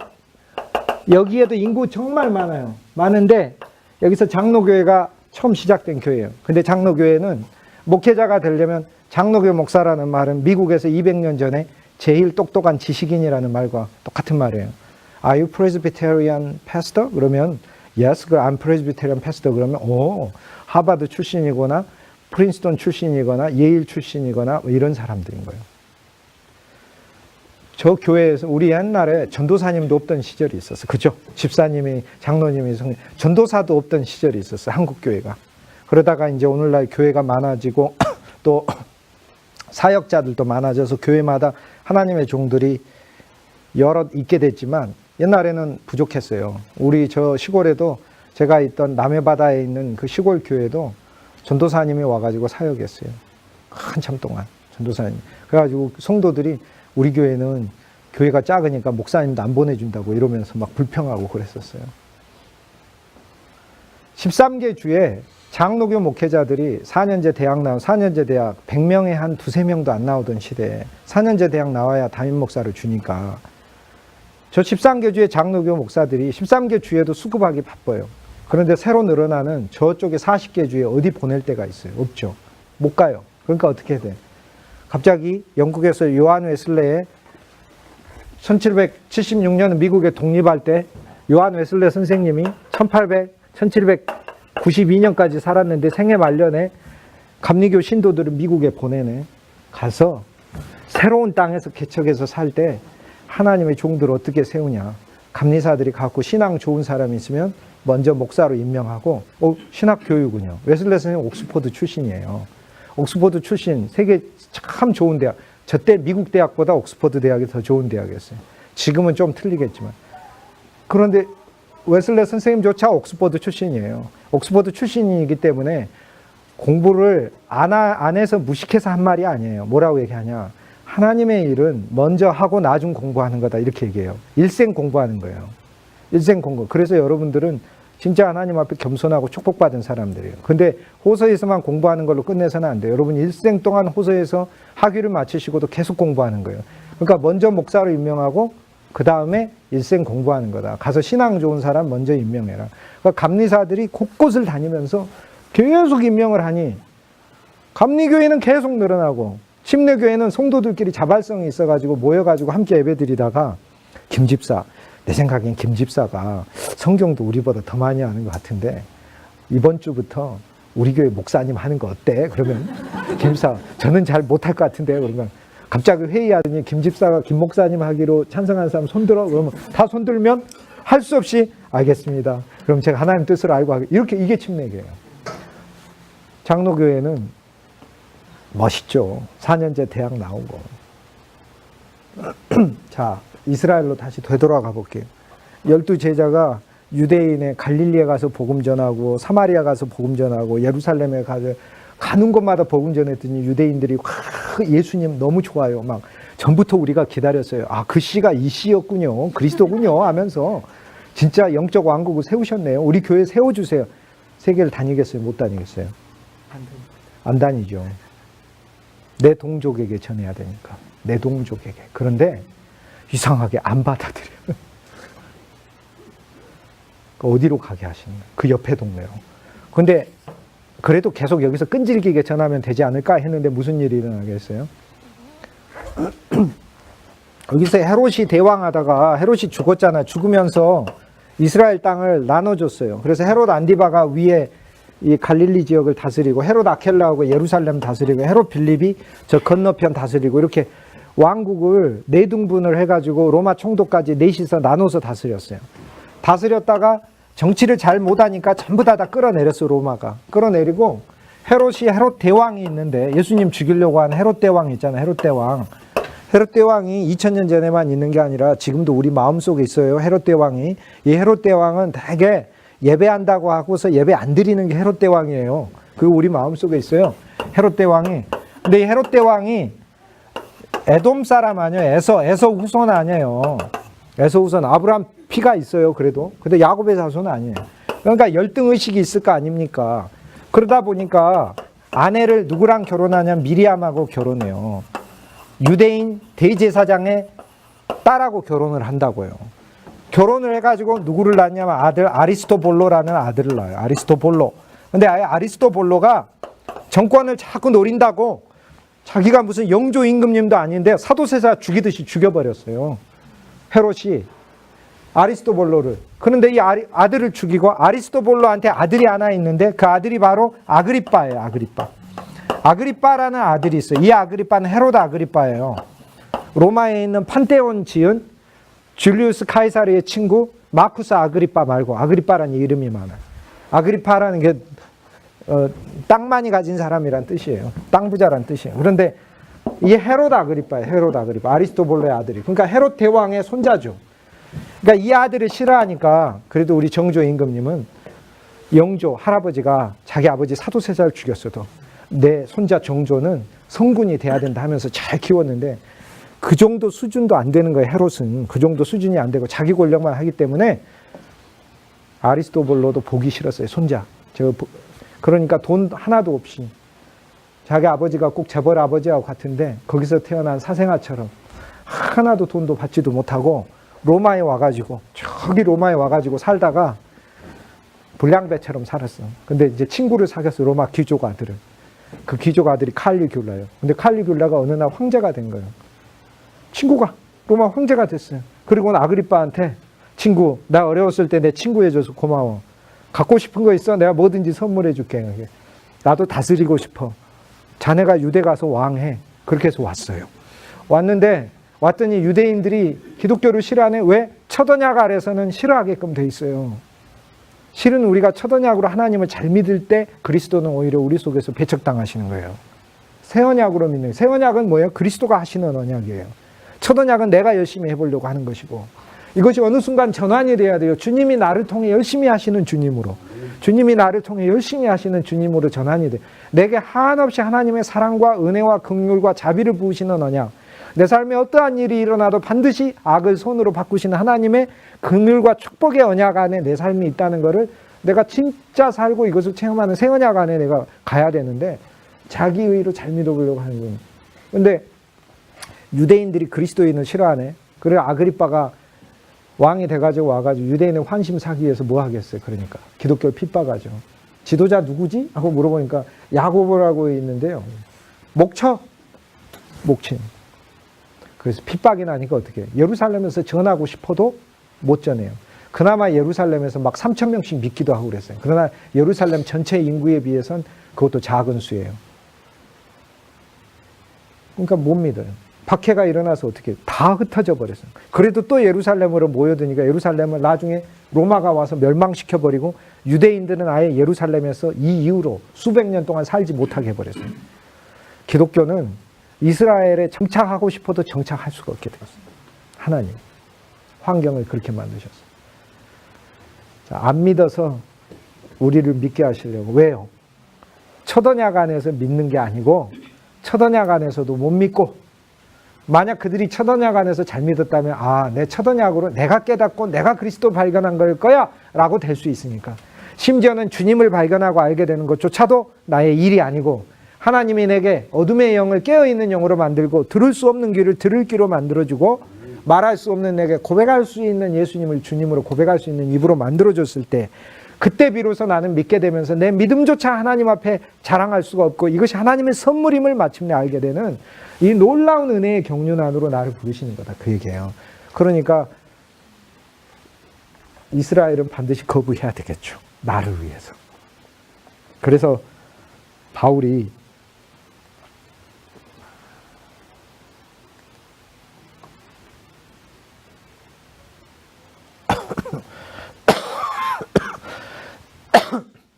여기에도 인구 정말 많아요. 많은데 여기서 장로교회가 처음 시작된 교회예요. 근데 장로교회는 목회자가 되려면 장로교 목사라는 말은 미국에서 200년 전에 제일 똑똑한 지식인이라는 말과 똑같은 말이에요. Are you Presbyterian pastor? 그러면 Yes, I'm Presbyterian pastor. 그러면 하버드 출신이거나 프린스턴 출신이거나 예일 출신이거나 뭐 이런 사람들인 거예요. 저 교회에서 우리 옛날에 전도사님도 없던 시절이 있었어. 그죠? 집사님이, 장로님이, 전도사도 없던 시절이 있었어. 한국 교회가. 그러다가 이제 오늘날 교회가 많아지고 또 사역자들도 많아져서 교회마다 하나님의 종들이 여럿 있게 됐지만 옛날에는 부족했어요. 우리 저 시골에도 제가 있던 남해바다에 있는 그 시골 교회도 전도사님이 와가지고 사역했어요. 한참 동안 전도사님. 그래가지고 성도들이 우리 교회는 교회가 작으니까 목사님도 안 보내준다고 이러면서 막 불평하고 그랬었어요. 13개 주에 장로교 목회자들이 4년제 대학 100명에 한 2~3명도 안 나오던 시대에 4년제 대학 나와야 담임 목사를 주니까 저 13개 주의 장로교 목사들이 13개 주에도 수급하기 바빠요. 그런데 새로 늘어나는 저쪽에 40개 주에 어디 보낼 데가 있어요? 없죠. 못 가요. 그러니까 어떻게 돼? 갑자기 영국에서 요한 웨슬레의 1776년 미국에 독립할 때 요한 웨슬레 선생님이 1792년까지 살았는데 생애 말년에 감리교 신도들을 미국에 보내네. 가서 새로운 땅에서 개척해서 살 때 하나님의 종들을 어떻게 세우냐. 감리사들이 갖고 신앙 좋은 사람이 있으면 먼저 목사로 임명하고 신학 교육은요. 웨슬레 선생님 옥스퍼드 출신이에요. 옥스퍼드 출신 세계 참 좋은 대학. 저때 미국 대학보다 옥스퍼드 대학이 더 좋은 대학이었어요. 지금은 좀 틀리겠지만. 그런데 웨슬레 선생님조차 옥스퍼드 출신이에요. 옥스퍼드 출신이기 때문에 공부를 안 해서 무식해서 한 말이 아니에요. 뭐라고 얘기하냐. 하나님의 일은 먼저 하고 나중 공부하는 거다 이렇게 얘기해요. 일생 공부하는 거예요. 일생 공부. 그래서 여러분들은 진짜 하나님 앞에 겸손하고 축복받은 사람들이에요. 근데 호서에서만 공부하는 걸로 끝내서는 안 돼요. 여러분 일생 동안 호서에서 학위를 마치시고도 계속 공부하는 거예요. 그러니까 먼저 목사로 임명하고 그 다음에 일생 공부하는 거다. 가서 신앙 좋은 사람 먼저 임명해라. 그러니까 감리사들이 곳곳을 다니면서 계속 임명을 하니 감리교회는 계속 늘어나고 침례교회는 성도들끼리 자발성이 있어가지고 모여가지고 함께 예배드리다가 김집사, 내 생각엔 김집사가 성경도 우리보다 더 많이 아는 것 같은데 이번 주부터 우리 교회 목사님 하는 거 어때? 그러면 김집사, 저는 잘 못할 것 같은데 그러면 갑자기 회의하더니 김집사가 김 목사님 하기로 찬성하는 사람 손들어. 그러면 다 손들면 할 수 없이 알겠습니다. 그럼 제가 하나님 뜻을 알고 하겠습니다. 이렇게 이게 침례교회예요. 장로교회는 멋있죠. 4년제 대학 나온 거. 자, 이스라엘로 다시 되돌아가 볼게요. 12제자가 유대인의 갈릴리에 가서 복음 전하고 사마리아 가서 복음 전하고 예루살렘에 가서 가는 곳마다 복음 전했더니 유대인들이 예수님 너무 좋아요. 막 전부터 우리가 기다렸어요. 아, 그 씨가 이 씨였군요. 그리스도군요 하면서 진짜 영적 왕국을 세우셨네요. 우리 교회 세워주세요. 세계를 다니겠어요? 못 다니겠어요? 안 다니죠. 내 동족에게 전해야 되니까. 내 동족에게. 그런데 이상하게 안 받아들여요. 어디로 가게 하시는 거예요? 그 옆에 동네로. 근데 그래도 계속 여기서 끈질기게 전하면 되지 않을까 했는데 무슨 일이 일어나겠어요? 여기서 헤롯이 대왕하다가 헤롯이 죽었잖아요. 죽으면서 이스라엘 땅을 나눠줬어요. 그래서 헤롯 안디바가 위에 이 갈릴리 지역을 다스리고 헤롯 아켈라하고 예루살렘 다스리고 헤롯 빌립이 저 건너편 다스리고 이렇게 왕국을 4등분을 해가지고 로마 총독까지 넷이서 나눠서 다스렸어요. 다스렸다가 정치를 잘 못하니까 전부 다 끌어내렸어. 로마가 끌어내리고 헤롯이 헤롯 대왕이 있는데 예수님 죽이려고 한 헤롯 대왕 있잖아요. 헤롯 대왕. 헤롯 대왕이 2000년 전에만 있는 게 아니라 지금도 우리 마음속에 있어요. 헤롯 대왕이. 이 헤롯 대왕은 되게 예배한다고 하고서 예배 안 드리는 게 헤롯 대왕이에요. 그거 우리 마음속에 있어요. 헤롯 대왕이. 근데 이 헤롯 대왕이 에돔 사람 아니에요. 에서 후손 아니에요. 에서 후손. 아브라함 피가 있어요. 그래도. 근데 야곱의 자손은 아니에요. 그러니까 열등의식이 있을 거 아닙니까? 그러다 보니까 아내를 누구랑 결혼하냐면 미리암하고 결혼해요. 유대인 대제사장의 딸하고 결혼을 한다고요. 결혼을 해가지고 누구를 낳냐면 아들 아리스토볼로라는 아들을 낳아요. 아리스토볼로. 근데 아리스토볼로가 정권을 자꾸 노린다고 자기가 무슨 영조 임금님도 아닌데 사도세자 죽이듯이 죽여버렸어요. 헤롯이 아리스토볼로를. 그런데 이 아들을 죽이고 아리스토볼로한테 아들이 하나 있는데 그 아들이 바로 아그리빠예요. 아그리빠. 아그리빠라는 아들이 있어요. 이 아그리빠는 헤로드 아그리빠예요. 로마에 있는 판테온 지은 줄리우스 카이사르의 친구 마쿠스 아그리빠 말고 아그리빠라는 이름이 많아요. 아그리빠라는 게 땅 많이 가진 사람이란 뜻이에요. 땅 부자란 뜻이에요. 그런데 이 헤로드 아그리빠예요. 헤로드 아그리빠. 아리스토블로의 아들이. 그러니까 헤롯 대왕의 손자죠. 그러니까 이 아들을 싫어하니까 그래도 우리 정조 임금님은 영조 할아버지가 자기 아버지 사도세자를 죽였어도 내 손자 정조는 성군이 돼야 된다 하면서 잘 키웠는데 그 정도 수준도 안 되는 거예요. 헤롯은 그 정도 수준이 안 되고 자기 권력만 하기 때문에 아리스토블로도 보기 싫었어요. 손자. 그러니까 돈 하나도 없이 자기 아버지가 꼭 재벌 아버지하고 같은데 거기서 태어난 사생아처럼 하나도 돈도 받지도 못하고 로마에 와가지고 저기 로마에 와가지고 살다가 불량배처럼 살았어. 근데 이제 친구를 사귀었어. 로마 귀족 아들을. 그 귀족 아들이 칼리귤라예요. 근데 칼리귤라가 어느 날 황제가 된 거예요. 친구가 로마 황제가 됐어요. 그리고는 아그리빠한테 친구, 나 어려웠을 때 내 친구 해줘서 고마워. 갖고 싶은 거 있어? 내가 뭐든지 선물해 줄게. 나도 다스리고 싶어. 자네가 유대 가서 왕해. 그렇게 해서 왔어요. 왔는데 왔더니 유대인들이 기독교를 싫어하네. 왜? 첫 언약 아래서는 싫어하게끔 돼 있어요. 실은 우리가 첫 언약으로 하나님을 잘 믿을 때 그리스도는 오히려 우리 속에서 배척당하시는 거예요. 새 언약으로 믿는. 새 언약은 뭐예요? 그리스도가 하시는 언약이에요. 첫 언약은 내가 열심히 해보려고 하는 것이고 이것이 어느 순간 전환이 돼야 돼요. 주님이 나를 통해 열심히 하시는 주님으로. 주님이 나를 통해 열심히 하시는 주님으로 전환이 돼. 내게 한없이 하나님의 사랑과 은혜와 긍휼과 자비를 부으시는 언약. 내 삶에 어떠한 일이 일어나도 반드시 악을 손으로 바꾸시는 하나님의 긍휼과 축복의 언약 안에 내 삶이 있다는 것을 내가 진짜 살고 이것을 체험하는 새 언약 안에 내가 가야 되는데 자기 의로 잘 믿어보려고 하는 거예요. 그런데 유대인들이 그리스도인을 싫어하네. 그래 아그리빠가 왕이 돼가지고 와가지고 유대인의 환심 사기 위해서 뭐 하겠어요. 그러니까 기독교를 핍박하죠. 지도자 누구지? 하고 물어보니까 야고보라고 있는데요. 목친. 그래서 핍박이 나니까 어떻게 해요? 예루살렘에서 전하고 싶어도 못 전해요. 그나마 예루살렘에서 막 3,000명씩 믿기도 하고 그랬어요. 그러나 예루살렘 전체 인구에 비해선 그것도 작은 수예요. 그러니까 못 믿어요. 박해가 일어나서 어떻게 다 흩어져 버렸어요. 그래도 또 예루살렘으로 모여드니까 예루살렘을 나중에 로마가 와서 멸망시켜버리고 유대인들은 아예 예루살렘에서 이 이후로 수백 년 동안 살지 못하게 해버렸어요. 기독교는 이스라엘에 정착하고 싶어도 정착할 수가 없게 되었어요. 하나님 환경을 그렇게 만드셨어요. 자, 안 믿어서 우리를 믿게 하시려고. 왜요? 첫 언약 안에서 믿는 게 아니고 첫 언약 안에서도 못 믿고 만약 그들이 첫 언약 안에서 잘 믿었다면 내 첫 언약으로 내가 깨닫고 내가 그리스도 발견한 걸 거야 라고 될 수 있으니까 심지어는 주님을 발견하고 알게 되는 것조차도 나의 일이 아니고 하나님이 내게 어둠의 영을 깨어있는 영으로 만들고 들을 수 없는 귀를 들을 귀로 만들어주고 말할 수 없는 내게 고백할 수 있는 예수님을 주님으로 고백할 수 있는 입으로 만들어줬을 때 그때 비로소 나는 믿게 되면서 내 믿음조차 하나님 앞에 자랑할 수가 없고 이것이 하나님의 선물임을 마침내 알게 되는 이 놀라운 은혜의 경륜 안으로 나를 부르시는 거다. 그 얘기예요. 그러니까 이스라엘은 반드시 거부해야 되겠죠. 나를 위해서. 그래서 바울이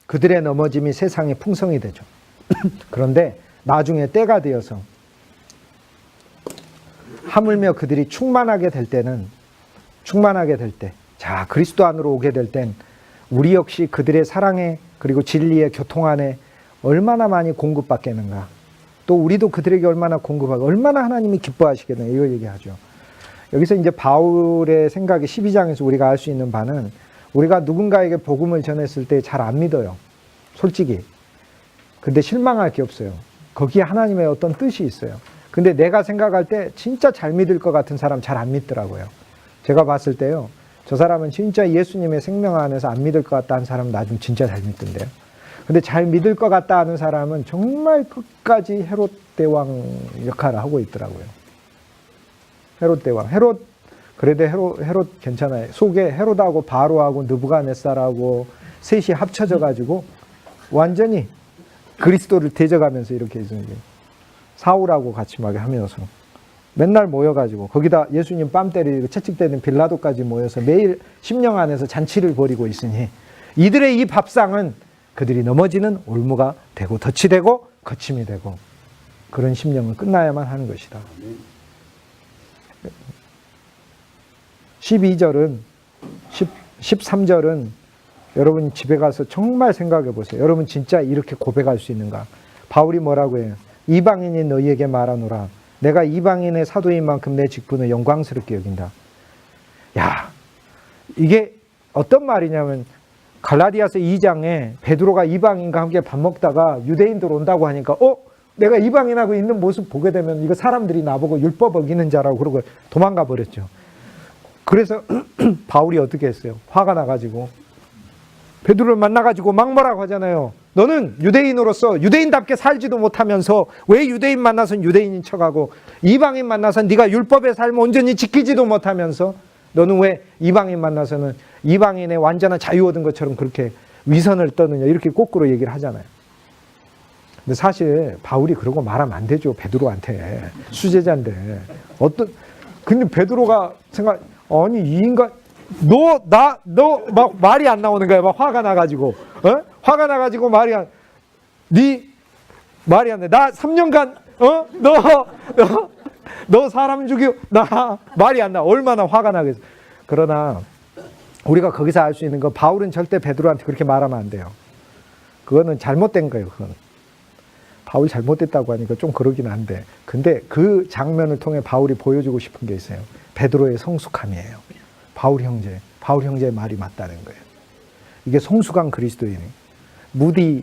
그들의 넘어짐이 세상의 풍성이 되죠. 그런데 나중에 때가 되어서 하물며 그들이 충만하게 될 때, 자, 그리스도 안으로 오게 될 땐 우리 역시 그들의 사랑에 그리고 진리의 교통 안에 얼마나 많이 공급받겠는가. 또 우리도 그들에게 얼마나 공급하고 얼마나 하나님이 기뻐하시겠는가. 이걸 얘기하죠. 여기서 이제 바울의 생각이 12장에서 우리가 알 수 있는 바는 우리가 누군가에게 복음을 전했을 때 잘 안 믿어요. 솔직히. 근데 실망할 게 없어요. 거기에 하나님의 어떤 뜻이 있어요. 근데 내가 생각할 때 진짜 잘 믿을 것 같은 사람 잘 안 믿더라고요. 제가 봤을 때요. 저 사람은 진짜 예수님의 생명 안에서 안 믿을 것 같다 하는 사람은 나중 진짜 잘 믿던데요. 근데 잘 믿을 것 같다 하는 사람은 정말 끝까지 헤롯 대왕 역할을 하고 있더라고요. 헤롯 대왕. 그래도 헤롯 괜찮아요. 속에 헤롯하고 바로하고 느부갓네살하고 셋이 합쳐져 가지고 완전히 그리스도를 대적하면서 이렇게 있는 게 사울하고 같이 막 하면서 맨날 모여가지고 거기다 예수님 뺨 때리고 채찍대는 빌라도까지 모여서 매일 심령 안에서 잔치를 벌이고 있으니 이들의 이 밥상은 그들이 넘어지는 올무가 되고 덫이 되고 거침이 되고 그런 심령은 끝나야만 하는 것이다. 12절은 13절은 여러분 집에 가서 정말 생각해 보세요. 여러분 진짜 이렇게 고백할 수 있는가? 바울이 뭐라고 해요? 이방인이 너희에게 말하노라. 내가 이방인의 사도인 만큼 내 직분을 영광스럽게 여긴다. 야, 이게 어떤 말이냐면 갈라디아서 2장에 베드로가 이방인과 함께 밥 먹다가 유대인들 온다고 하니까 내가 이방인하고 있는 모습 보게 되면 이거 사람들이 나보고 율법 어기는 자라고 그러고 도망가 버렸죠. 그래서 바울이 어떻게 했어요? 화가 나가지고 베드로를 만나가지고 막 뭐라고 하잖아요. 너는 유대인으로서 유대인답게 살지도 못하면서 왜 유대인 만나서는 유대인인 척하고 이방인 만나서는 네가 율법의 삶을 온전히 지키지도 못하면서 너는 왜 이방인 만나서는 이방인의 완전한 자유 얻은 것처럼 그렇게 위선을 떠느냐 이렇게 거꾸로 얘기를 하잖아요. 근데 사실 바울이 그러고 말하면 안 되죠. 베드로한테. 수제자인데. 근데 베드로가 아니 이 인간 너 막 말이 안 나오는 거야. 막 화가 나가지고 화가 나가지고 말이 안 돼. 나 3년간 너 사람 죽이고 나 말이 안 나. 얼마나 화가 나겠어. 그러나 우리가 거기서 알 수 있는 거 바울은 절대 베드로한테 그렇게 말하면 안 돼요. 그거는 잘못된 거예요. 그건 바울 잘못됐다고 하니까 좀 그러긴 한데 근데 그 장면을 통해 바울이 보여주고 싶은 게 있어요. 베드로의 성숙함이에요. 바울 형제의 말이 맞다는 거예요. 이게 성숙한 그리스도인이 무디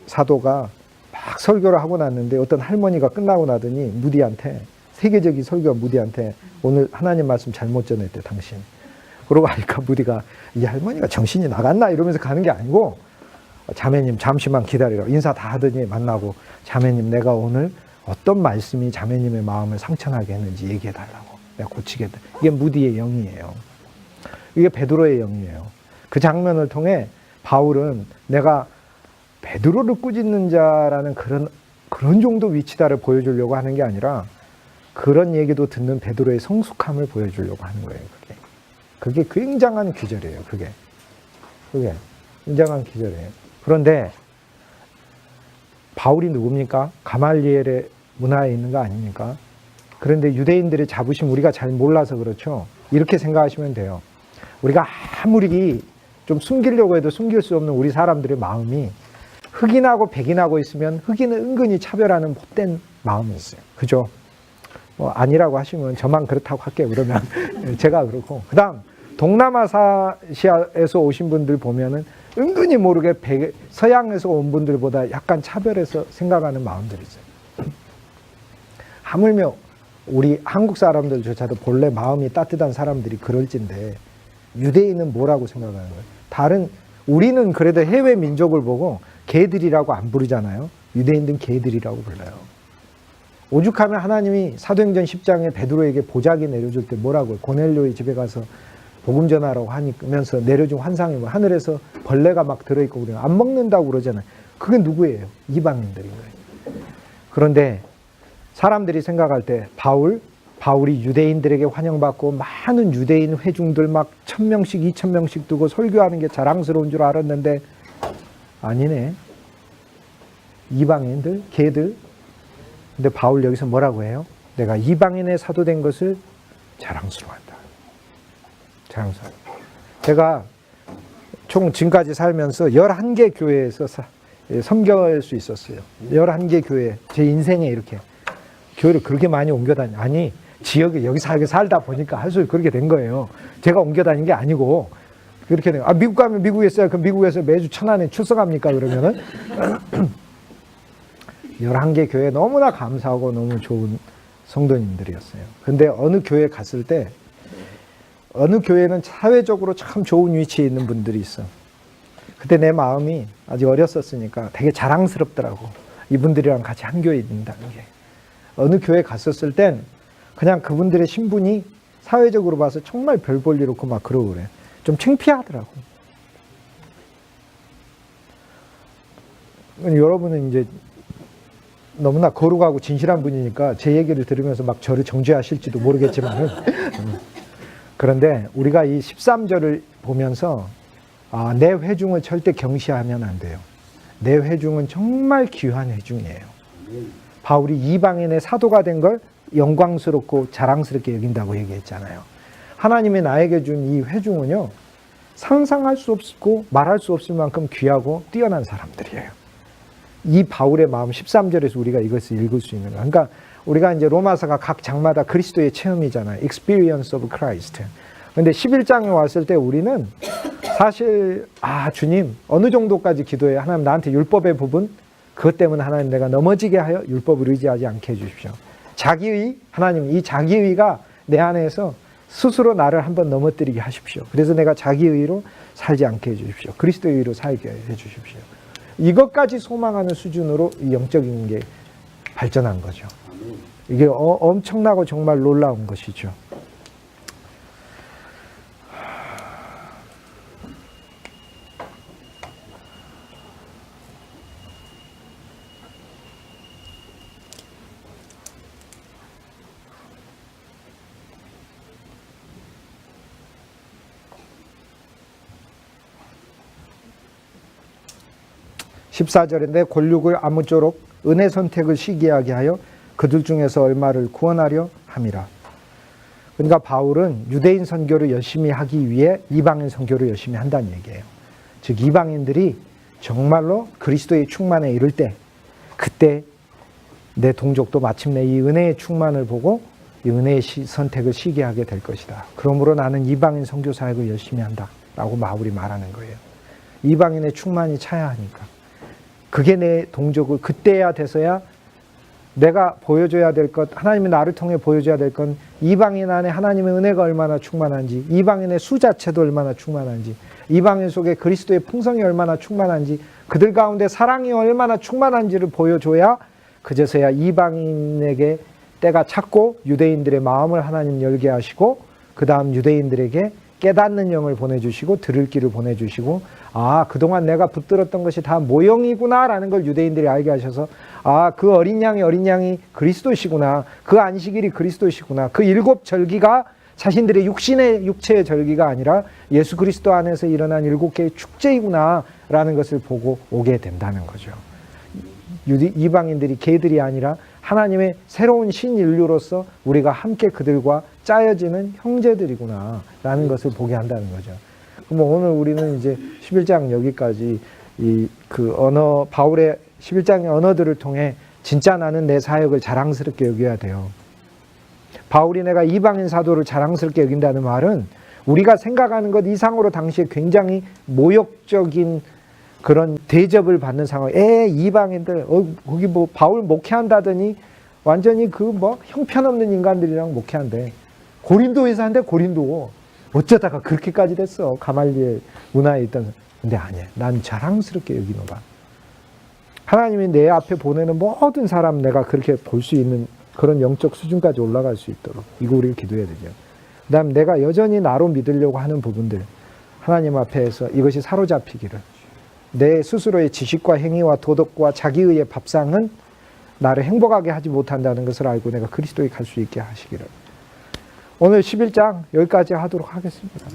사도가 막 설교를 하고 났는데 어떤 할머니가 끝나고 나더니 무디한테 세계적인 설교가 무디한테 오늘 하나님 말씀 잘못 전했대 당신. 그러고 하니까 무디가 이 할머니가 정신이 나갔나 이러면서 가는 게 아니고 자매님 잠시만 기다리라 인사 다 하더니 만나고 자매님 내가 오늘 어떤 말씀이 자매님의 마음을 상처나게 했는지 얘기해 달라고 내가 고치겠다. 이게 무디의 영이에요. 이게 베드로의 영이에요. 그 장면을 통해 바울은 내가 베드로를 꾸짖는 자라는 그런 정도 위치다를 보여주려고 하는 게 아니라 그런 얘기도 듣는 베드로의 성숙함을 보여주려고 하는 거예요. 그게 굉장한 기절이에요. 그게 굉장한 기절이에요. 그런데 바울이 누굽니까? 가말리엘의 문화에 있는 거 아닙니까? 그런데 유대인들의 자부심 우리가 잘 몰라서 그렇죠. 이렇게 생각하시면 돼요. 우리가 아무리 좀 숨기려고 해도 숨길 수 없는 우리 사람들의 마음이 흑인하고 백인하고 있으면 흑인은 은근히 차별하는 못된 마음이 있어요. 그죠? 아니라고 하시면 저만 그렇다고 할게요. 그러면 제가 그렇고 그 다음 동남아시아에서 오신 분들 보면은 은근히 모르게 서양에서 온 분들보다 약간 차별해서 생각하는 마음들이 있어요. 하물며 우리 한국 사람들조차도 본래 마음이 따뜻한 사람들이 그럴진데 유대인은 뭐라고 생각하는 거예요? 우리는 그래도 해외 민족을 보고 개들이라고 안 부르잖아요. 유대인들은 개들이라고 불러요. 오죽하면 하나님이 사도행전 10장에 베드로에게 보자기 내려줄 때 뭐라고 해요? 고넬료의 집에 가서 복음 전하라고 하면서 내려준 환상이 뭐 하늘에서 벌레가 막 들어있고 그래요. 안 먹는다고 그러잖아요. 그게 누구예요? 이방인들인 거예요. 그런데 사람들이 생각할 때 바울이 유대인들에게 환영받고 많은 유대인 회중들 막 1000명씩 2000명씩 두고 설교하는 게 자랑스러운 줄 알았는데 아니네. 이방인들, 개들. 근데 바울 여기서 뭐라고 해요? 내가 이방인의 사도된 것을 자랑스러워한다. 자랑스러워. 제가 총 지금까지 살면서 11개 교회에서 섬겨할 수 있었어요. 11개 교회. 제 인생에 이렇게. 교회를 그렇게 많이 옮겨다니. 아니, 지역에 여기 살다 보니까 할 수 그렇게 된 거예요. 제가 옮겨다닌 게 아니고. 그렇게 된 거예요. 미국 가면 미국에 있어요. 그럼 미국에서 매주 천안에 출석합니까? 그러면은. 11개 교회 너무나 감사하고 너무 좋은 성도님들이었어요. 근데 어느 교회 갔을 때 어느 교회는 사회적으로 참 좋은 위치에 있는 분들이 있어. 그때 내 마음이 아직 어렸었으니까 되게 자랑스럽더라고. 이분들이랑 같이 한 교회에 있는다는 게. 어느 교회 갔었을 땐 그냥 그분들의 신분이 사회적으로 봐서 정말 별 볼 일 없고 막 그러고 그래. 좀 창피하더라고. 여러분은 이제 너무나 거룩하고 진실한 분이니까 제 얘기를 들으면서 막 저를 정죄하실지도 모르겠지만은 그런데 우리가 이 13절을 보면서 내 회중을 절대 경시하면 안 돼요. 내 회중은 정말 귀한 회중이에요. 바울이 이방인의 사도가 된 걸 영광스럽고 자랑스럽게 여긴다고 얘기했잖아요. 하나님이 나에게 준 이 회중은요, 상상할 수 없고 말할 수 없을 만큼 귀하고 뛰어난 사람들이에요. 이 바울의 마음 13절에서 우리가 이것을 읽을 수 있는 거예요. 그러니까 우리가 이제 로마서가 각 장마다 그리스도의 체험이잖아요. Experience of Christ. 근데 11장에 왔을 때 우리는 사실 주님 어느 정도까지 기도해? 하나님 나한테 율법의 부분 그것 때문에 하나님 내가 넘어지게 하여 율법을 의지하지 않게 해주십시오. 자기의 하나님 이 자기의가 내 안에서 스스로 나를 한번 넘어뜨리게 하십시오. 그래서 내가 자기의로 살지 않게 해주십시오. 그리스도의 의로 살게 해주십시오. 이것까지 소망하는 수준으로 이 영적인 게 발전한 거죠. 이게 엄청나고 정말 놀라운 것이죠. 14절인데 골육을 아무쪼록 은혜 선택을 시기하게 하여 그들 중에서 얼마를 구원하려 함이라. 그러니까 바울은 유대인 선교를 열심히 하기 위해 이방인 선교를 열심히 한다는 얘기예요. 즉 이방인들이 정말로 그리스도의 충만에 이를 때 그때 내 동족도 마침내 이 은혜의 충만을 보고 이 은혜의 선택을 시기하게 될 것이다. 그러므로 나는 이방인 선교 사역을 열심히 한다 라고 바울이 말하는 거예요. 이방인의 충만이 차야 하니까. 그게 내 동족을 그때야 돼서야 내가 보여줘야 될 것, 하나님이 나를 통해 보여줘야 될 건 이방인 안에 하나님의 은혜가 얼마나 충만한지, 이방인의 수 자체도 얼마나 충만한지, 이방인 속에 그리스도의 풍성이 얼마나 충만한지, 그들 가운데 사랑이 얼마나 충만한지를 보여줘야 그제서야 이방인에게 때가 찼고 유대인들의 마음을 하나님 열게 하시고 그 다음 유대인들에게 깨닫는 영을 보내주시고 들을 길을 보내주시고 그동안 내가 붙들었던 것이 다 모형이구나 라는 걸 유대인들이 알게 하셔서 그 어린 양이 그리스도시구나, 그 안식일이 그리스도시구나, 그 7절기가 자신들의 육체의 절기가 아니라 예수 그리스도 안에서 일어난 7개의 축제이구나 라는 것을 보고 오게 된다는 거죠. 이방인들이 개들이 아니라 하나님의 새로운 신인류로서 우리가 함께 그들과 짜여지는 형제들이구나 라는 것을 보게 한다는 거죠. 그럼 오늘 우리는 이제 11장 여기까지 바울의 11장의 언어들을 통해 진짜 나는 내 사역을 자랑스럽게 여겨야 돼요. 바울이 내가 이방인 사도를 자랑스럽게 여긴다는 말은 우리가 생각하는 것 이상으로 당시에 굉장히 모욕적인 그런 대접을 받는 상황. 이방인들 거기 바울 목회한다더니 완전히 형편없는 인간들이랑 목회한대. 고린도에서 한대. 고린도 어쩌다가 그렇게까지 됐어. 가말리엘 문화에 있던. 근데 아니야. 난 자랑스럽게 여기노라. 하나님이 내 앞에 보내는 모든 사람 내가 그렇게 볼 수 있는 그런 영적 수준까지 올라갈 수 있도록 이거 우리가 기도해야 되죠. 그 다음 내가 여전히 나로 믿으려고 하는 부분들 하나님 앞에서 이것이 사로잡히기를, 내 스스로의 지식과 행위와 도덕과 자기의의 밥상은 나를 행복하게 하지 못한다는 것을 알고 내가 그리스도에 갈 수 있게 하시기를. 오늘 11장 여기까지 하도록 하겠습니다.